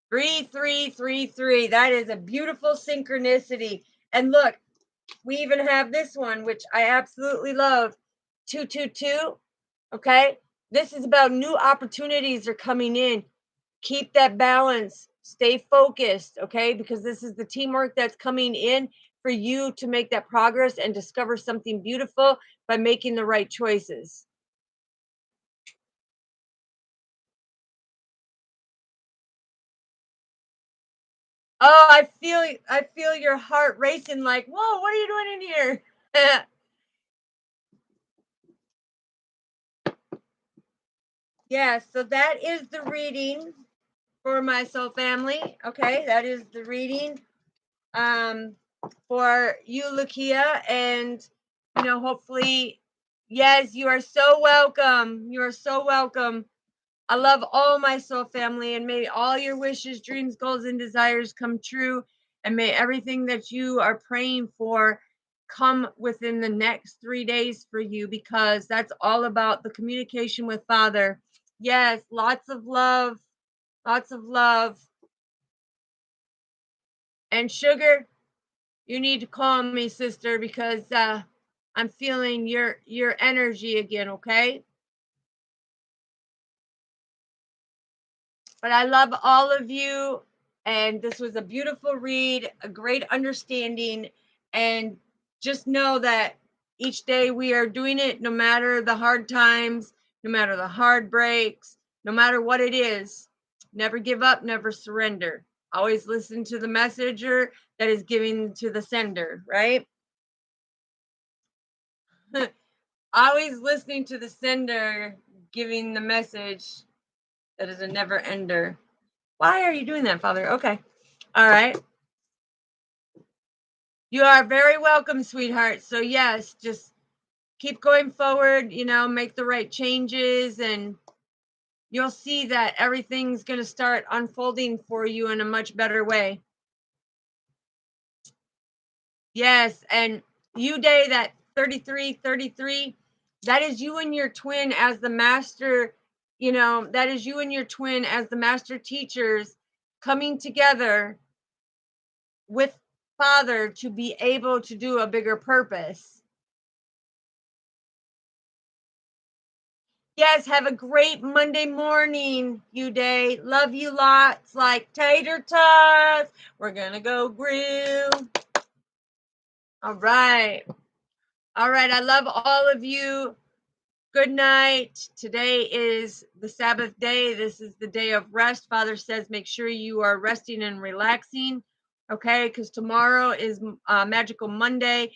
3333. That is a beautiful synchronicity. And look, we even have this one, which I absolutely love, 222. Okay, this is about new opportunities are coming in. Keep that balance. Stay focused, okay? Because this is the teamwork that's coming in for you to make that progress and discover something beautiful by making the right choices. Oh, I feel your heart racing like, "Whoa, what are you doing in here?" Yeah, so that is the reading for my soul family. Okay, that is the reading um for you, Lakia, and hopefully, yes, you are so welcome. You are so welcome. I love all my soul family, and may all your wishes, dreams, goals, and desires come true. And may everything that you are praying for come within the next 3 days for you, because that's all about the communication with Father. Yes, lots of love, lots of love. And Sugar, you need to call me, sister, because I'm feeling your energy again, okay? But I love all of you. And this was a beautiful read, a great understanding. And just know that each day we are doing it, no matter the hard times, no matter the hard breaks, no matter what it is. Never give up, never surrender. Always listen to the messenger that is giving to the sender, right? Always listening to the sender giving the message that is a never ender. Why are you doing that, Father? Okay. All right. You are very welcome, sweetheart. So, yes, just keep going forward, make the right changes, and you'll see that everything's going to start unfolding for you in a much better way. Yes. And you, day, that 3333, that is you and your twin as the master, that is you and your twin as the master teachers coming together with Father to be able to do a bigger purpose. Yes, have a great Monday morning, you day. Love you lots like tater tots. We're gonna go grill. All right. All right. I love all of you. Good night. Today is the Sabbath day. This is the day of rest. Father says make sure you are resting and relaxing. Okay, because tomorrow is Magical Monday.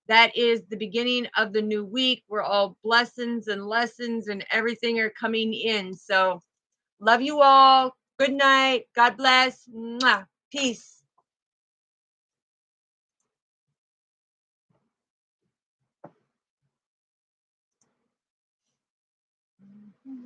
That is the beginning of the new week where all blessings and lessons and everything are coming in. So, love you all. Good night. God bless. Mwah. Peace.